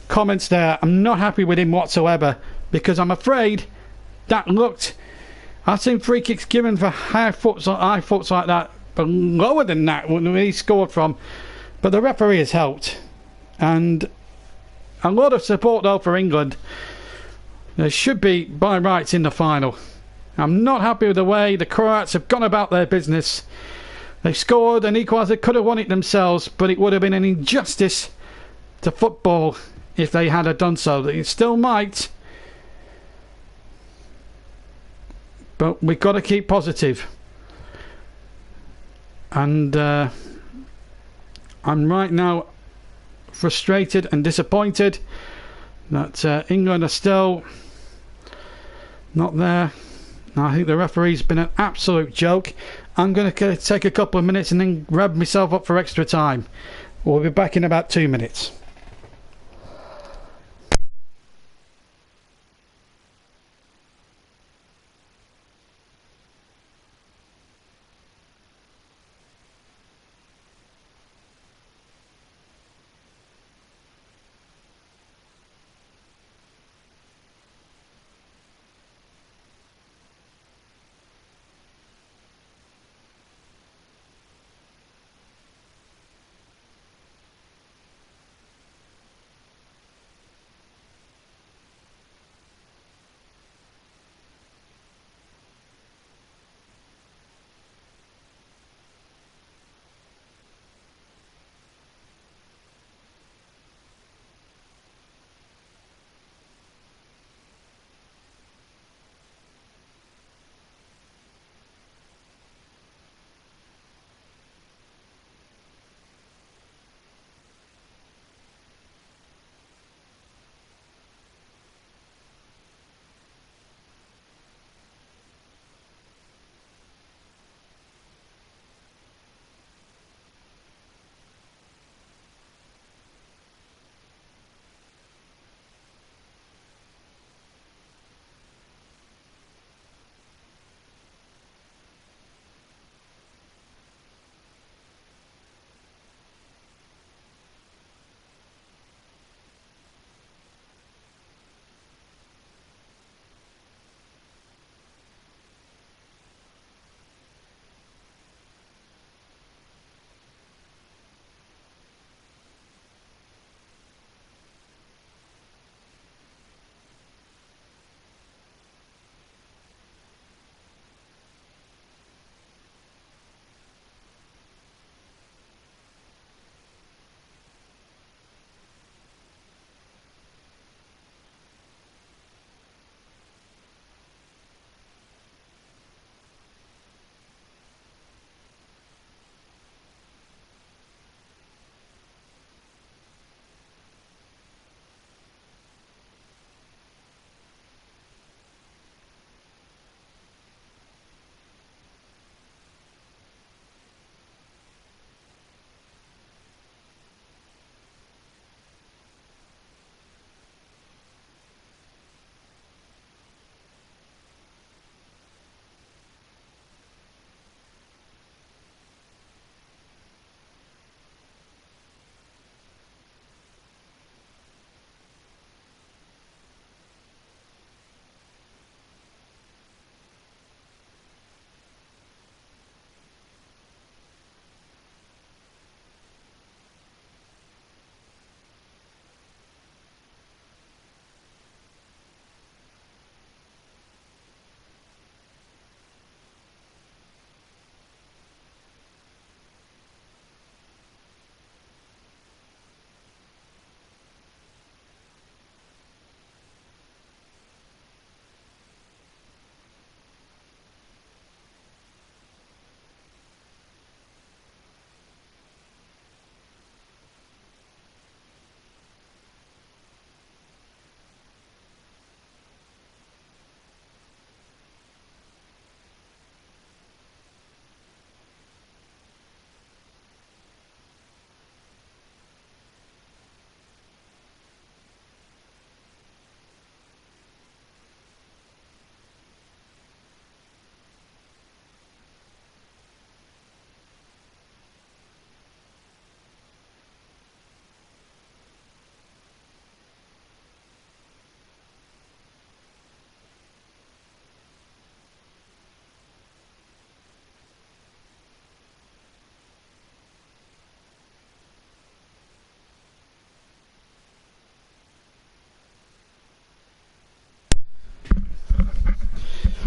comments there. I'm not happy with him whatsoever, because I'm afraid that looked... I've seen free kicks given for high foots like that, but lower than that when he scored from. But the referee has helped. And a lot of support though for England. They should be by rights in the final. I'm not happy with the way the Croats have gone about their business. They've scored an equaliser, could have won it themselves, but it would have been an injustice to football if they had done so. They still might. But we've got to keep positive. And I'm right now frustrated and disappointed that England are still not there. Now, I think the referee's been an absolute joke. I'm going to take a couple of minutes and then grab myself up for extra time. We'll be back in about 2 minutes.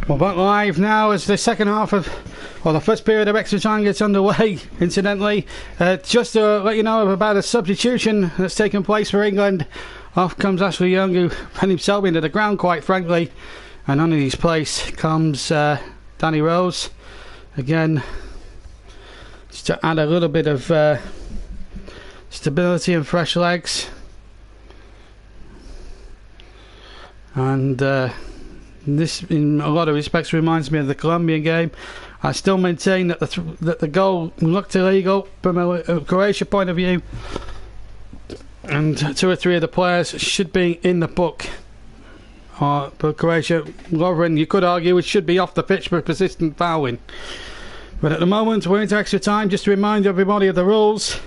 We're back live now as the second half of, well, the first period of extra time gets underway, incidentally. Just to let you know about a substitution that's taken place for England. Off comes Ashley Young, who ran himself into the ground, quite frankly. And on in his place comes Danny Rose. Again, just to add a little bit of stability and fresh legs. And this, in a lot of respects, reminds me of the Colombian game. I still maintain that the goal looked illegal from a Croatia point of view, and 2 or 3 of the players should be in the book. But Croatia, Lovren, you could argue, it should be off the pitch for persistent fouling. But at the moment, we're into extra time. Just to remind everybody of the rules,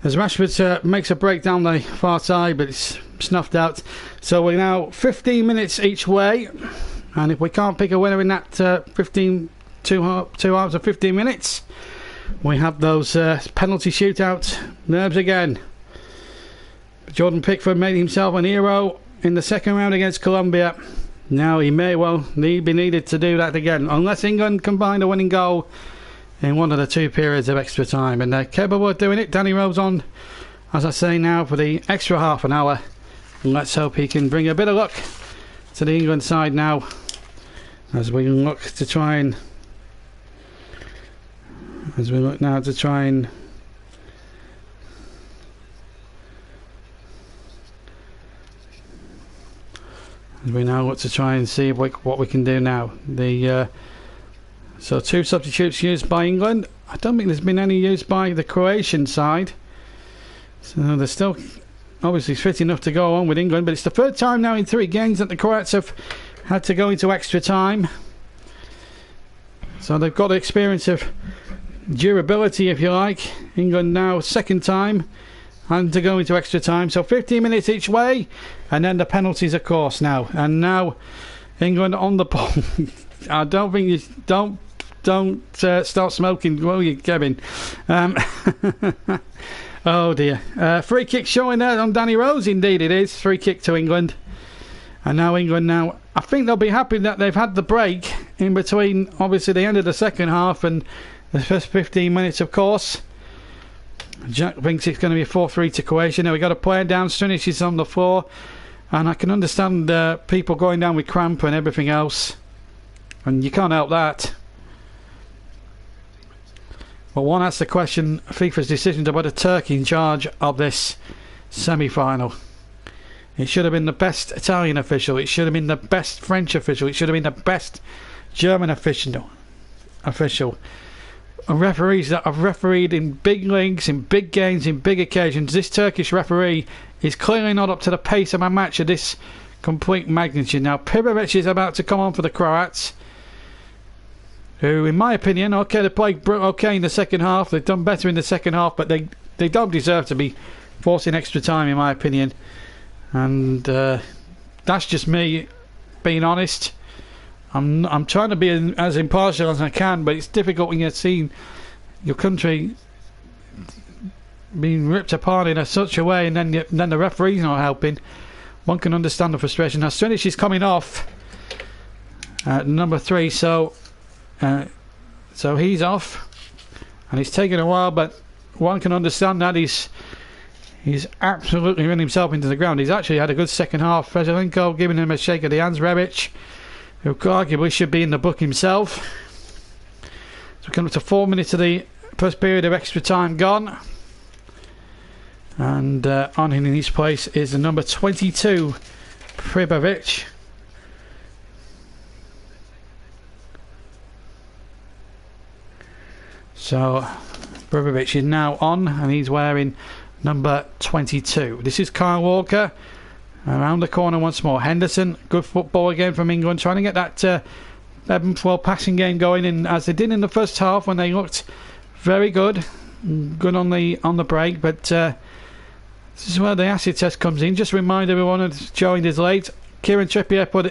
as Rashford makes a break down the far side, but it's snuffed out. So we're now 15 minutes each way, and if we can't pick a winner in that 2 hours and 15 minutes, we have those penalty shootout nerves again. Jordan Pickford made himself an hero in the second round against Colombia. Now he may well be needed to do that again, unless England can find a winning goal in one of the 2 periods of extra time, and they're capable of doing it. Danny Rose on, as I say now, for the extra half an hour. And let's hope he can bring a bit of luck to the England side now, as we look to try and as we now look to try and see what we can do now. So 2 substitutes used by England. I don't think there's been any used by the Croatian side, so they're still obviously fit enough to go on with England. But it's the 3rd time now in 3 games that the Croats have had to go into extra time, so they've got the experience of durability, if you like. England now 2nd time and to go into extra time, so 15 minutes each way, and then the penalties, of course, now. And now England on the ball. I don't think you don't start smoking, will you, Kevin? Oh dear. Free kick showing there on Danny Rose. Indeed it is. Free kick to England. And now England, I think they'll be happy that they've had the break in between, obviously, the end of the second half and the first 15 minutes, of course. Jack thinks it's going to be a 4-3 to Croatia. Now we've got a player down, Strinic is on the floor, and I can understand people going down with cramp and everything else, and you can't help that. But one asks the question, FIFA's decision to put a Turkey in charge of this semi-final. It should have been the best Italian official, it should have been the best French official, it should have been the best German official. And referees that have refereed in big leagues, in big games, in big occasions. This Turkish referee is clearly not up to the pace of a match of this complete magnitude. Now Pribovic is about to come on for the Croats, who, in my opinion, they played okay in the second half. They've done better in the second half, but they don't deserve to be forcing extra time, in my opinion. And that's just me being honest. I'm trying to be as impartial as I can, but it's difficult when you're seeing your country being ripped apart in such a way, and then the referee's not helping. One can understand the frustration. Now Strinic is coming off at number 3, so he's off, and it's taken a while, but one can understand that he's absolutely run himself into the ground. He's actually had a good second half. Vezelenko giving him a shake of the hands. Rebic, who arguably should be in the book himself. So we come up to 4 minutes of the first period of extra time gone, and on in his place is the number 22, Pribovic. So Pribovic is now on, and he's wearing number 22. This is Kyle Walker around the corner once more. Henderson, good football again from England, trying to get that ebb-and-flow passing game going, in as they did in the first half when they looked very good on the break. But this is where the acid test comes in. Just remind everyone who's joined us late, Kieran Trippier put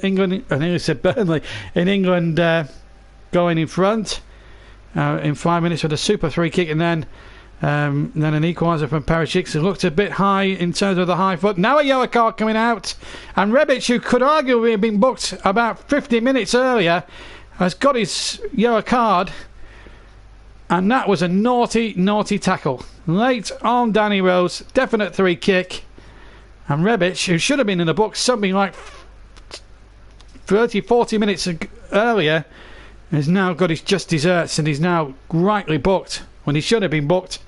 England, I nearly said Burnley, in England going in front in 5 minutes with a super free kick, and then Then an equaliser from Perisic, who looked a bit high in terms of the high foot. Now a yellow card coming out, and Rebic, who could arguably have been booked about 50 minutes earlier, has got his yellow card, and that was a naughty, naughty tackle. Late on Danny Rose, definite free kick, and Rebic, who should have been in the book something like 30, 40 minutes earlier, has now got his just desserts, and he's now rightly booked when he should have been booked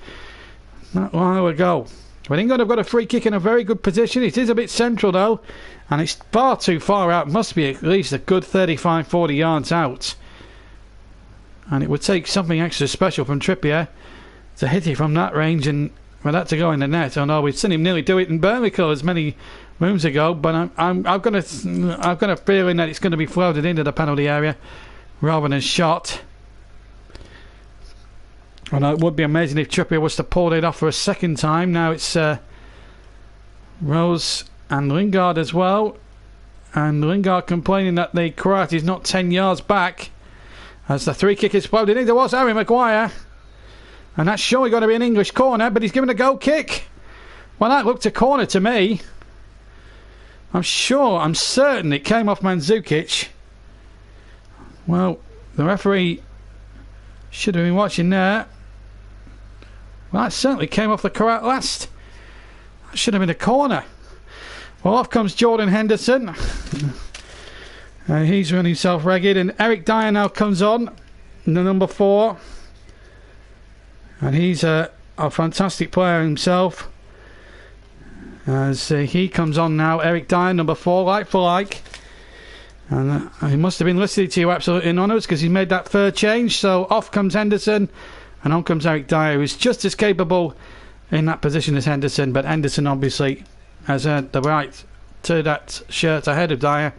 not long ago. But England have got a free kick in a very good position. It is a bit central though, and it's far too far out. Must be at least a good 35-40 yards out, and it would take something extra special from Trippier to hit it from that range and for that to go in the net. I know we've seen him nearly do it in Burnley colours many moons ago, but I've got a feeling that it's going to be floated into the penalty area rather than shot. And it would be amazing if Trippier was to pull it off for a second time. Now it's Rose and Lingard as well. And Lingard complaining that the Croat is not 10 yards back as the free kick is floated in. There was Harry Maguire. And that's surely going to be an English corner, but he's given a goal kick. Well, that looked a corner to me. I'm certain it came off Mandzukic. Well, the referee should have been watching there. Well, that certainly came off the Croat last. That should have been a corner. Well, off comes Jordan Henderson. He's running himself ragged, and Eric Dyer now comes on, the number 4. And he's a fantastic player himself. As he comes on now, Eric Dyer, number 4, like for like. And he must have been listening to you absolutely in honours because he made that third change. So off comes Henderson, and on comes Eric Dyer, who's just as capable in that position as Henderson. But Henderson obviously has earned the right to that shirt ahead of Dyer.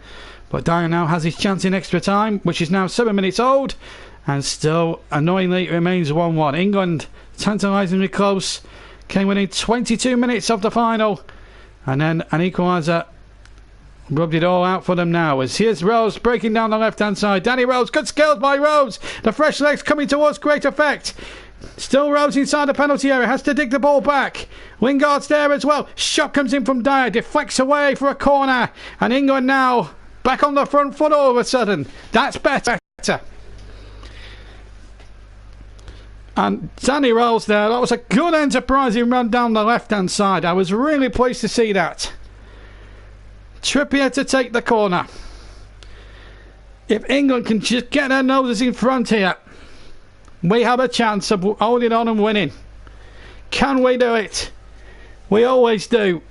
But Dyer now has his chance in extra time, which is now 7 minutes old. And still, annoyingly, it remains 1-1. England, tantalisingly close, came within 22 minutes of the final. And then an equaliser rubbed it all out for them now. As here's Rose breaking down the left-hand side. Danny Rose, good skills by Rose. The fresh legs coming towards great effect. Still Rose inside the penalty area, has to dig the ball back. Lingard's there as well. Shot comes in from Dyer, deflects away for a corner. And England now back on the front foot all of a sudden. That's better. And Danny Rose there, that was a good enterprising run down the left-hand side. I was really pleased to see that. Trippier to take the corner. If England can just get their noses in front here, we have a chance of holding on and winning. Can we do it? We always do.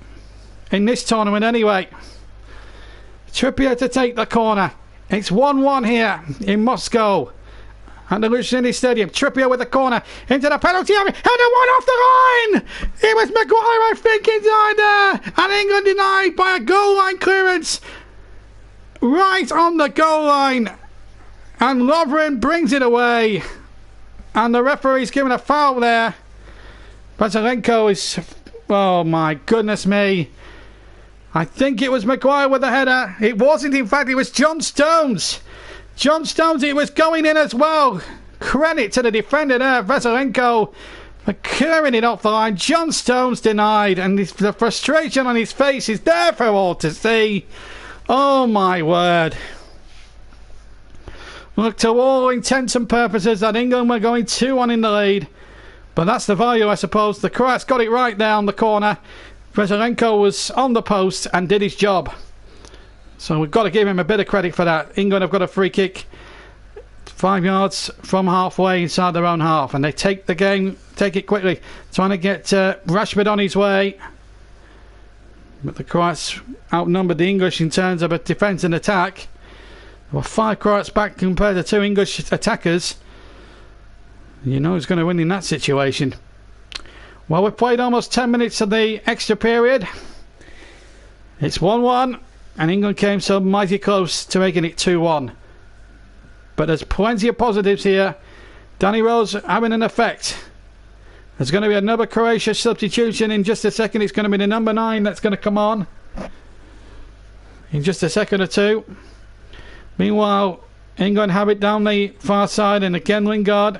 In this tournament anyway. Trippier to take the corner. It's 1-1 here in Moscow at the Luciani Stadium. Trippier with the corner into the penalty area, and a one off the line. It was Maguire, I think, inside there, and England denied by a goal line clearance right on the goal line, and Lovren brings it away, and the referee's given a foul there. Vasylenko is, oh my goodness me, I think it was Maguire with the header. It wasn't, in fact, it was John Stones. John Stones, it was going in as well. Credit to the defender there, Vasylenko, for clearing it off the line. John Stones denied, and the frustration on his face is there for all to see. Oh my word. Look, to all intents and purposes, that England were going 2-1 in the lead. But that's the value, I suppose. The Croats got it right there on the corner. Vasylenko was on the post and did his job. So we've got to give him a bit of credit for that. England have got a free kick 5 yards from halfway inside their own half, and they take the game, take it quickly, trying to get Rashford on his way. But the Croats outnumbered the English in terms of a defence and attack. There were 5 Croats back compared to 2 English attackers. You know who's going to win in that situation. Well, we've played almost 10 minutes of the extra period. It's 1-1. And England came so mighty close to making it 2-1. But there's plenty of positives here. Danny Rose having an effect. There's going to be another Croatia substitution in just a second. It's going to be the number 9 that's going to come on in just a second or two. Meanwhile, England have it down the far side, and again Lingard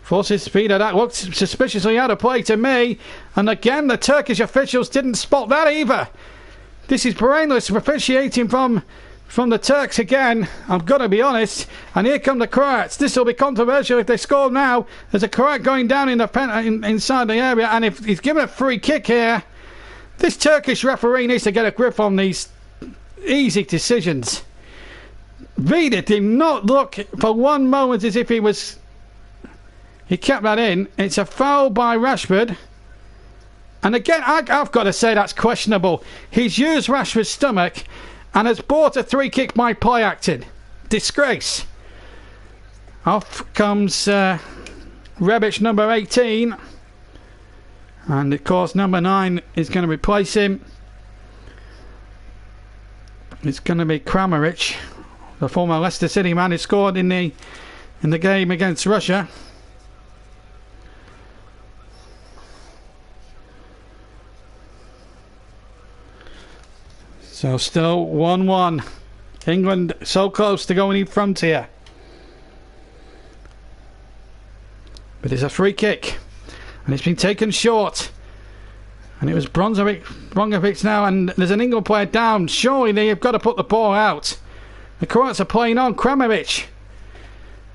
Forces speed. That looked suspiciously out of play to me. And again, the Turkish officials didn't spot that either. This is brainless officiating from the Turks again. I'm going to be honest. And here come the Croats. This will be controversial if they score now. There's a Croat going down in inside the area. And if he's given a free kick here, this Turkish referee needs to get a grip on these easy decisions. Vida did not look for one moment as if he kept that in. It's a foul by Rashford. And again, I've got to say that's questionable. He's used Rashford's stomach and has bought a free kick by play acting. Disgrace. Off comes Rebic, number 18. And of course, number 9 is going to replace him. It's going to be Kramaric, the former Leicester City man who scored in the game against Russia. So still 1-1. England so close to going in front here. But it's a free kick. And it's been taken short. And it was Bronkovic now. And there's an England player down. Surely they've got to put the ball out. The Croats are playing on. Kramaric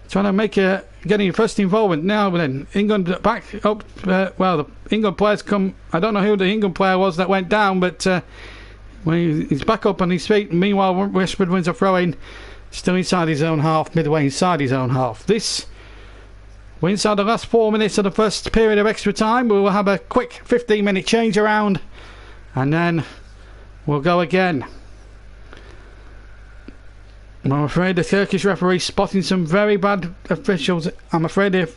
trying to getting first involvement now. But then England back up. The England players come. I don't know who the England player was that went down. But when he's back up on his feet. Meanwhile, Rashford wins a throw-in. Still inside his own half. Midway inside his own half. We're inside the last 4 minutes of the first period of extra time. We will have a quick 15-minute change around. And then we'll go again. I'm afraid the Turkish referee spotting some very bad officials. I'm afraid the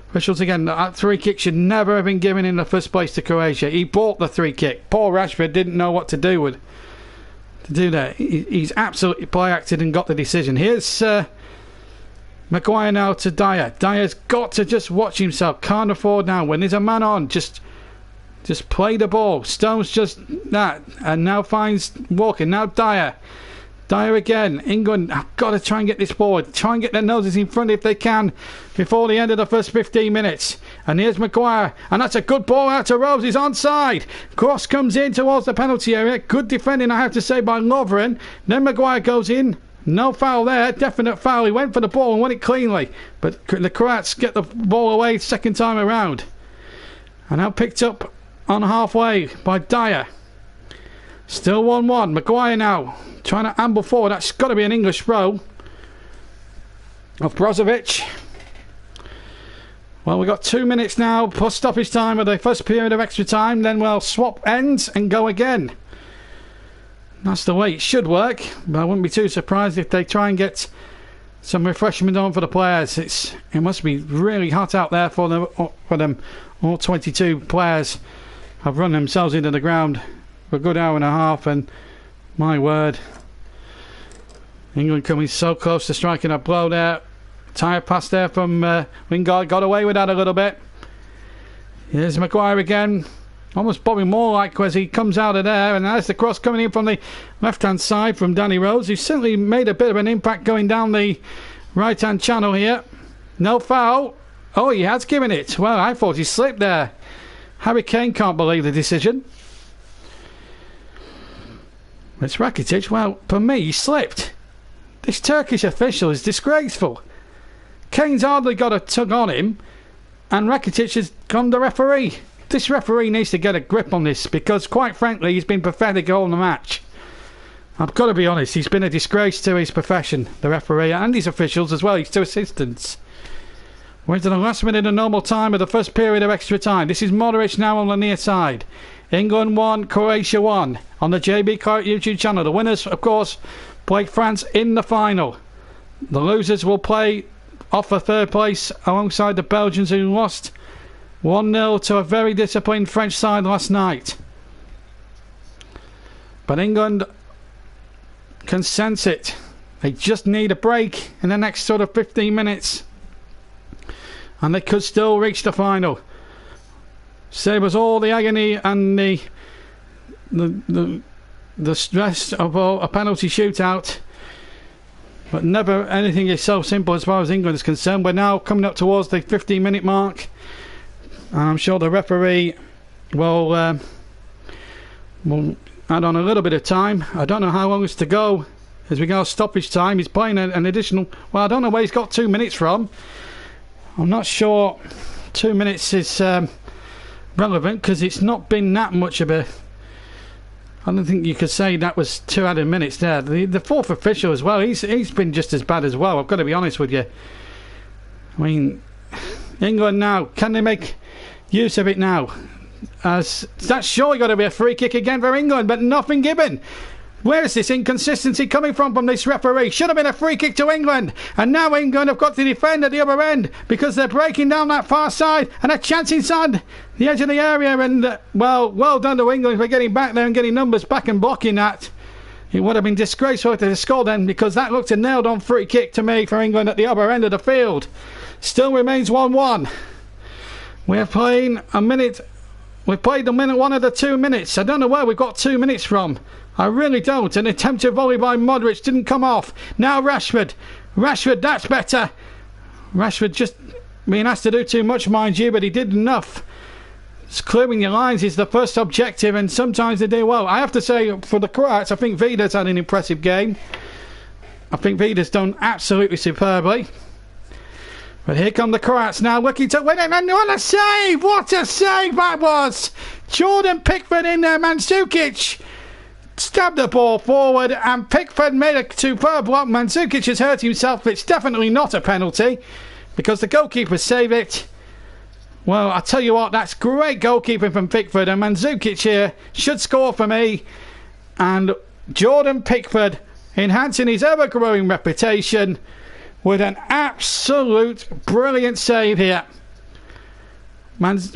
officials again, that free kick should never have been given in the first place to Croatia. He bought the free kick. Poor Rashford didn't know what to do that. He's absolutely play acted and got the decision. Here's Maguire now to Dyer. Dyer's got to just watch himself. Can't afford now. When there's a man on, just play the ball. Stones just that. And now finds Walker. Now Dyer. Dyer again. England have got to try and get this forward. Try and get their noses in front if they can before the end of the first 15 minutes. And here's Maguire. And that's a good ball out to Rose. He's onside. Cross comes in towards the penalty area. Good defending, I have to say, by Lovren. Then Maguire goes in. No foul there. Definite foul. He went for the ball and won it cleanly. But the Croats get the ball away second time around. And now picked up on halfway by Dyer. Still 1-1. Maguire now trying to amble forward. That's got to be an English throw of Brozovic. Well, we've got 2 minutes now plus stoppage time of the first period of extra time. Then we'll swap ends and go again. That's the way it should work. But I wouldn't be too surprised if they try and get some refreshment on for the players. It must be really hot out there for them. All 22 players have run themselves into the ground for a good hour and a half, and my word, England coming so close to striking a blow there. Tired pass there from Wingard, got away with that a little bit. Here's Maguire again, almost Bobby Moore like as he comes out of there, and there's the cross coming in from the left hand side from Danny Rose, who certainly made a bit of an impact going down the right hand channel here. No foul. Oh, he has given it. Well, I thought he slipped there. Harry Kane can't believe the decision. It's Rakitic. Well, for me, he slipped. This Turkish official is disgraceful. Kane's hardly got a tug on him, and Rakitic has gone the referee. This referee needs to get a grip on this, because quite frankly, he's been pathetic all the match. I've got to be honest, he's been a disgrace to his profession, the referee, and his officials as well, his two assistants. We're into the last minute of normal time of the first period of extra time. This is Modric now on the near side. England 1, Croatia 1 on the JB Clark YouTube channel. The winners, of course, play France in the final. The losers will play off for third place alongside the Belgians, who lost 1-0 to a very disappointed French side last night. But England can sense it. They just need a break in the next sort of 15 minutes, and they could still reach the final. Saves all the agony and the stress of a penalty shootout. But never anything is so simple as far as England is concerned. We're now coming up towards the 15-minute mark. I'm sure the referee will add on a little bit of time. I don't know how long it's to go as we go stoppage time. He's playing an additional... Well, I don't know where he's got 2 minutes from. I'm not sure 2 minutes is relevant, because it's not been that much of a... I don't think you could say that was 2 added minutes there. The fourth official as well, he's been just as bad as well. I've got to be honest with you. I mean, England now, can they make use of it now? That's surely got to be a free kick again for England, but nothing given. Where is this inconsistency coming from this referee? Should have been a free kick to England, and now England have got to defend at the other end because they're breaking down that far side, and a chance inside the edge of the area. And well done to England for getting back there and getting numbers back and blocking that. It would have been disgraceful if they scored then, because that looked a nailed on free kick to me for England at the other end of the field. Still remains 1-1. We're playing a minute. We've played the minute, one of the 2 minutes. I don't know where we've got 2 minutes from. I really don't. An attempted volley by Modric didn't come off. Now Rashford, that's better. Rashford just being asked to do too much, mind you, but he did enough. It's clearing your lines is the first objective, and sometimes they do well. I have to say, for the Croats, I think Vida's had an impressive game. I think Vida's done absolutely superbly. But here come the Croats now, looking to win it, and what a save! What a save that was! Jordan Pickford in there, Mandzukic stabbed the ball forward, and Pickford made a superb block. Mandzukic has hurt himself. It's definitely not a penalty, because the goalkeeper saved it. Well, I tell you what, that's great goalkeeping from Pickford, and Mandzukic here should score for me. And Jordan Pickford enhancing his ever-growing reputation with an absolute brilliant save here.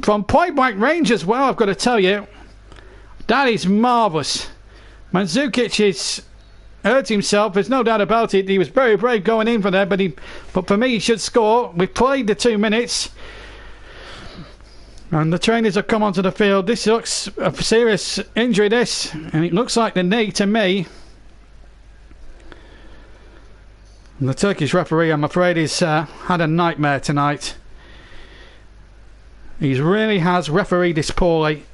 From point-blank range as well, I've got to tell you. That is marvellous. Mandzukic has hurt himself, there's no doubt about it. He was very brave going in for that, but for me he should score. We've played the 2 minutes, and the trainers have come onto the field. This looks a serious injury, this, and it looks like the knee to me. And the Turkish referee, I'm afraid, has had a nightmare tonight. He really has refereed this poorly.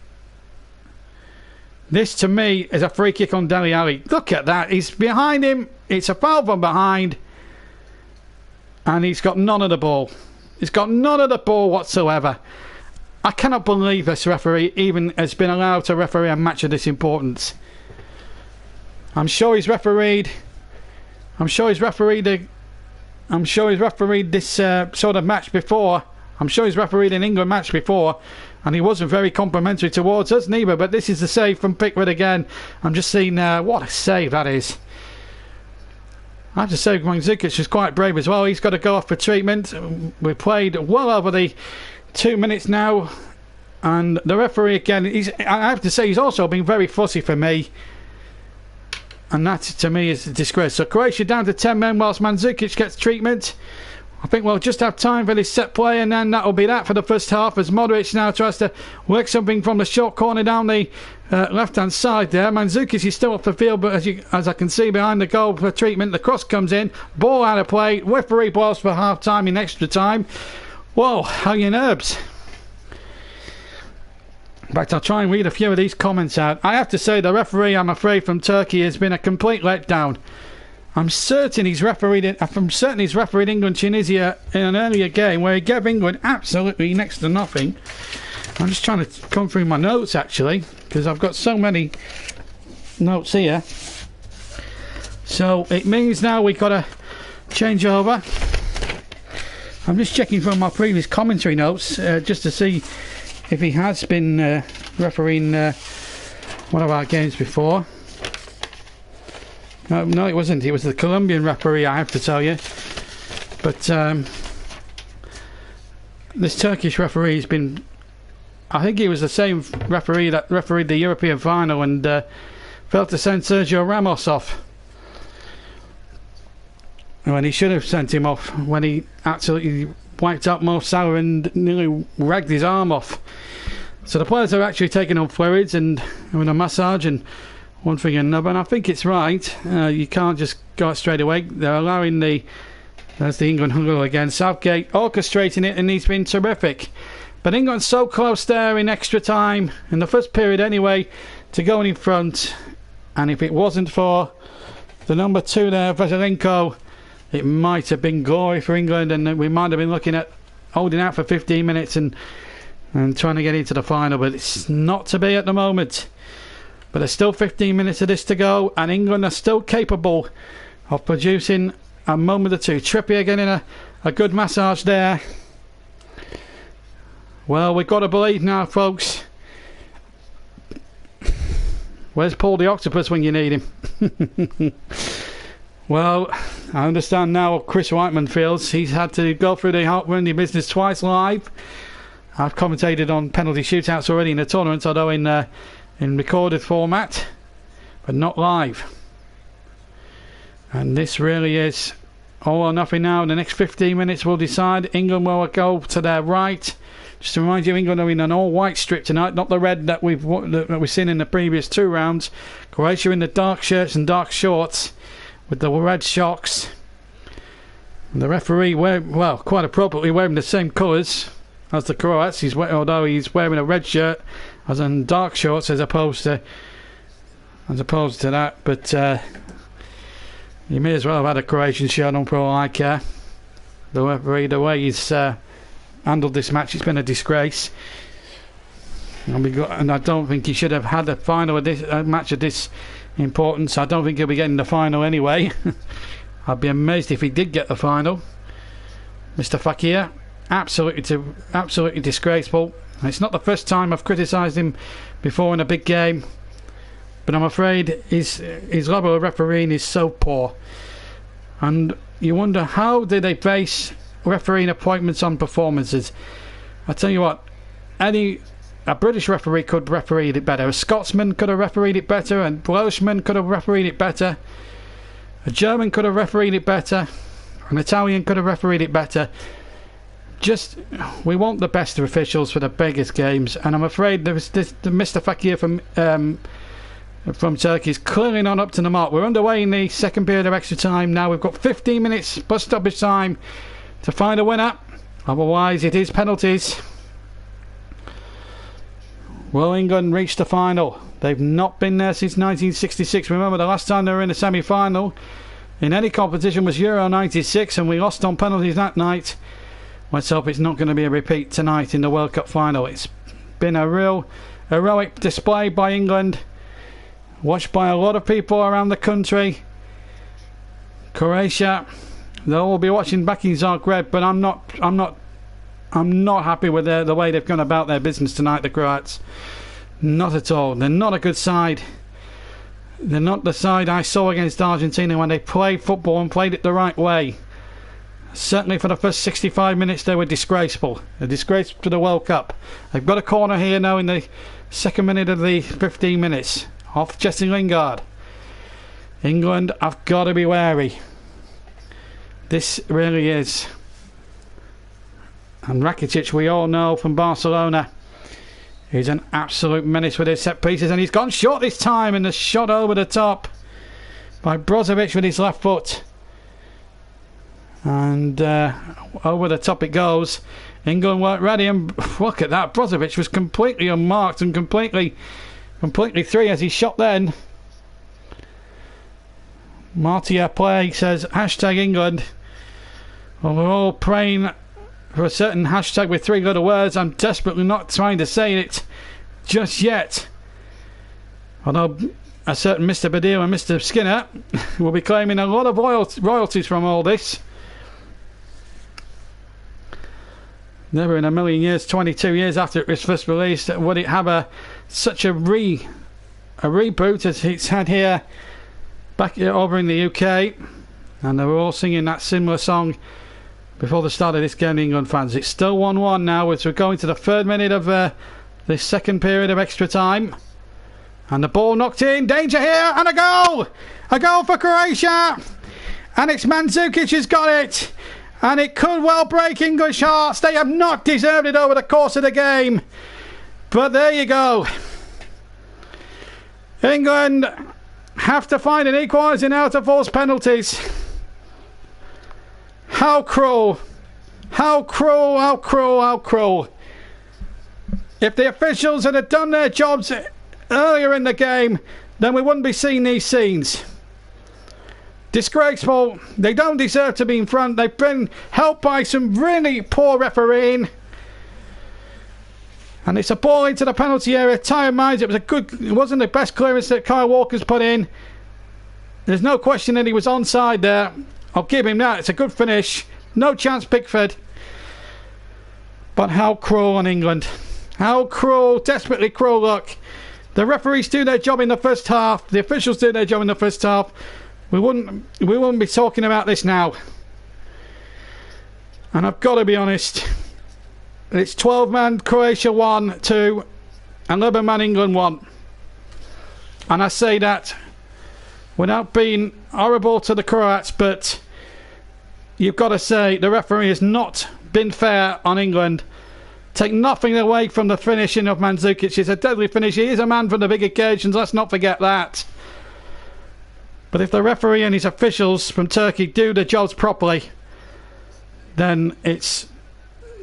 This, to me, is a free kick on Dele Alli. Look at that. He's behind him. It's a foul from behind. And he's got none of the ball. He's got none of the ball whatsoever. I cannot believe this referee even has been allowed to referee a match of this importance. I'm sure he's refereed this sort of match before. I'm sure he's refereed an England match before, and he wasn't very complimentary towards us neither. But this is the save from Pickford again. I'm just seeing what a save that is. I have to say, Mandzukic is quite brave as well. He's got to go off for treatment. We've played well over the 2 minutes now, and the referee again, I have to say, he's also been very fussy for me, and that to me is a disgrace. So Croatia down to 10 men whilst Mandzukic gets treatment. I think we'll just have time for this set play, and then that'll be that for the first half, as Modric now tries to work something from the short corner down the left-hand side there. Mandzukic is still off the field, but as I can see behind the goal for treatment, the cross comes in, ball out of play, referee blows for half-time in extra time. Whoa, how your nerves. In fact, I'll try and read a few of these comments out. I have to say, the referee, I'm afraid, from Turkey has been a complete letdown. I'm certain he's refereed England Tunisia in an earlier game where he gave England absolutely next to nothing. I'm just trying to come through my notes actually, because I've got so many notes here. So it means now we've got to change over. I'm just checking from my previous commentary notes just to see if he has been refereeing one of our games before. No, it wasn't. It was the Colombian referee, I have to tell you. But this Turkish referee has been... I think he was the same referee that refereed the European final and failed to send Sergio Ramos off. When he should have sent him off, when he absolutely wiped out Mo Salah and nearly ragged his arm off. So the players are actually taking on fluids and having a massage and one thing and another, and I think it's right. You can't just go out straight away. They're allowing there's the England goal again. Southgate orchestrating it, and he's been terrific. But England's so close there in extra time, in the first period anyway, to going in front. And if it wasn't for the number 2 there, Vaselenko, it might have been glory for England, and we might have been looking at holding out for 15 minutes and trying to get into the final. But it's not to be at the moment. But there's still 15 minutes of this to go, and England are still capable of producing a moment or two. Trippier getting a good massage there. Well, we've got to believe now, folks. Where's Paul the Octopus when you need him? Well, I understand now Chris Whiteman feels. He's had to go through the heart-rending business twice live. I've commentated on penalty shootouts already in the tournament, although in recorded format, but not live. And this really is all or nothing now. In the next 15 minutes will decide. England will go to their right. Just to remind you, England are in an all-white strip tonight, not the red that we've seen in the previous 2 rounds. Croatia in the dark shirts and dark shorts with the red socks. And the referee, quite appropriately, wearing the same colours as the Croats. Although he's wearing a red shirt as in dark shorts as opposed to that. But you may as well have had a Croatian shirt on for all I care. The referee, the way he's handled this match, it's been a disgrace. And I don't think he should have had a final of this match of this importance. I don't think he'll be getting the final anyway. I'd be amazed if he did get the final. Mr. Fakir, absolutely disgraceful. It's not the first time I've criticised him before in a big game, but I'm afraid his level of refereeing is so poor. And you wonder, how do they base refereeing appointments on performances? I tell you what, a British referee could referee it better. A Scotsman could have refereed it better. A Welshman could have refereed it better. A German could have refereed it better. An Italian could have refereed it better. We want the best of officials for the biggest games, and I'm afraid the Mr. Fakir from Turkey is clearly not up to the mark. We're underway in the second period of extra time now. We've got 15 minutes plus stoppage time to find a winner. Otherwise, it is penalties. Will England reach the final? They've not been there since 1966. Remember, the last time they were in the semi-final in any competition was Euro 96, and we lost on penalties that night. Let's hope it's not going to be a repeat tonight in the World Cup final. It's been a real heroic display by England, watched by a lot of people around the country. Croatia, they'll all be watching back in Zagreb, but I'm not happy with the way they've gone about their business tonight, the Croats. Not at all. They're not a good side. They're not the side I saw against Argentina when they played football and played it the right way. Certainly for the first 65 minutes they were disgraceful. A disgrace to the World Cup. They've got a corner here now in the second minute of the 15 minutes. Off Jesse Lingard. England have got to be wary. This really is. And Rakitic, we all know from Barcelona, he's an absolute menace with his set pieces, and he's gone short this time, and the shot over the top by Brozovic with his left foot. And over the top it goes. England weren't ready, and look at that. Brozovic was completely unmarked and completely free as he shot then. Martia Play says #England. Well, we're all praying for a certain hashtag with 3 little words. I'm desperately not trying to say it just yet. Although a certain Mr. Badil and Mr. Skinner will be claiming a lot of royalties from all this. Never in a million years, 22 years after it was first released, would it have such a reboot as it's had here back over in the UK. And they were all singing that similar song before the start of this game, England fans. It's still 1-1 now as we're going to the 3rd minute of this second period of extra time. And the ball knocked in, danger here, and a goal! A goal for Croatia! And it's Mandzukic who's got it! And it could well break English hearts. They have not deserved it over the course of the game. But there you go. England have to find an equaliser now to force penalties. How cruel. How cruel, how cruel, how cruel. If the officials had done their jobs earlier in the game, then we wouldn't be seeing these scenes. Disgraceful. They don't deserve to be in front. They've been helped by some really poor refereeing. And it's a ball into the penalty area. Tyre minds it wasn't the best clearance that Kyle Walker's put in. There's no question that he was onside there. I'll give him that. It's a good finish. No chance, Pickford. But how cruel on England. How cruel, desperately cruel look. The referees do their job in the first half. The officials do their job in the first half. We wouldn't be talking about this now. And I've got to be honest. It's 12-man Croatia 1-2, 11-man England 1. And I say that without being horrible to the Croats, but you've got to say the referee has not been fair on England. Take nothing away from the finishing of Mandzukic. It's a deadly finish. He is a man for the big occasions. Let's not forget that. But if the referee and his officials from Turkey do their jobs properly, then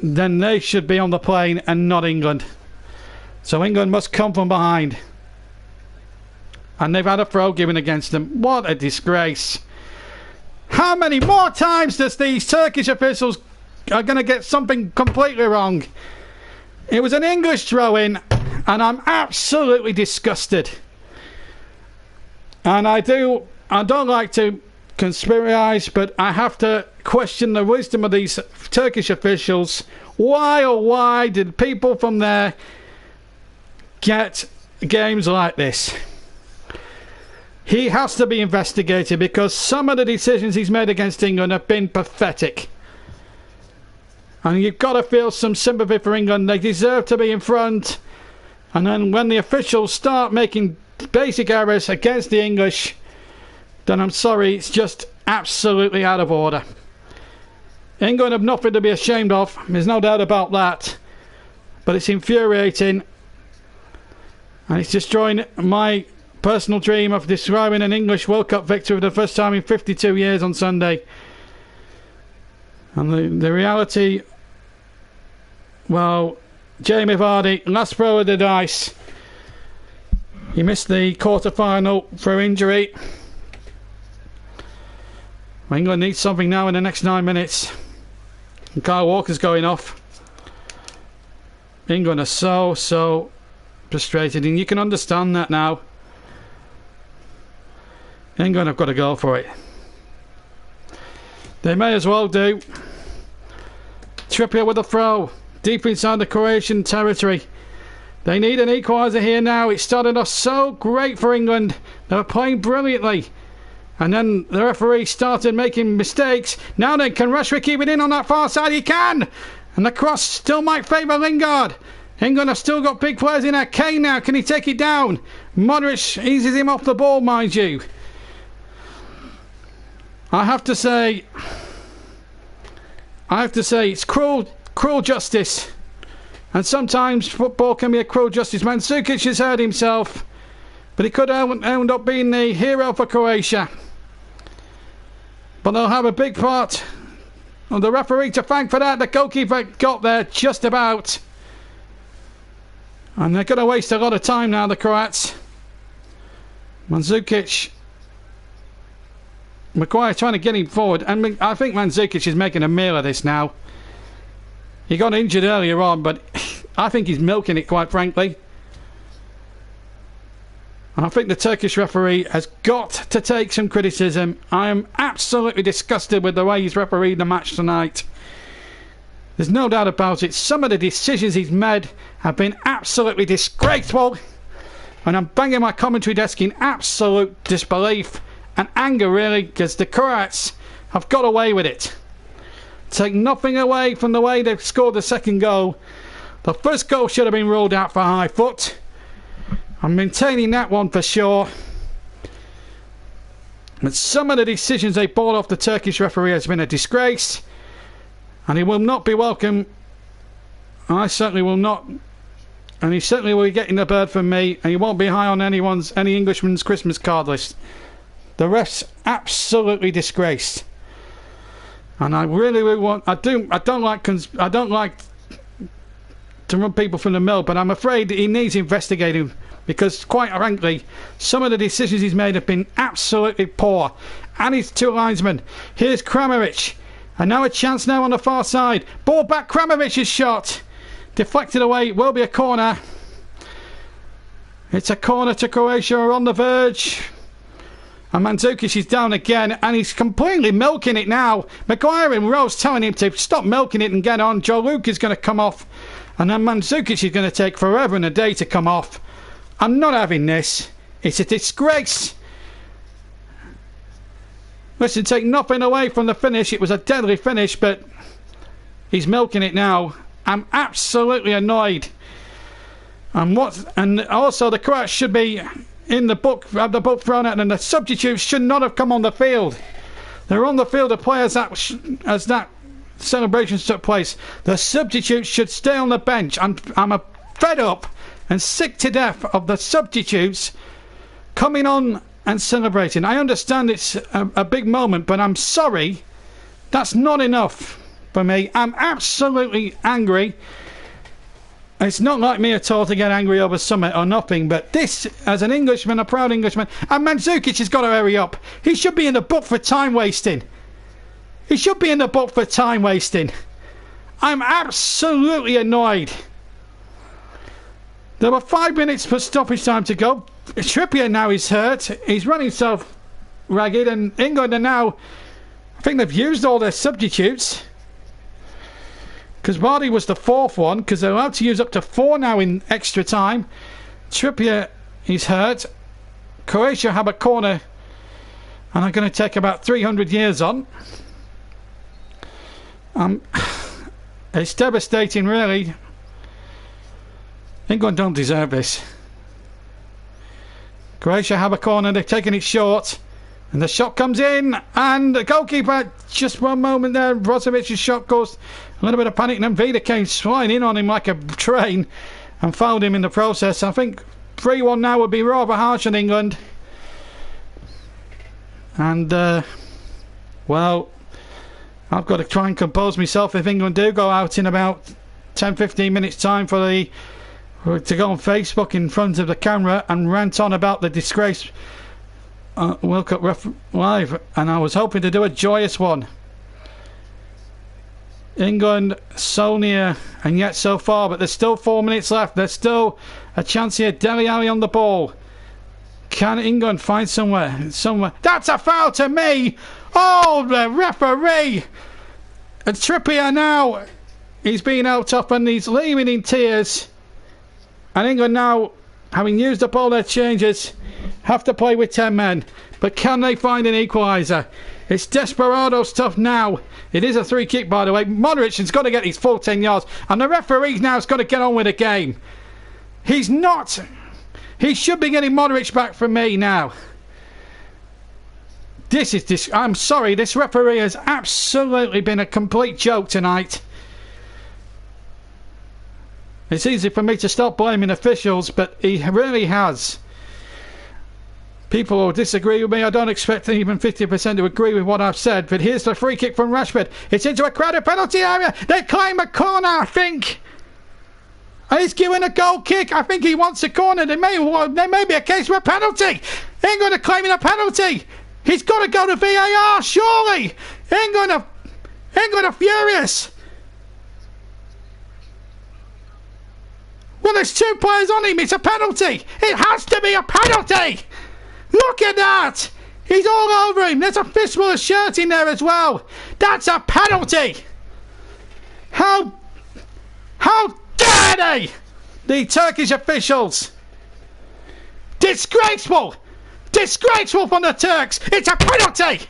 they should be on the plane and not England. So England must come from behind. And they've had a throw given against them. What a disgrace. How many more times does these Turkish officials are going to get something completely wrong? It was an English throw-in, and I'm absolutely disgusted. And I don't like to conspiratize, but I have to question the wisdom of these Turkish officials. Why, oh why did people from there get games like this? He has to be investigated, because some of the decisions he's made against England have been pathetic. And you've got to feel some sympathy for England. They deserve to be in front. And then when the officials start making basic errors against the English, then I'm sorry, it's just absolutely out of order. England have nothing to be ashamed of. There's no doubt about that. But it's infuriating. And it's destroying my personal dream of describing an English World Cup victory for the first time in 52 years on Sunday. And the reality, well, Jamie Vardy, last throw of the dice. He missed the quarter-final through injury. England needs something now in the next 9 minutes. And Kyle Walker's going off. England are so frustrated, and you can understand that now. England have got to go for it. They may as well do. Trippier with a throw. Deep inside the Croatian territory. They need an equaliser here now. It started off so great for England. They were playing brilliantly. And then the referee started making mistakes. Now then, can Rashford keep it in on that far side? He can! And the cross still might favour Lingard. England have still got big players in there. Kane now, can he take it down? Modric eases him off the ball, mind you. I have to say it's cruel justice. And sometimes football can be a cruel justice. Mandzukic has hurt himself, but he could end up being the hero for Croatia. But they'll have a big part of the referee to thank for that. The goalkeeper got there just about. And they're going to waste a lot of time now, the Croats. Mandzukic. Maguire trying to get him forward. And I think Mandzukic is making a meal of this now. He got injured earlier on, but I think he's milking it, quite frankly. And I think the Turkish referee has got to take some criticism. I am absolutely disgusted with the way he's refereed the match tonight. There's no doubt about it. Some of the decisions he's made have been absolutely disgraceful. And I'm banging my commentary desk in absolute disbelief and anger, really, because the Croats have got away with it. Take nothing away from the way they've scored the second goal. The first goal should have been ruled out for high foot. I'm maintaining that one for sure. But some of the decisions they bought off the Turkish referee has been a disgrace. And he will not be welcome. I certainly will not And he certainly will be getting the bird from me, and he won't be high on any Englishman's Christmas card list. The ref's absolutely disgraced. And I really want... I don't like to run people from the mill, but I'm afraid he needs investigating, because quite frankly, some of the decisions he's made have been absolutely poor. And his two linesmen. Here's Kramaric. And now a chance now on the far side. Ball back, Kramaric's shot. Deflected away, it will be a corner. It's a corner to Croatia, are on the verge. And Mandzukic is down again, and he's completely milking it now. Maguire and Rose telling him to stop milking it and get on. Joe Luke is going to come off, and then Mandzukic is going to take forever and a day to come off. I'm not having this. It's a disgrace. Listen, take nothing away from the finish. It was a deadly finish, but he's milking it now. I'm absolutely annoyed. And also the Croats should be in the book, have the book thrown at them. The substitutes should not have come on the field. They're on the field to play as that celebration took place. The substitutes should stay on the bench. I'm fed up and sick to death of the substitutes coming on and celebrating. I understand it's a big moment, but I'm sorry, that's not enough for me. I'm absolutely angry. It's not like me at all to get angry over something or nothing, but this, as an Englishman, a proud Englishman, and Mandzukic has got to hurry up. He should be in the book for time wasting. He should be in the book for time wasting. I'm absolutely annoyed. There were 5 minutes for stoppage time to go. Trippier now is hurt. He's running himself ragged, and England are now, I think they've used all their substitutes. Because Vardy was the 4th one, because they're allowed to use up to 4 now in extra time. Trippier is hurt. Croatia have a corner, and are going to take about 300 years on. It's devastating, really. England don't deserve this. Croatia have a corner, they've taken it short, and the shot comes in, and the goalkeeper, just one moment there, Brozovic's shot caused a little bit of panic, and then Vida came flying in on him like a train and fouled him in the process. I think 3-1 now would be rather harsh on England. And well, I've got to try and compose myself if England do go out in about 10-15 minutes time to go on Facebook in front of the camera and rant on about the disgrace World Cup live. And I was hoping to do a joyous one. England so near and yet so far, but there's still 4 minutes left. There's still a chance here. Dele Alli on the ball. Can England find somewhere? That's a foul to me. Oh, the referee. And Trippier now, he's being out up and he's leaving in tears. And England now, having used up all their changes, have to play with 10 men. But can they find an equaliser? It's desperado stuff now. It is a 3 kick, by the way. Modric has got to get his full 10 yards. And the referee now has got to get on with the game. He's not. He should be getting Modric back from me now. I'm sorry, this referee has absolutely been a complete joke tonight. It's easy for me to stop blaming officials, but he really has. People will disagree with me. I don't expect even 50% to agree with what I've said, but here's the free kick from Rashford. It's into a crowded penalty area. They claim a corner, I think. And he's giving a goal kick. I think he wants a corner. There may be a case for a penalty. England are claiming a penalty. He's got to go to VAR, surely. England are furious. Well, there's 2 players on him. It's a penalty. It has to be a penalty. Look at that. He's all over him. There's a fistful of shirt in there as well. That's a penalty. How dare they? The Turkish officials. Disgraceful. Disgraceful from the Turks. It's a penalty.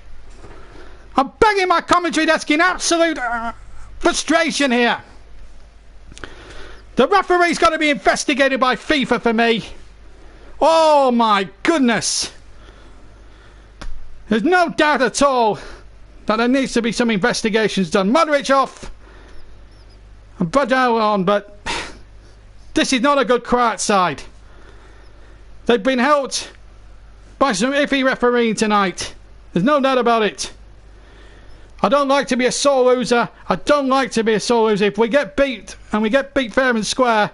I'm banging my commentary desk in absolute frustration here. The referee's got to be investigated by FIFA for me. Oh my goodness. There's no doubt at all that there needs to be some investigations done. Modric off and Badal on, but This is not a good Croat side. They've been helped by some iffy refereeing tonight. There's no doubt about it. I don't like to be a sore loser. I don't like to be a sore loser. If we get beat, and we get beat fair and square,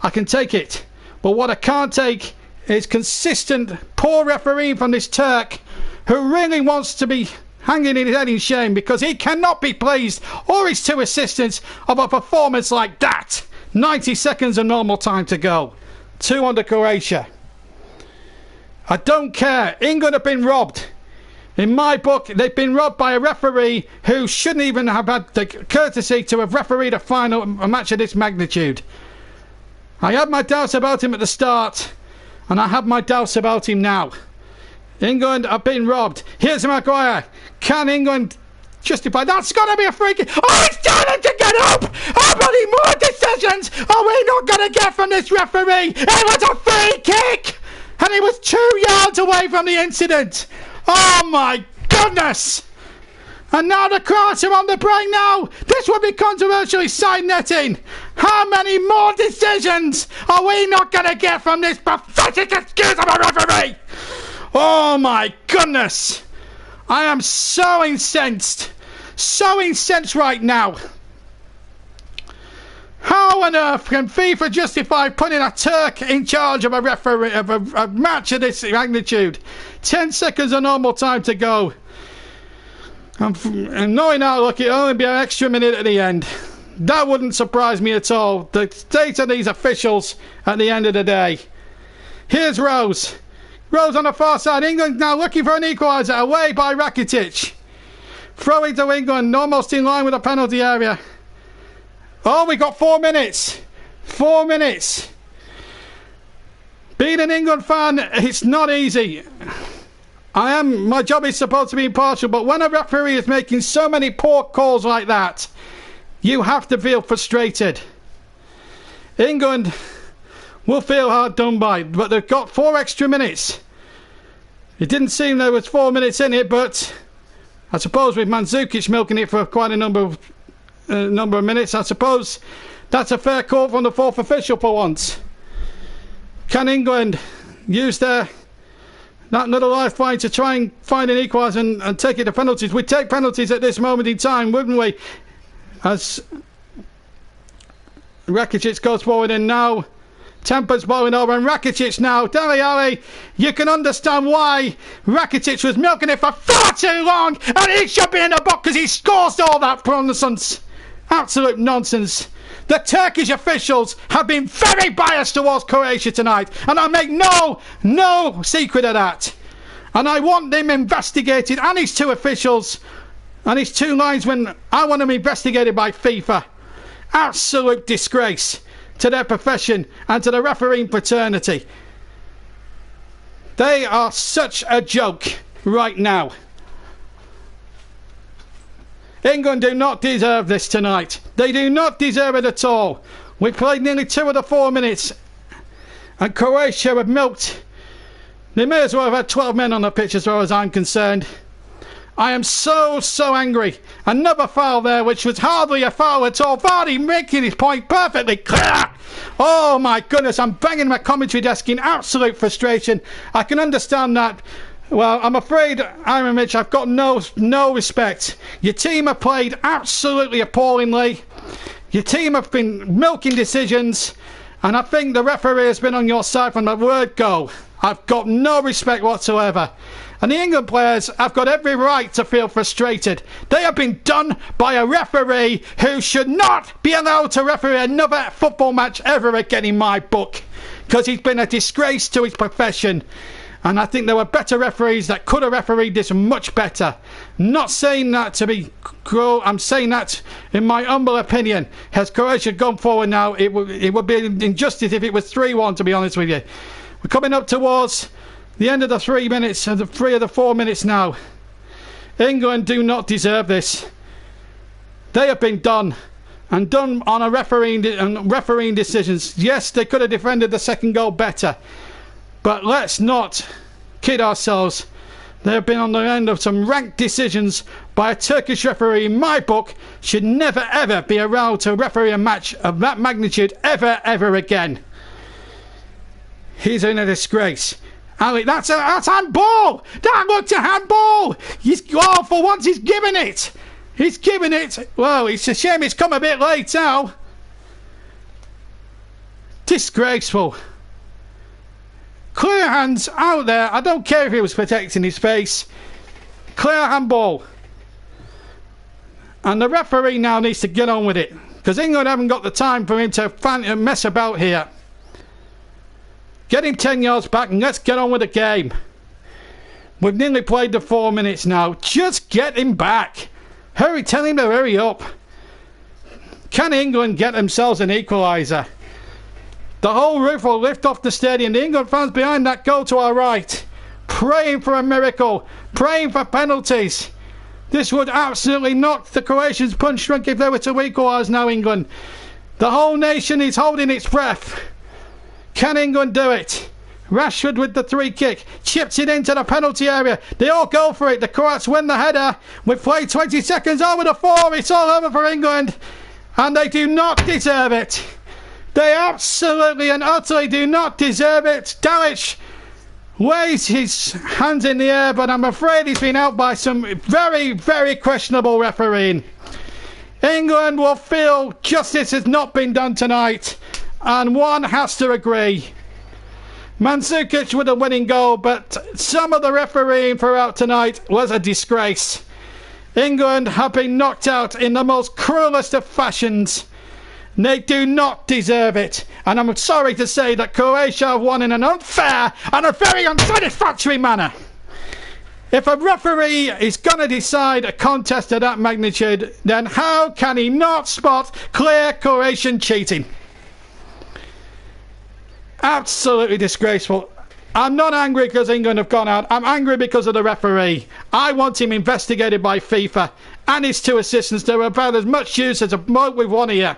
I can take it. But what I can't take is consistent poor refereeing from this Turk, who really wants to be hanging his head in shame because he cannot be pleased, or his two assistants, of a performance like that. 90 seconds of normal time to go. 2 under Croatia. I don't care. England have been robbed. In my book, they've been robbed by a referee who shouldn't even have had the courtesy to have refereed a match of this magnitude. I had my doubts about him at the start, and I have my doubts about him now. England have been robbed. Here's Maguire. Can England justify? That's got to be a free kick. Oh, it's time to get up! How many more decisions are we not going to get from this referee? It was a free kick! And he was 2 yards away from the incident. Oh my goodness! And now the Croats are on the break now. This will be controversially side netting. How many more decisions are we not going to get from this pathetic excuse of a referee? Oh my goodness! I am so incensed right now. How on earth can FIFA justify putting a Turk in charge of a referee of a match of this magnitude? 10 seconds of normal time to go. And knowing how, look, it'll only be an extra minute at the end. That wouldn't surprise me at all. The state of these officials at the end of the day. Here's Rose. Rose on the far side. England now looking for an equaliser. Away by Rakitic. Throw into England, almost in line with the penalty area. Oh, we got 4 minutes. 4 minutes. Being an England fan, it's not easy. My job is supposed to be impartial, but when a referee is making so many poor calls like that, you have to feel frustrated. England will feel hard done by, but they've got 4 extra minutes. It didn't seem there was 4 minutes in it, but I suppose with Mandzukic milking it for quite a number of minutes, I suppose that's a fair call from the 4th official for once. Can England use that little lifeline to try and find an equaliser and take it to penalties? We'd take penalties at this moment in time, wouldn't we? As Rakitic goes forward, and now Temper's bowling over, and Rakitic now, Dele Alli, you can understand why Rakitic was milking it for far too long, and he should be in the box because he scores all that nonsense. Absolute nonsense. The Turkish officials have been very biased towards Croatia tonight, and I make no secret of that. And I want them investigated, and his 2 officials, and his 2 linesmen, I want them investigated by FIFA. Absolute disgrace to their profession and to the refereeing fraternity. They are such a joke right now. England do not deserve this tonight. They do not deserve it at all. We played nearly 2 of the 4 minutes, and Croatia have milked. They may as well have had 12 men on the pitch as far as I'm concerned. I am so angry. Another foul there, which was hardly a foul at all. Vardy making his point perfectly clear. Oh my goodness, I'm banging my commentary desk in absolute frustration. I can understand that. Well, I'm afraid, Iron Mitch, I've got no respect. Your team have played absolutely appallingly. Your team have been milking decisions, and I think the referee has been on your side from the word go. I've got no respect whatsoever. And the England players have got every right to feel frustrated. They have been done by a referee who should not be allowed to referee another football match ever again in my book, because he's been a disgrace to his profession. And I think there were better referees that could have refereed this much better. Not saying that to be cruel. I'm saying that in my humble opinion. Has Croatia gone forward now, it would be an injustice if it was 3-1, to be honest with you. We're coming up towards the end of the 3 minutes, of the 3 of the 4 minutes now. England do not deserve this. They have been done. And done on a refereeing decisions. Yes, they could have defended the second goal better. But let's not kid ourselves. They have been on the end of some rank decisions by a Turkish referee in my book. Should never ever be allowed to referee a match of that magnitude ever again. He's in a disgrace. Ali, that's handball! That looked a handball! For once he's given it! He's given it! Well, it's a shame it's come a bit late now. Disgraceful. Clear hands out there. I don't care if he was protecting his face. Clear handball. And the referee now needs to get on with it, because England haven't got the time for him to mess about here. Get him 10 yards back and let's get on with the game. We've nearly played the 4 minutes now. Just get him back. Hurry, tell him to hurry up. Can England get themselves an equaliser? The whole roof will lift off the stadium. The England fans behind that goal to our right, praying for a miracle, praying for penalties. This would absolutely knock the Croatians punch drunk if they were to equalise now, England. The whole nation is holding its breath. Can England do it? Rashford with the free kick, chips it into the penalty area. They all go for it. The Croats win the header. We've played 20 seconds over the 4. It's all over for England, and they do not deserve it. They absolutely and utterly do not deserve it. Dalic waves his hands in the air, but I'm afraid he's been out by some very questionable refereeing. England will feel justice has not been done tonight, and one has to agree. Mandzukic with a winning goal, but some of the refereeing throughout tonight was a disgrace. England have been knocked out in the most cruelest of fashions. They do not deserve it, and I'm sorry to say that Croatia have won in an unfair and a very unsatisfactory manner. If a referee is going to decide a contest of that magnitude, then how can he not spot clear Croatian cheating? Absolutely disgraceful. I'm not angry because England have gone out. I'm angry because of the referee. I want him investigated by FIFA and his 2 assistants. They're about as much use as a bloke with one ear.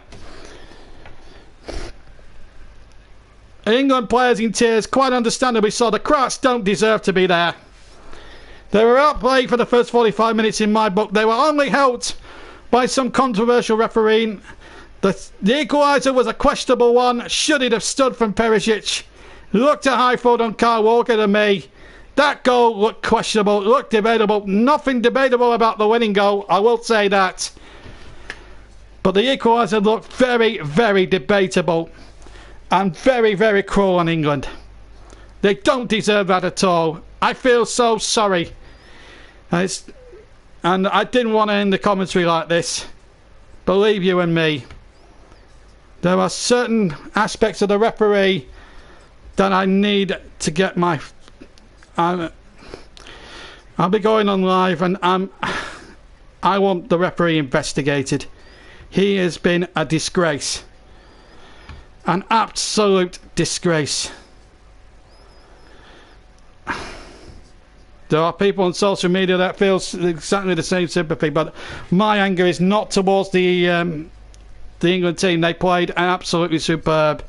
England players in tears, quite understandably so. The Croats don't deserve to be there. They were outplayed for the first 45 minutes in my book. They were only helped by some controversial refereeing. The equaliser was a questionable one. Should it have stood from Perisic? Looked a high forward on Kyle Walker to me. That goal looked questionable, looked debatable. Nothing debatable about the winning goal, I will say that. But the equaliser looked very debatable. And very cruel on England. They don't deserve that at all. I feel so sorry. And I didn't want to end the commentary like this. Believe you and me. There are certain aspects of the referee that I need to get my... I'll be going on live, and I want the referee investigated. He has been a disgrace. An absolute disgrace. There are people on social media that feel exactly the same sympathy, but my anger is not towards the England team. They played an absolutely superb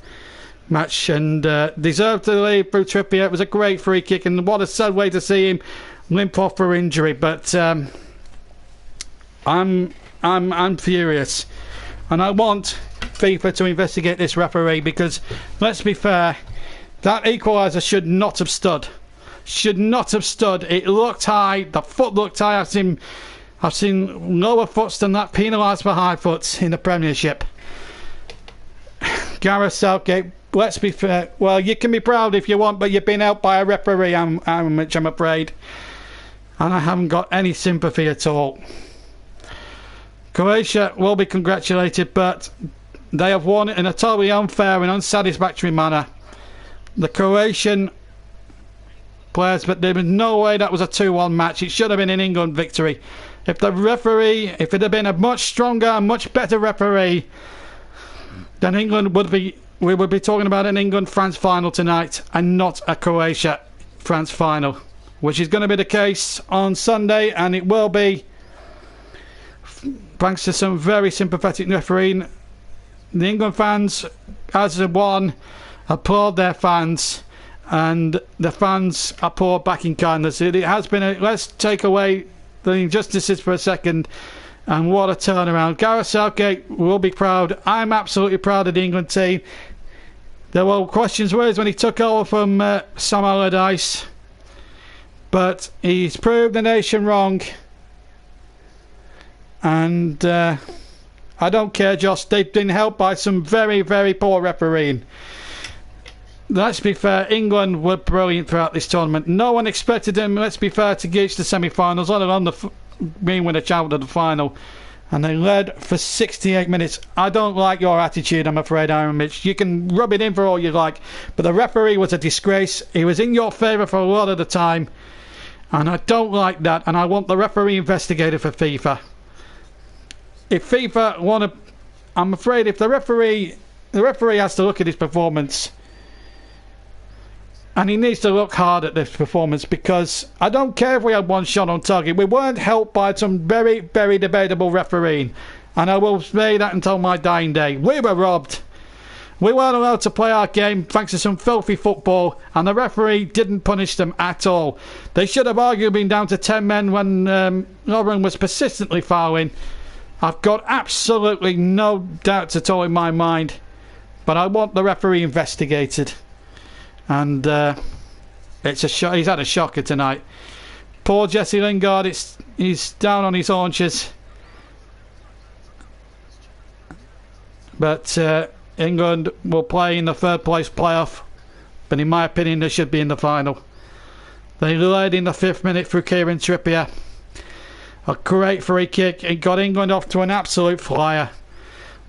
match and deserved to lead through Trippier. It was a great free kick, and what a sad way to see him limp off for injury. But I'm furious, and I want FIFA to investigate this referee, because let's be fair, that equaliser should not have stood. Should not have stood. It looked high. The foot looked high. I've seen lower foots than that penalised for high foots in the Premiership. Gareth Southgate, let's be fair. Well, you can be proud if you want, but you've been out by a referee, I'm afraid. And I haven't got any sympathy at all. Croatia will be congratulated, but they have won in a totally unfair and unsatisfactory manner. The Croatian players, but there was no way that was a 2-1 match. It should have been an England victory. If it had been a much stronger and much better referee, then we would be talking about an England-France final tonight and not a Croatia-France final, which is going to be the case on Sunday, and it will be thanks to some very sympathetic refereeing. The England fans, as one, applaud their fans, and the fans are poor back in kindness. It has been let's take away the injustices for a second, and what a turnaround. Gareth Southgate will be proud. I'm absolutely proud of the England team. There were questions raised when he took over from Sam Allardyce, but he's proved the nation wrong. And I don't care, Josh. They've been helped by some very, very poor refereeing. Let's be fair, England were brilliant throughout this tournament. No one expected them, let's be fair, to reach the semi-finals, let alone being with a chance to the final. And they led for 68 minutes. I don't like your attitude, I'm afraid, Iron Mitch. You can rub it in for all you like, but the referee was a disgrace. He was in your favour for a lot of the time, and I don't like that, and I want the referee investigated for FIFA. If FIFA want to, I'm afraid if the referee has to look at his performance, and he needs to look hard at this performance, because I don't care if we had one shot on target. We weren't helped by some very, very debatable refereeing, and I will say that until my dying day. We were robbed. We weren't allowed to play our game thanks to some filthy football, and the referee didn't punish them at all. They should have arguably been down to 10 men when Lovren was persistently fouling. I've got absolutely no doubts at all in my mind, but I want the referee investigated. And it's a he's had a shocker tonight. Poor Jesse Lingard, he's down on his haunches. But England will play in the third place playoff, but in my opinion they should be in the final. They led in the 5th minute through Kieran Trippier. A great free kick. It got England off to an absolute flyer.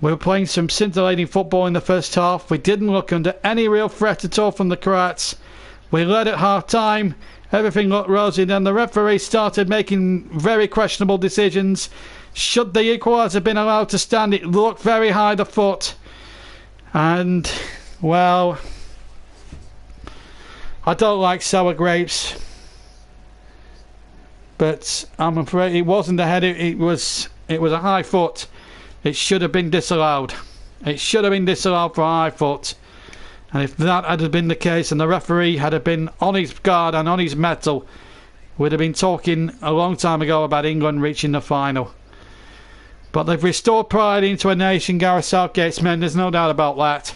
We were playing some scintillating football in the first half. We didn't look under any real threat at all from the Croats. We led at half time. Everything looked rosy. Then the referee started making very questionable decisions. Should the equaliser have been allowed to stand? It looked very high the foot. And, well, I don't like sour grapes, but I'm afraid it wasn't a head. It was a high foot. It should have been disallowed. It should have been disallowed for a high foot. And if that had been the case and the referee had been on his guard and on his mettle, we'd have been talking a long time ago about England reaching the final. But they've restored pride into a nation, Gareth Southgate's men, there's no doubt about that.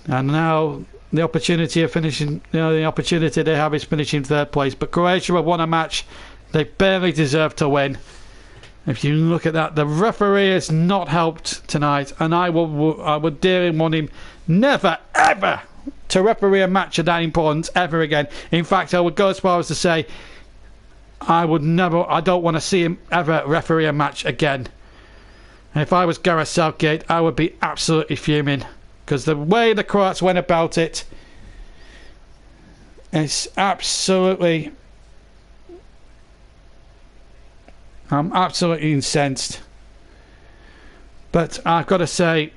And now the opportunity of finishing, the opportunity they have is finishing 3rd place. But Croatia have won a match they barely deserve to win. If you look at that, the referee has not helped tonight, and I would dearly want him never, ever to referee a match of that importance ever again. In fact, I would go as far as to say I don't want to see him ever referee a match again. And if I was Gareth Southgate, I would be absolutely fuming, because the way the Croats went about it is absolutely... I'm absolutely incensed. But I've got to say,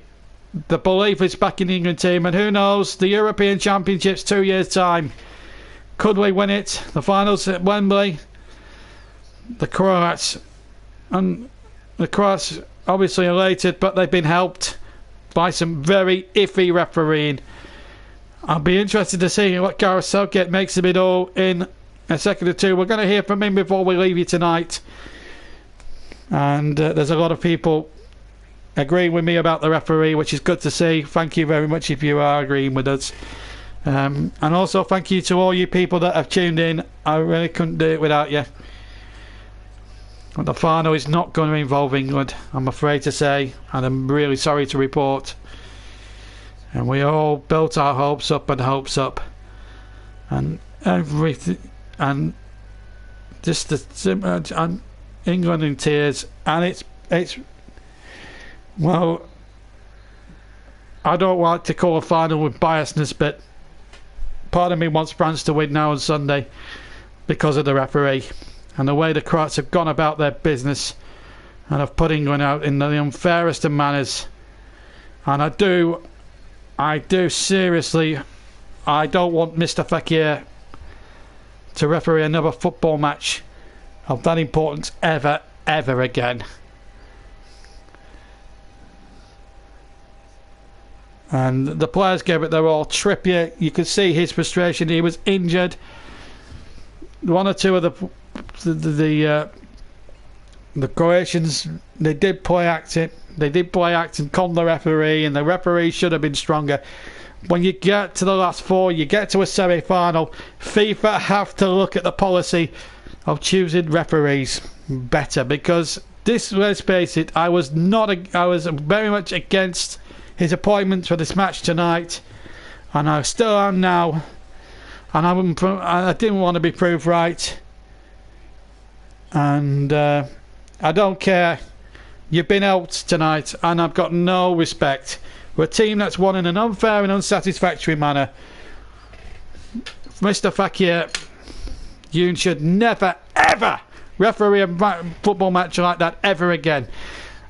the belief is back in the England team, and who knows, the European Championships 2 years time, could we win it? The finals at Wembley, the Croats obviously elated, but they've been helped by some very iffy refereeing. I'll be interested to see what Gareth Southgate makes of it all in a second or two. We're going to hear from him before we leave you tonight. And there's a lot of people agreeing with me about the referee, which is good to see. Thank you very much if you are agreeing with us. And also thank you to all you people that have tuned in. I really couldn't do it without you. But the final is not going to involve England, I'm afraid to say, and I'm really sorry to report. And we all built our hopes up and hopes up, and everything, and just and England in tears, and it's well, I don't like to call a final with biasness, but part of me wants France to win now on Sunday because of the referee and the way the Croats have gone about their business and have put England out in the unfairest of manners. And I do seriously, I don't want Mr. Fekir to referee another football match of that importance ever again. And the players gave it their all. Trippier, you could see his frustration. He was injured. One or two of the Croatians, they did play acting. They did play acting, con the referee, and the referee should have been stronger. When you get to the last four, you get to a semi-final, FIFA have to look at the policy of choosing referees better, because this, let's face it, I was very much against his appointment for this match tonight, and I still am now, and I didn't want to be proved right, and I don't care. You've been out tonight, and I've got no respect for a team that's won in an unfair and unsatisfactory manner. Mr. Fakir, you should never, ever referee a football match like that ever again.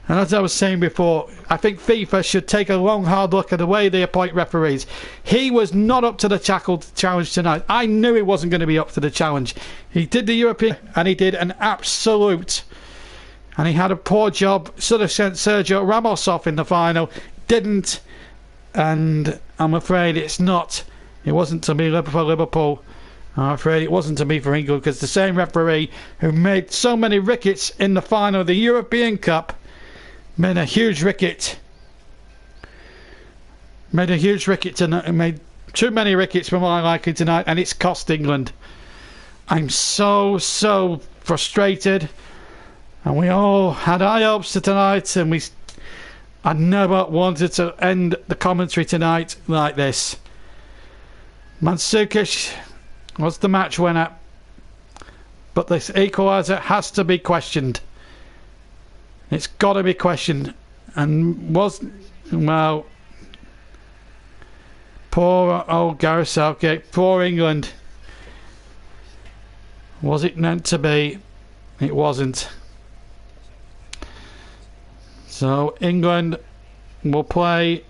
And as I was saying before, I think FIFA should take a long, hard look at the way they appoint referees. He was not up to the challenge tonight. I knew he wasn't going to be up to the challenge. He did the European, and he did an absolute... And he had a poor job. Should have sent Sergio Ramos off in the final. Didn't. And I'm afraid it wasn't to be for Liverpool. I'm afraid it wasn't to be for England, because the same referee who made so many rickets in the final of the European Cup made a huge ricket. Tonight. Made too many rickets for my liking tonight, and it's cost England. I'm so frustrated. And we all had high hopes for tonight, and I never wanted to end the commentary tonight like this. Mandzukic was the match winner, but this equaliser has to be questioned. It's got to be questioned. And poor old Gareth Southgate, poor England. Was it meant to be? It wasn't. So England will play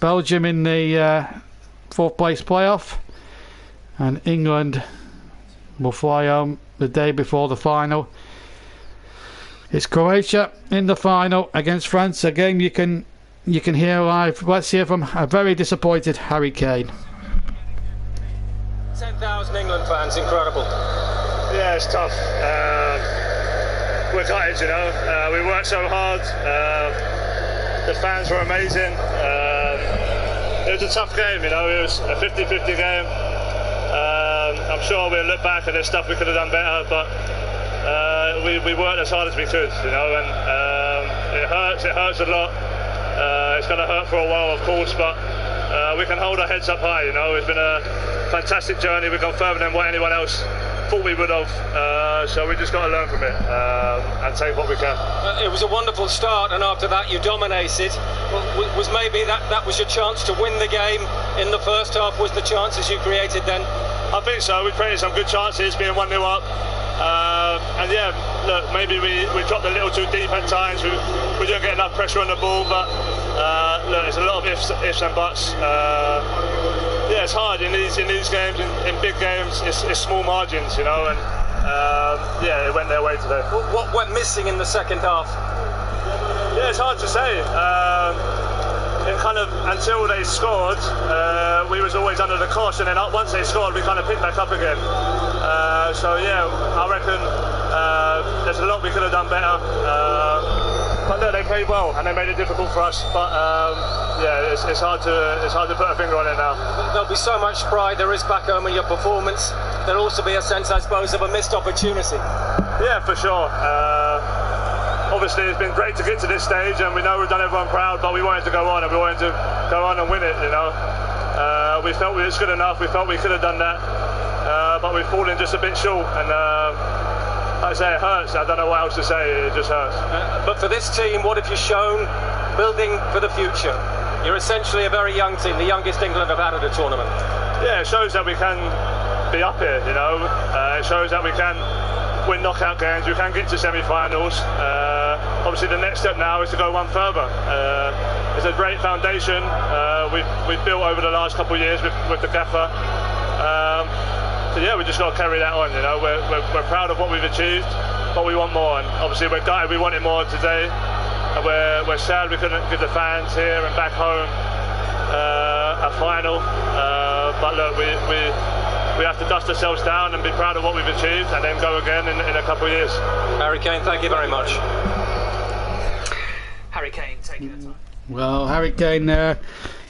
Belgium in the fourth place playoff, and England will fly home the day before the final. It's Croatia in the final against France, a game you can hear live. Let's hear from a very disappointed Harry Kane. 10,000 England fans, incredible. Yeah, it's tough. We're gutted, you know. We worked so hard. The fans were amazing. It was a tough game, you know. It was a 50-50 game. I'm sure we'll look back and there's stuff we could have done better, but we worked as hard as we could, you know. And it hurts a lot. It's going to hurt for a while, of course, but we can hold our heads up high, you know. It's been a fantastic journey. We've gone further than what anyone else thought we would have, so we just got to learn from it and take what we can. It was a wonderful start, and after that you dominated. Was maybe that was your chance to win the game in the first half? Was the chances you created then? I think so. We created some good chances, being 1-0 up, and yeah, look, maybe we dropped a little too deep at times. We didn't get enough pressure on the ball, but look, there's a lot of ifs and buts. Yeah, it's hard in these games, in big games. It's small margins, you know, and yeah, it went their way today. What went missing in the second half? Yeah, it's hard to say. It kind of, until they scored, we was always under the cosh, and then once they scored, we kind of picked back up again. So yeah, I reckon there's a lot we could have done better. But look, they played well and they made it difficult for us. But yeah, it's hard to put a finger on it now. There'll be so much pride there is back home in your performance. There'll also be a sense, I suppose, of a missed opportunity. Yeah, for sure. Obviously, it's been great to get to this stage, and we know we've done everyone proud. But we wanted to go on, and we wanted to go on and win it. You know, we felt we was good enough. We felt we could have done that, but we've fallen just a bit short. And like I say, it hurts. I don't know what else to say. It just hurts. But for this team, what have you shown? Building for the future. You're essentially a very young team, the youngest England have had at a tournament. Yeah, it shows that we can be up here. You know, it shows that we can win knockout games. We can get to semi-finals. Obviously, the next step now is to go one further. It's a great foundation we've built over the last couple of years with the gaffer. So yeah, we just got to carry that on. You know, we're proud of what we've achieved, but we want more. And obviously, we're gutted we wanted more today. And we're sad we couldn't give the fans here and back home a final. But look, we have to dust ourselves down and be proud of what we've achieved, and then go again in a couple of years. Harry Kane, thank you very much. Harry Kane taking the time. Well, Harry Kane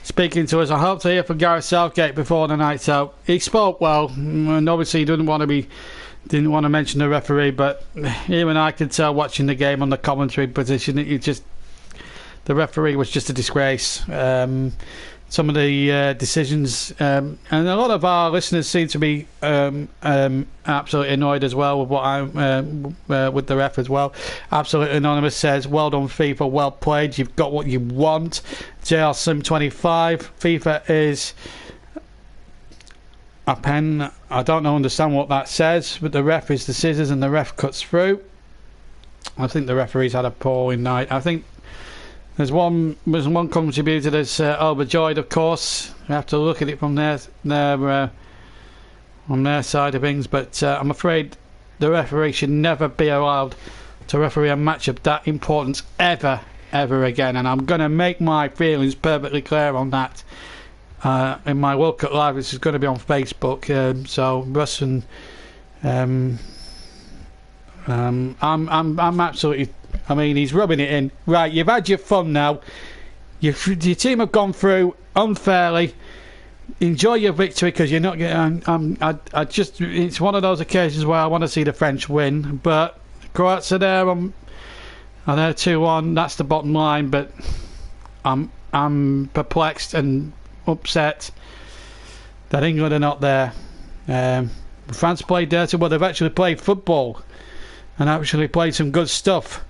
speaking to us. I hope to hear from Gareth Southgate before the night's out. He spoke well, and obviously he didn't want to mention the referee, but even I could tell watching the game on the commentary position, the referee was just a disgrace. Some of the decisions, and a lot of our listeners seem to be absolutely annoyed as well with what I'm with the ref as well. Absolutely Anonymous says, "Well done, FIFA. Well played. You've got what you want." JL Sim 25. FIFA is a pen. I don't understand what that says, but the ref is the scissors, and the ref cuts through. I think the referee's had a poor night. I think. There's one contributor that's overjoyed, of course. We have to look at it from their side of things, but I'm afraid the referee should never be allowed to referee a match of that importance ever again. And I'm going to make my feelings perfectly clear on that in my World Cup Live, which is going to be on Facebook. So Russ and I'm absolutely. I mean, he's rubbing it in. Right, you've had your fun now. Your team have gone through unfairly. Enjoy your victory, because you're not getting. It's one of those occasions where I want to see the French win. But Croatia there, they're 2-1. That's the bottom line. But I'm perplexed and upset that England are not there. France played dirty. Well, they've actually played football and actually played some good stuff.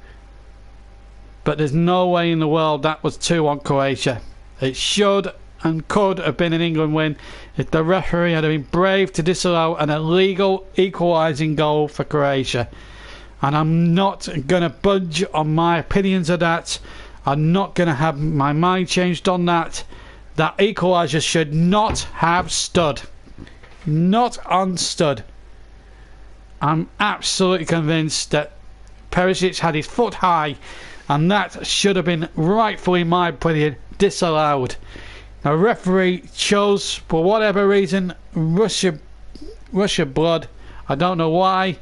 But there's no way in the world that was 2-1 Croatia. It should and could have been an England win if the referee had been brave to disallow an illegal equalising goal for Croatia. And I'm not going to budge on my opinions of that. I'm not going to have my mind changed on that. That equaliser should not have stood. Not unstood. I'm absolutely convinced that Perisic had his foot high, and that should have been, rightfully in my opinion, disallowed. The referee chose, for whatever reason, Russia blood. I don't know why,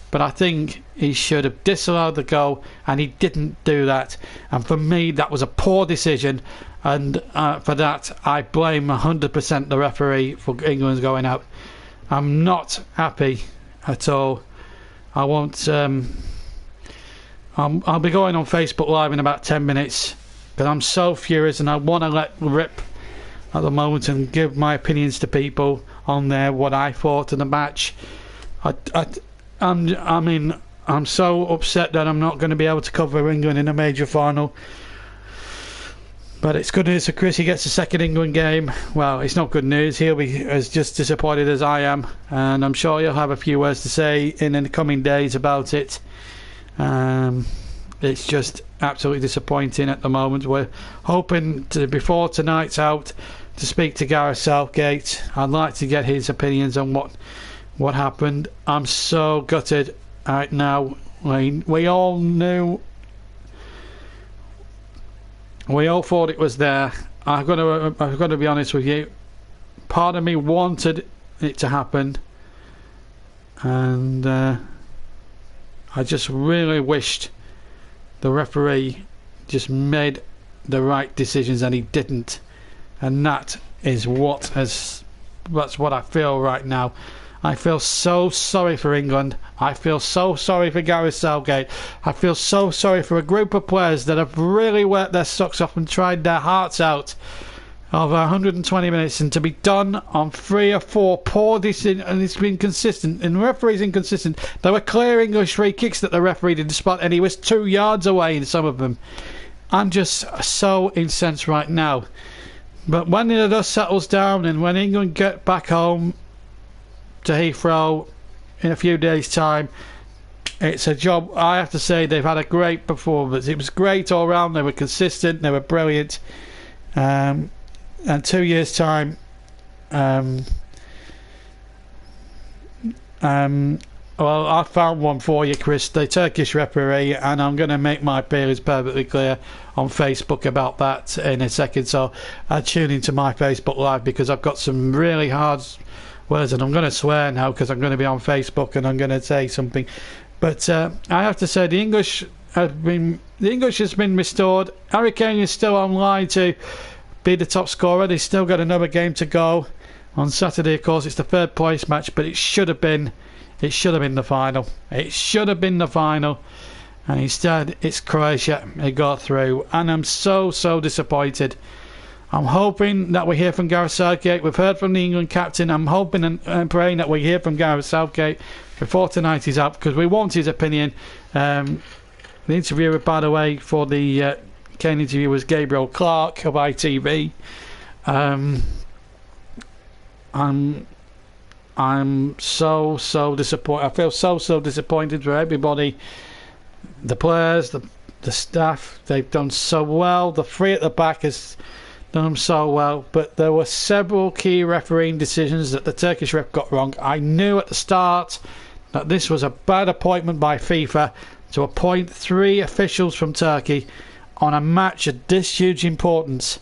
but I think he should have disallowed the goal, and he didn't do that. And for me, that was a poor decision, and for that I blame 100% the referee for England's going out. I'm not happy at all. I won't. I'll be going on Facebook Live in about 10 minutes, because I'm so furious and I want to let rip at the moment and give my opinions to people on there, what I thought of the match. I'm so upset that I'm not going to be able to cover England in a major final. But it's good news for Chris. He gets a second England game. Well, it's not good news. He'll be as just disappointed as I am, and I'm sure he'll have a few words to say in the coming days about it. It's just absolutely disappointing at the moment. We're hoping to, before tonight's out, to speak to Gareth Southgate. I'd like to get his opinions on what happened. I'm so gutted right now. We all knew. We all thought it was there. I've got to be honest with you. Part of me wanted it to happen, and I just really wished the referee just made the right decisions, and he didn't. And that's what I feel right now. I feel so sorry for England. I feel so sorry for Gareth Southgate. I feel so sorry for a group of players that have really worked their socks off and tried their hearts out over 120 minutes, and to be done on 3 or 4 poor decisions, and it's been consistent, and the referee's inconsistent. There were clear English free kicks that the referee didn't spot, and he was 2 yards away in some of them. I'm just so incensed right now. But when the dust settles down, and when England get back home to Heathrow in a few days' time, it's a job. I have to say they've had a great performance. It was great all round. They were consistent. They were brilliant. And 2 years' time, Well, I found one for you, Chris, the Turkish referee, and I'm going to make my feelings perfectly clear on Facebook about that in a second. So tune into my Facebook Live, because I've got some really hard words, and I'm going to swear now because I'm going to be on Facebook and I'm going to say something. But I have to say, the English has been restored. Harry Kane is still online to be the top scorer. He's still got another game to go on Saturday. Of course, it's the third place match, but it should have been the final. It should have been the final, and instead it's Croatia who got through, and I'm so disappointed. I'm hoping that we hear from Gareth Southgate. We've heard from the England captain. I'm hoping and praying that we hear from Gareth Southgate before tonight is up, because we want his opinion. The interviewer, by the way, for the Kane interview was Gabriel Clark of ITV. I'm so disappointed. I feel so disappointed for everybody. The players, the staff, they've done so well. The three at the back has done them so well. But there were several key refereeing decisions that the Turkish ref got wrong. I knew at the start that this was a bad appointment by FIFA to appoint 3 officials from Turkey on a match of this huge importance.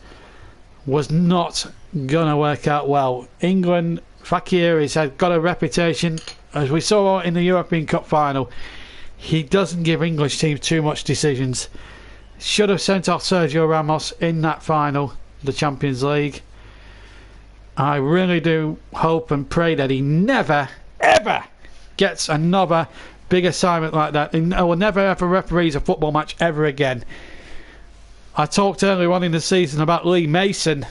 Was not going to work out well. England, Fakir has got a reputation, as we saw in the European Cup final. He doesn't give English teams too much decisions. Should have sent off Sergio Ramos in that final, the Champions League. I really do hope and pray that he never, ever gets another big assignment like that. He will never ever referees a football match ever again. I talked earlier on in the season about Lee Mason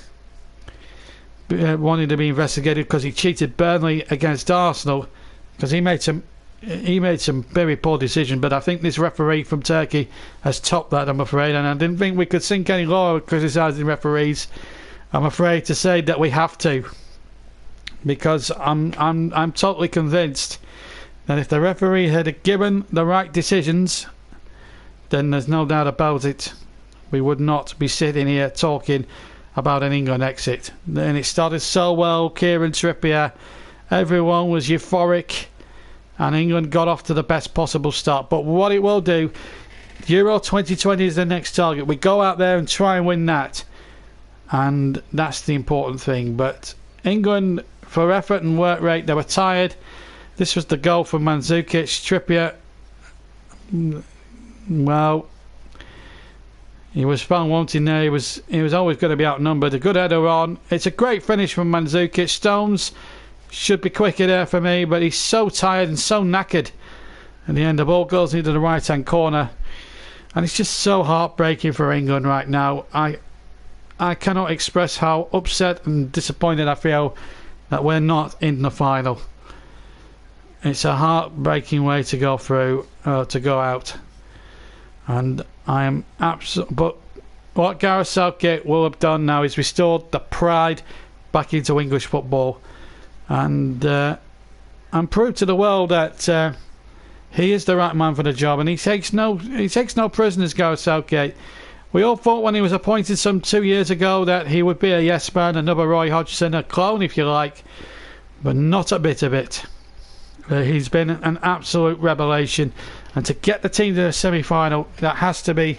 wanting to be investigated because he cheated Burnley against Arsenal, because he made some very poor decisions. But I think this referee from Turkey has topped that, I'm afraid, and I didn't think we could sink any lower criticising referees. I'm afraid to say that we have to, because I'm totally convinced that if the referee had given the right decisions, then there's no doubt about it, we would not be sitting here talking about an England exit. And it started so well. Kieran Trippier, everyone was euphoric, and England got off to the best possible start. But what it will do, Euro 2020 is the next target. We go out there and try and win that, and that's the important thing. But England, for effort and work rate, they were tired. This was the goal from Mandzukic. Trippier, well, he was found wanting there. He was always going to be outnumbered. A good header on. It's a great finish from Mandzukic. Stones should be quicker there for me, but he's so tired and so knackered. In the end, the ball goes into the right-hand corner, and it's just so heartbreaking for England right now. I cannot express how upset and disappointed I feel that we're not in the final. It's a heartbreaking way to go through, to go out. And I am absolutely. But what Gareth Southgate will have done now is restored the pride back into English football, and proved to the world that he is the right man for the job, and he takes no prisoners. Gareth Southgate. We all thought when he was appointed some 2 years ago that he would be a yes man, another Roy Hodgson, a clone if you like, but not a bit of it. He's been an absolute revelation, and to get the team to the semi-final, that has to be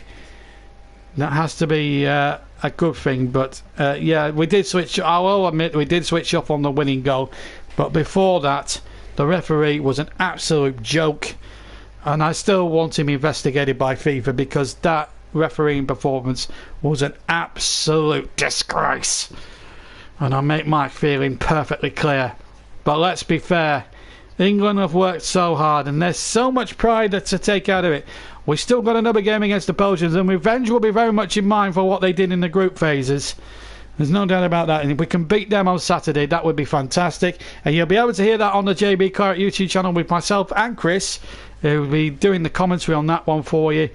a good thing. But yeah, we did switch. I will admit we did switch off on the winning goal, but before that, the referee was an absolute joke, and I still want him investigated by FIFA, because that refereeing performance was an absolute disgrace, and I make my feeling perfectly clear. But let's be fair. England have worked so hard, and there's so much pride to take out of it. We've still got another game against the Belgians, and revenge will be very much in mind for what they did in the group phases. There's no doubt about that. And if we can beat them on Saturday, that would be fantastic. And you'll be able to hear that on the JB Clark YouTube channel with myself and Chris, who will be doing the commentary on that one for you.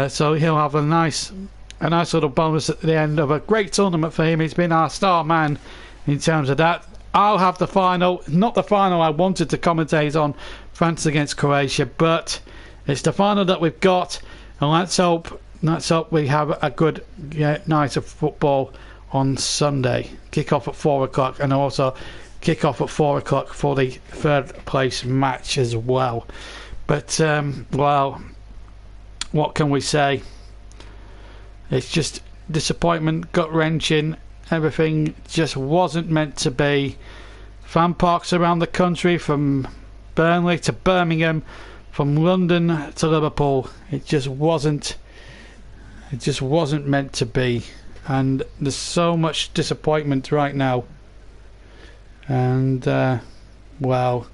So he'll have a nice little bonus at the end of a great tournament for him. He's been our star man in terms of that. I'll have the final, not the final I wanted to commentate on, France against Croatia, but it's the final that we've got, and let's hope we have a good night of football on Sunday. Kick off at 4 o'clock, and also kick off at 4 o'clock for the third place match as well. But well, what can we say? It's just disappointment, gut wrenching. Everything just wasn't meant to be. Fan parks around the country, from Burnley to Birmingham, from London to Liverpool, it just wasn't meant to be. And there's so much disappointment right now. And well,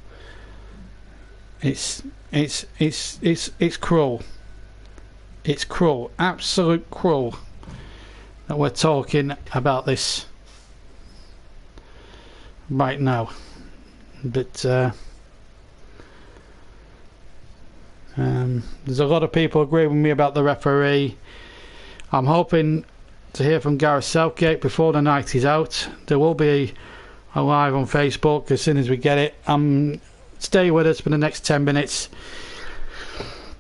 it's cruel. It's cruel, absolute cruel, that we're talking about this right now. But there's a lot of people agree with me about the referee. I'm hoping to hear from Gareth Southgate before the night is out. There will be a live on Facebook as soon as we get it. Stay with us for the next 10 minutes,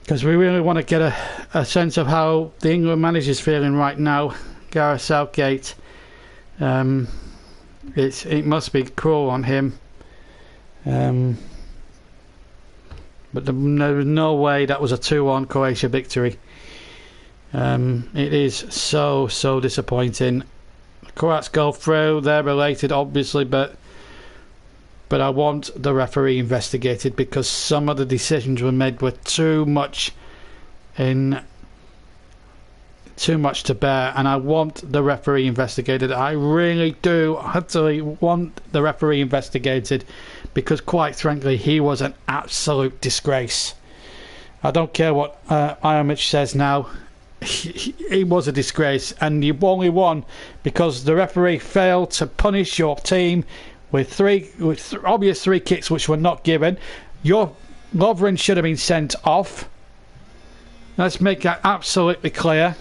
because we really want to get a sense of how the England manager's feeling right now, Gareth Southgate. It must be cruel on him. But there was no way that was a 2-1 Croatia victory. It is so disappointing. The Croats go through, they're related obviously, but I want the referee investigated, because some of the decisions were made were too much to bear, and I want the referee investigated. I really do utterly want the referee investigated, because quite frankly he was an absolute disgrace. I don't care what Iomich says now. He was a disgrace, and you only won because the referee failed to punish your team with obvious free kicks which were not given. Your Lovren should have been sent off. Let's make that absolutely clear.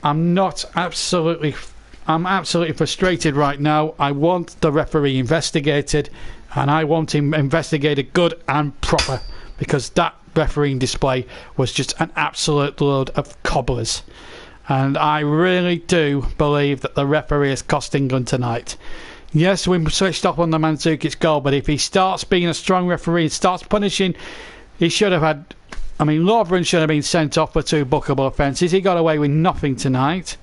I'm absolutely frustrated right now. I want the referee investigated, and I want him investigated good and proper, because that refereeing display was just an absolute load of cobblers. And I really do believe that the referee has cost England tonight. Yes, we switched off on the Mandzukic goal, but if he starts being a strong referee and starts punishing, he should have had... I mean, Lovren should have been sent off for 2 bookable offences. He got away with nothing tonight.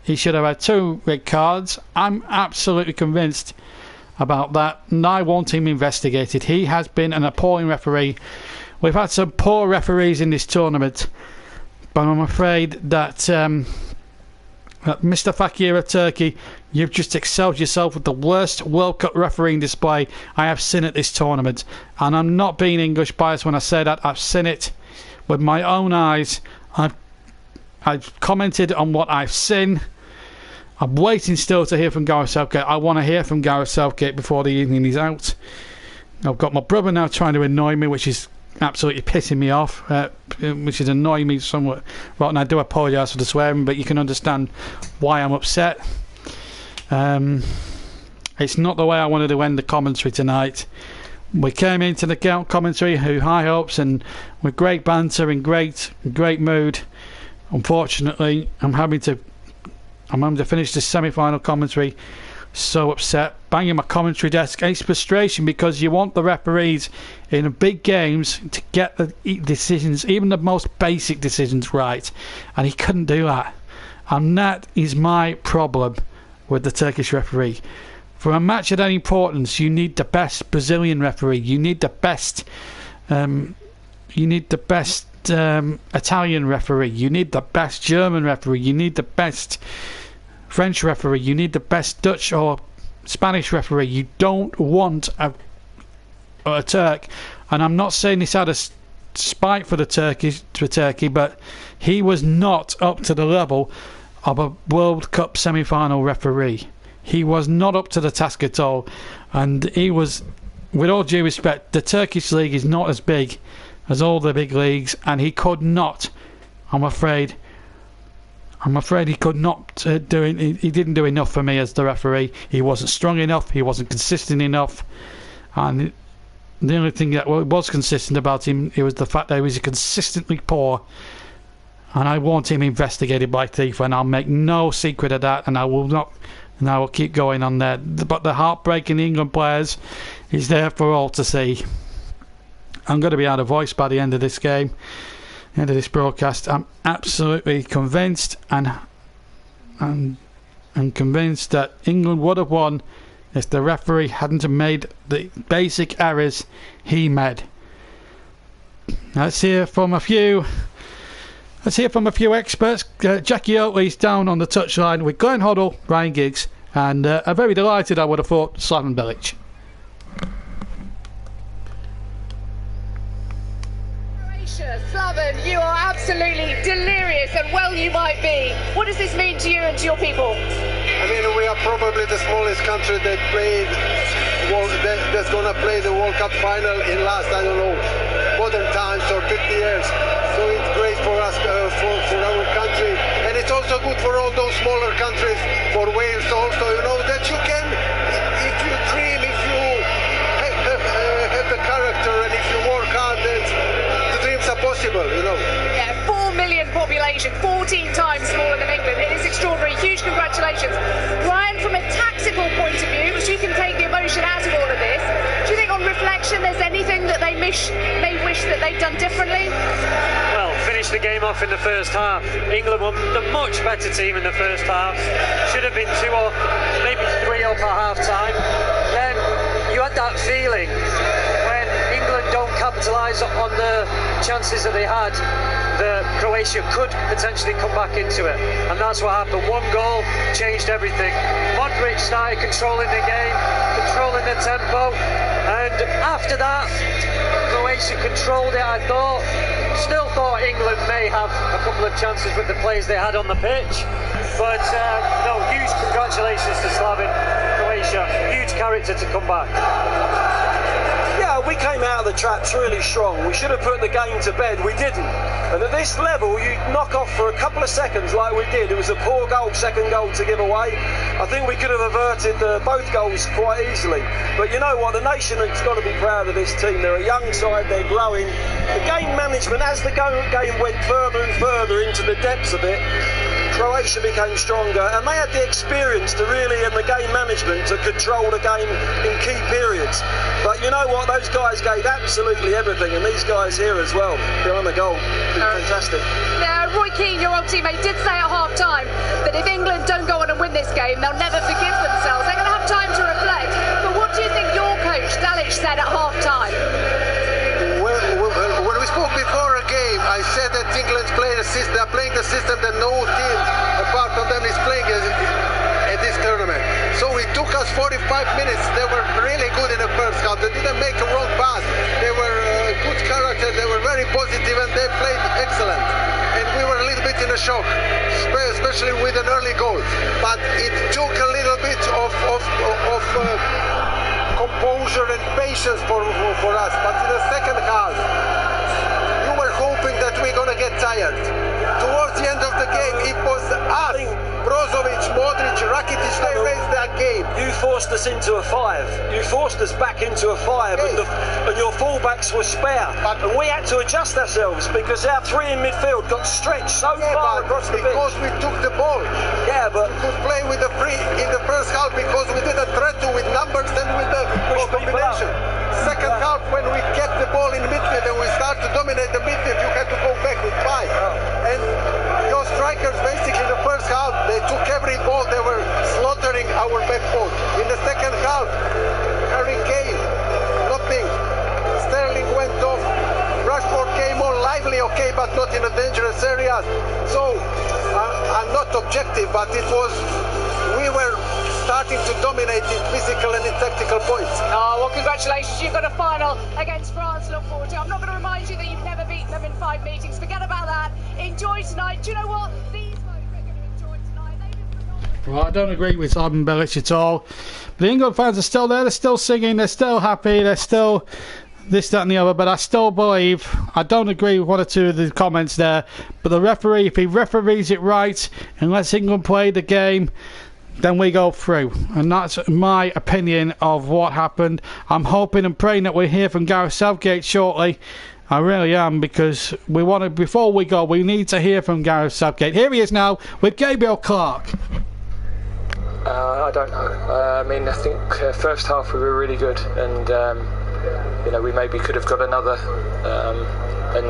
He should have had 2 red cards. I'm absolutely convinced about that, and I want him investigated. He has been an appalling referee. We've had some poor referees in this tournament, but I'm afraid that Mr. Fakir of Turkey, you've just excelled yourself with the worst World Cup refereeing display I have seen at this tournament. And I'm not being English biased when I say that. I've seen it with my own eyes. I've commented on what I've seen. I'm waiting still to hear from Gareth Southgate. I want to hear from Gareth Southgate before the evening is out. I've got my brother now trying to annoy me, which is absolutely pissing me off, which is annoying me somewhat. Right, and I do apologise for the swearing, but you can understand why I'm upset. It's not the way I wanted to end the commentary tonight. We came into the commentary with high hopes and with great banter and great mood. Unfortunately, I'm having to finish this semi-final commentary so upset, banging my commentary desk. It's frustration, because you want the referees in big games to get the decisions, even the most basic decisions, right, and he couldn't do that. And that is my problem with the Turkish referee. For a match of that importance, you need the best Brazilian referee, you need the best Italian referee, you need the best German referee, you need the best French referee, you need the best Dutch or Spanish referee. You don't want a Turk, and I'm not saying this out of spite for Turkey, but he was not up to the level of a World Cup semi-final referee. He was not up to the task at all, and he was, with all due respect, the Turkish league is not as big as all the big leagues, and he could not, I'm afraid he could not do it. He didn't do enough for me as the referee. He wasn't strong enough, he wasn't consistent enough, and the only thing that was consistent about him, it was the fact that he was consistently poor. And I want him investigated by FIFA, and I'll make no secret of that, and I will not and I will keep going on there. But the heartbreak in the England players is there for all to see. I'm going to be out of voice by the end of this game, end of this broadcast. I'm absolutely convinced and convinced that England would have won if the referee hadn't made the basic errors he made. Let's hear from a few experts. Jackie Oatley's down on the touchline with Glenn Hoddle, Ryan Giggs, and I'm very delighted, I would have thought, Slaven Bilic. Slaven, you are absolutely delirious, and well you might be. What does this mean to you and to your people? I mean, we are probably the smallest country that's going to play the World Cup final in last, I don't know, modern times or 50 years. So it's great for us, for our country. And it's also good for all those smaller countries, for Wales also, you know, that you can, if you dream, if you have the character and if you work hard, the dreams are possible, you know. Yeah, 4 million population, 14 times smaller than England. It is extraordinary. Huge congratulations. Ryan, from a tactical point of view, which you can take the emotion out of all of this, do you think on reflection there's anything that they wish that they'd done differently? Well, finish the game off in the first half. England were the much better team in the first half. Should have been 2 or maybe 3 up at half time. Then you had that feeling when England don't capitalise on the chances that they had, that Croatia could potentially come back into it, and that's what happened. 1 goal changed everything. Modric started controlling the game, controlling the tempo, and after that Croatia controlled it. I still thought England may have a couple of chances with the players they had on the pitch, but no, huge congratulations to Slaven Croatia, huge character to come back. Yeah, we came out of the traps really strong. We should have put the game to bed. We didn't. And at this level, you knock off for a couple of seconds like we did. It was a poor goal, second goal to give away. I think we could have averted both goals quite easily. But you know what? The nation has got to be proud of this team. They're a young side. They're growing. The game management, as the game went further and further into the depths of it, Croatia became stronger, and they had the experience to really, in the game management, to control the game in key periods. But you know what? Those guys gave absolutely everything, and these guys here as well, behind the goal, been fantastic. Now, Roy Keane, your old teammate, did say at half-time that if England don't go on and win this game, they'll never forgive themselves. They're going to have time to reflect. But what do you think your coach, Dalic, said at half-time? When we spoke before a game, I said that England's playing they're playing the system that no team apart from them is playing at this tournament. So it took us 45 minutes. They were really good in the first half. They didn't make a wrong pass. They were good character. They were very positive, and they played excellent. And we were a little bit in a shock, especially with an early goal. But it took a little bit of composure and patience for us. But in the second half, you were hoping that we're going to get tired. Towards the end of the game, it was us, Brozovic, Modric, Rakitic, they raised that game. You forced us into a 5. You forced us back into a 5, and your fullbacks were spare. And we had to adjust ourselves because our 3 in midfield got stretched so far across the pitch. Because we took the ball. Yeah, but we could play with the 3 in the first half because we didn't threat to with numbers and with the combination. Second half, when we kept the ball in midfield and we started to dominate the midfield, you had to go back with 5. And your strikers, basically, in the first half, they took every ball. They were slaughtering our back post. In the second half, Harry Kane, nothing. Sterling went off. Rashford came on lively, okay, but not in the dangerous areas. So I'm not objective, but we were starting to dominate in physical and in tactical points. Oh, well, congratulations. You've got a final against France to look forward to. I'm not going to remind you that you've never beaten them in 5 meetings. Forget about that. Enjoy tonight. Do you know what? These folks are going to enjoy tonight. Well, I don't agree with Slaven Bilic at all. The England fans are still there. They're still singing. They're still happy. They're still this, that and the other. But I still believe, I don't agree with 1 or 2 of the comments there, but the referee, if he referees it right and lets England play the game, then we go through. And that's my opinion of what happened. I'm hoping and praying that we'll hear from Gareth Southgate shortly. I really am, because we want to, before we go, we need to hear from Gareth Southgate. Here he is now with Gabriel Clark. I don't know. I mean, I think first half we were really good, and we maybe could have got another. And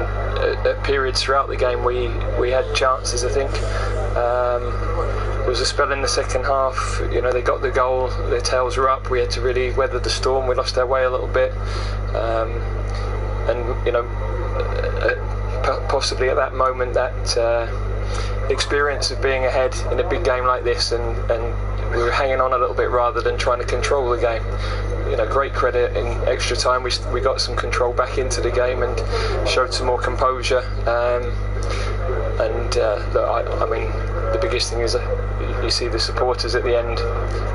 at periods throughout the game, we had chances. I think there was a spell in the second half. They got the goal, their tails were up. We had to really weather the storm. We lost our way a little bit, possibly at that moment that experience of being ahead in a big game like this, and we were hanging on a little bit rather than trying to control the game. Great credit in extra time. We got some control back into the game and showed some more composure. I mean, the biggest thing is you see the supporters at the end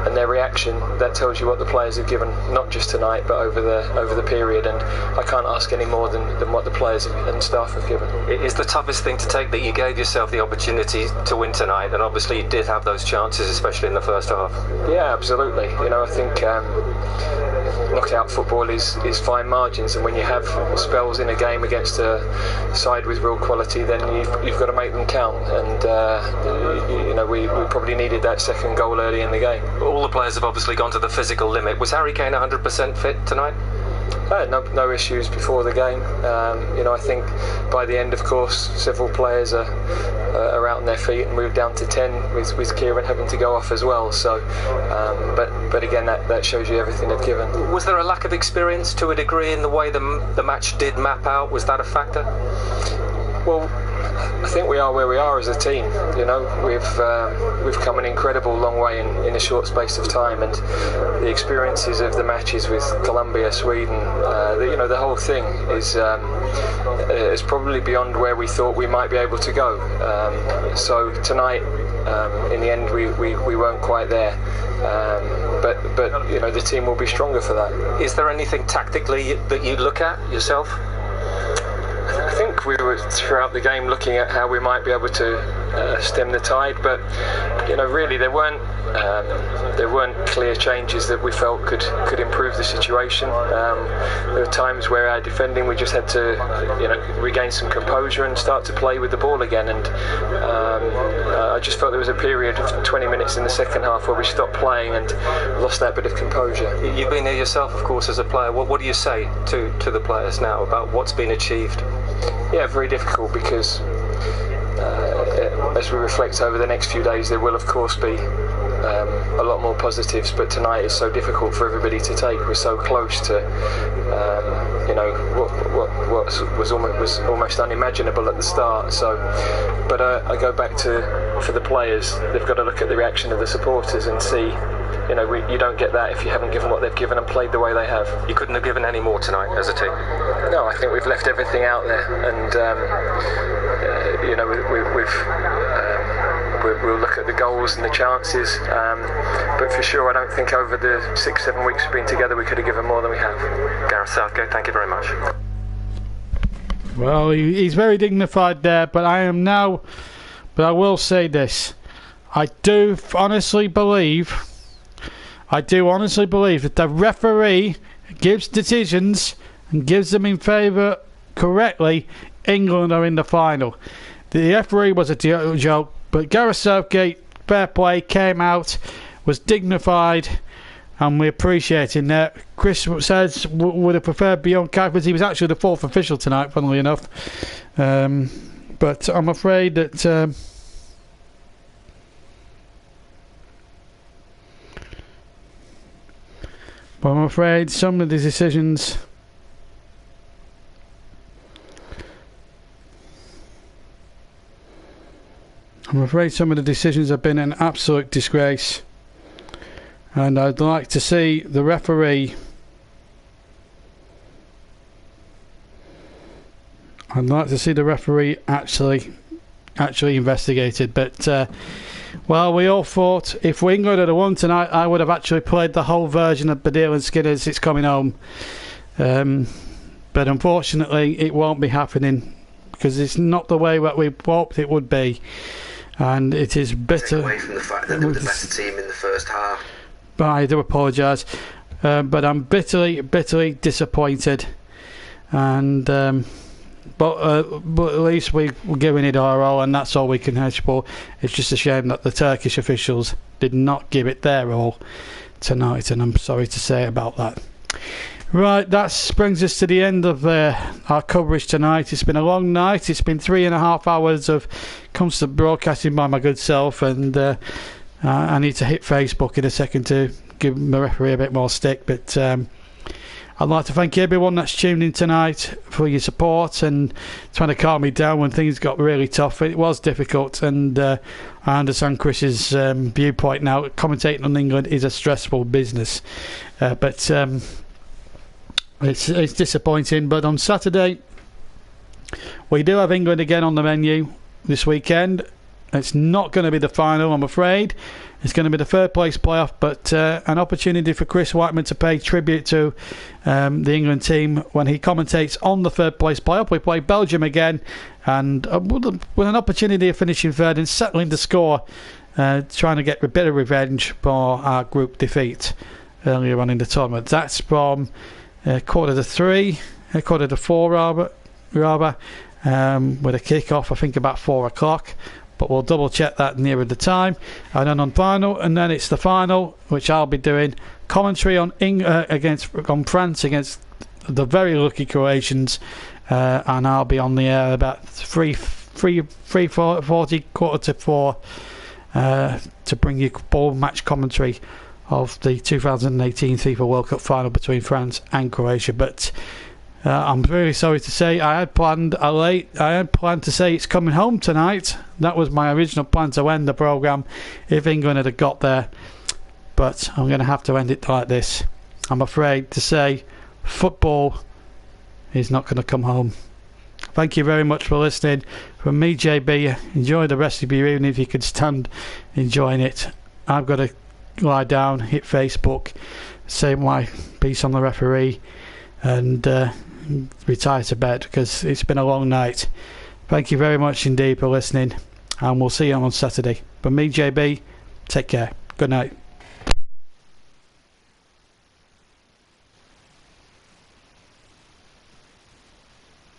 and their reaction. That tells you what the players have given, not just tonight, but over the period. And I can't ask any more than what the players and staff have given. It is the toughest thing to take that you gave yourself the opportunity to win tonight, and obviously you did have those chances, especially in the first half. Yeah, absolutely. I think knockout football is fine margins, and when you have spells in a game against a side with real quality, then you've got to make them count. And we probably needed that second goal early in the game. All the players have obviously gone to the physical limit. Was Harry Kane 100% fit tonight? No issues before the game. I think by the end, of course, several players are out on their feet and moved down to 10 with Kieran having to go off as well. So, but again, that shows you everything they've given. Was there a lack of experience to a degree in the way the match did map out? Was that a factor? Well, I think we are where we are as a team. We've come an incredible long way in a short space of time, and the experiences of the matches with Colombia, Sweden, the whole thing is probably beyond where we thought we might be able to go. So tonight, in the end, we weren't quite there. But the team will be stronger for that. Is there anything tactically that you look at yourself? I think we were throughout the game looking at how we might be able to stem the tide, but really there weren't clear changes that we felt could improve the situation. There were times where our defending, we just had to regain some composure and start to play with the ball again, and I just felt there was a period of 20 minutes in the second half where we stopped playing and lost that bit of composure. You've been there yourself, of course, as a player. What do you say to the players now about what's been achieved? Yeah, very difficult, because as we reflect over the next few days, there will of course be a lot more positives, but tonight is so difficult for everybody to take. We're so close to what was almost unimaginable at the start. So, but I go back to, for the players, they've got to look at the reaction of the supporters and see. You don't get that if you haven't given what they've given and played the way they have. You couldn't have given any more tonight as a team? No, I think we've left everything out there, and we'll look at the goals and the chances, but for sure I don't think over the 6-7 weeks we've been together we could have given more than we have. Gareth Southgate, thank you very much. Well, he's very dignified there, but I will say this: I do honestly believe that the referee gives decisions and gives them in favour correctly, England are in the final. The referee was a joke, but Gareth Southgate, fair play, came out, was dignified, and we appreciate him there. Chris says would have preferred beyond Catholics. He was actually the fourth official tonight, funnily enough. But I'm afraid that some of the decisions have been an absolute disgrace, and I'd like to see the referee actually investigated. But well, we all thought if England had won tonight, I would have actually played the whole version of Baddiel and Skinner's It's Coming Home. But unfortunately it won't be happening, because it's not the way that we hoped it would be. And it is bitter. Away from the fact that they were the better team in the first half. But I do apologise, but I'm bitterly disappointed. And but at least we're giving it our all, and that's all we can ask for. It's just a shame that the Turkish officials did not give it their all tonight, and I'm sorry to say about that. Right, that brings us to the end of our coverage tonight. It's been a long night. It's been 3.5 hours of constant broadcasting by my good self, and I need to hit Facebook in a second to give the referee a bit more stick. But I'd like to thank everyone that's tuned in tonight for your support and trying to calm me down when things got really tough. It was difficult, and I understand Chris's viewpoint now. Commentating on England is a stressful business, but it's disappointing. But on Saturday we do have England again on the menu this weekend. It's not going to be the final, I'm afraid. It's going to be the third place playoff, but an opportunity for Chris Whiteman to pay tribute to the England team when he commentates on the third place playoff. We play Belgium again, and with an opportunity of finishing third and settling the score, trying to get a bit of revenge for our group defeat earlier on in the tournament. That's from quarter to four rather, with a kick-off I think about 4 o'clock, but we'll double check that nearer the time. And then then it's the final, which I'll be doing commentary on France against the very lucky Croatians, and I'll be on the air about 3:40, quarter to 4, to bring you full match commentary of the 2018 FIFA World Cup final between France and Croatia. But I'm really sorry to say I had planned to say it's coming home tonight. That was my original plan to end the programme if England had got there, but I'm going to have to end it like this. I'm afraid to say football is not going to come home. Thank you very much for listening. From me, JB, enjoy the rest of your evening if you can stand enjoying it. I've got to lie down, hit Facebook, say my piece on the referee, and retire to bed because it's been a long night. Thank you very much indeed for listening, and we'll see you on Saturday. From me, JB, take care. Good night.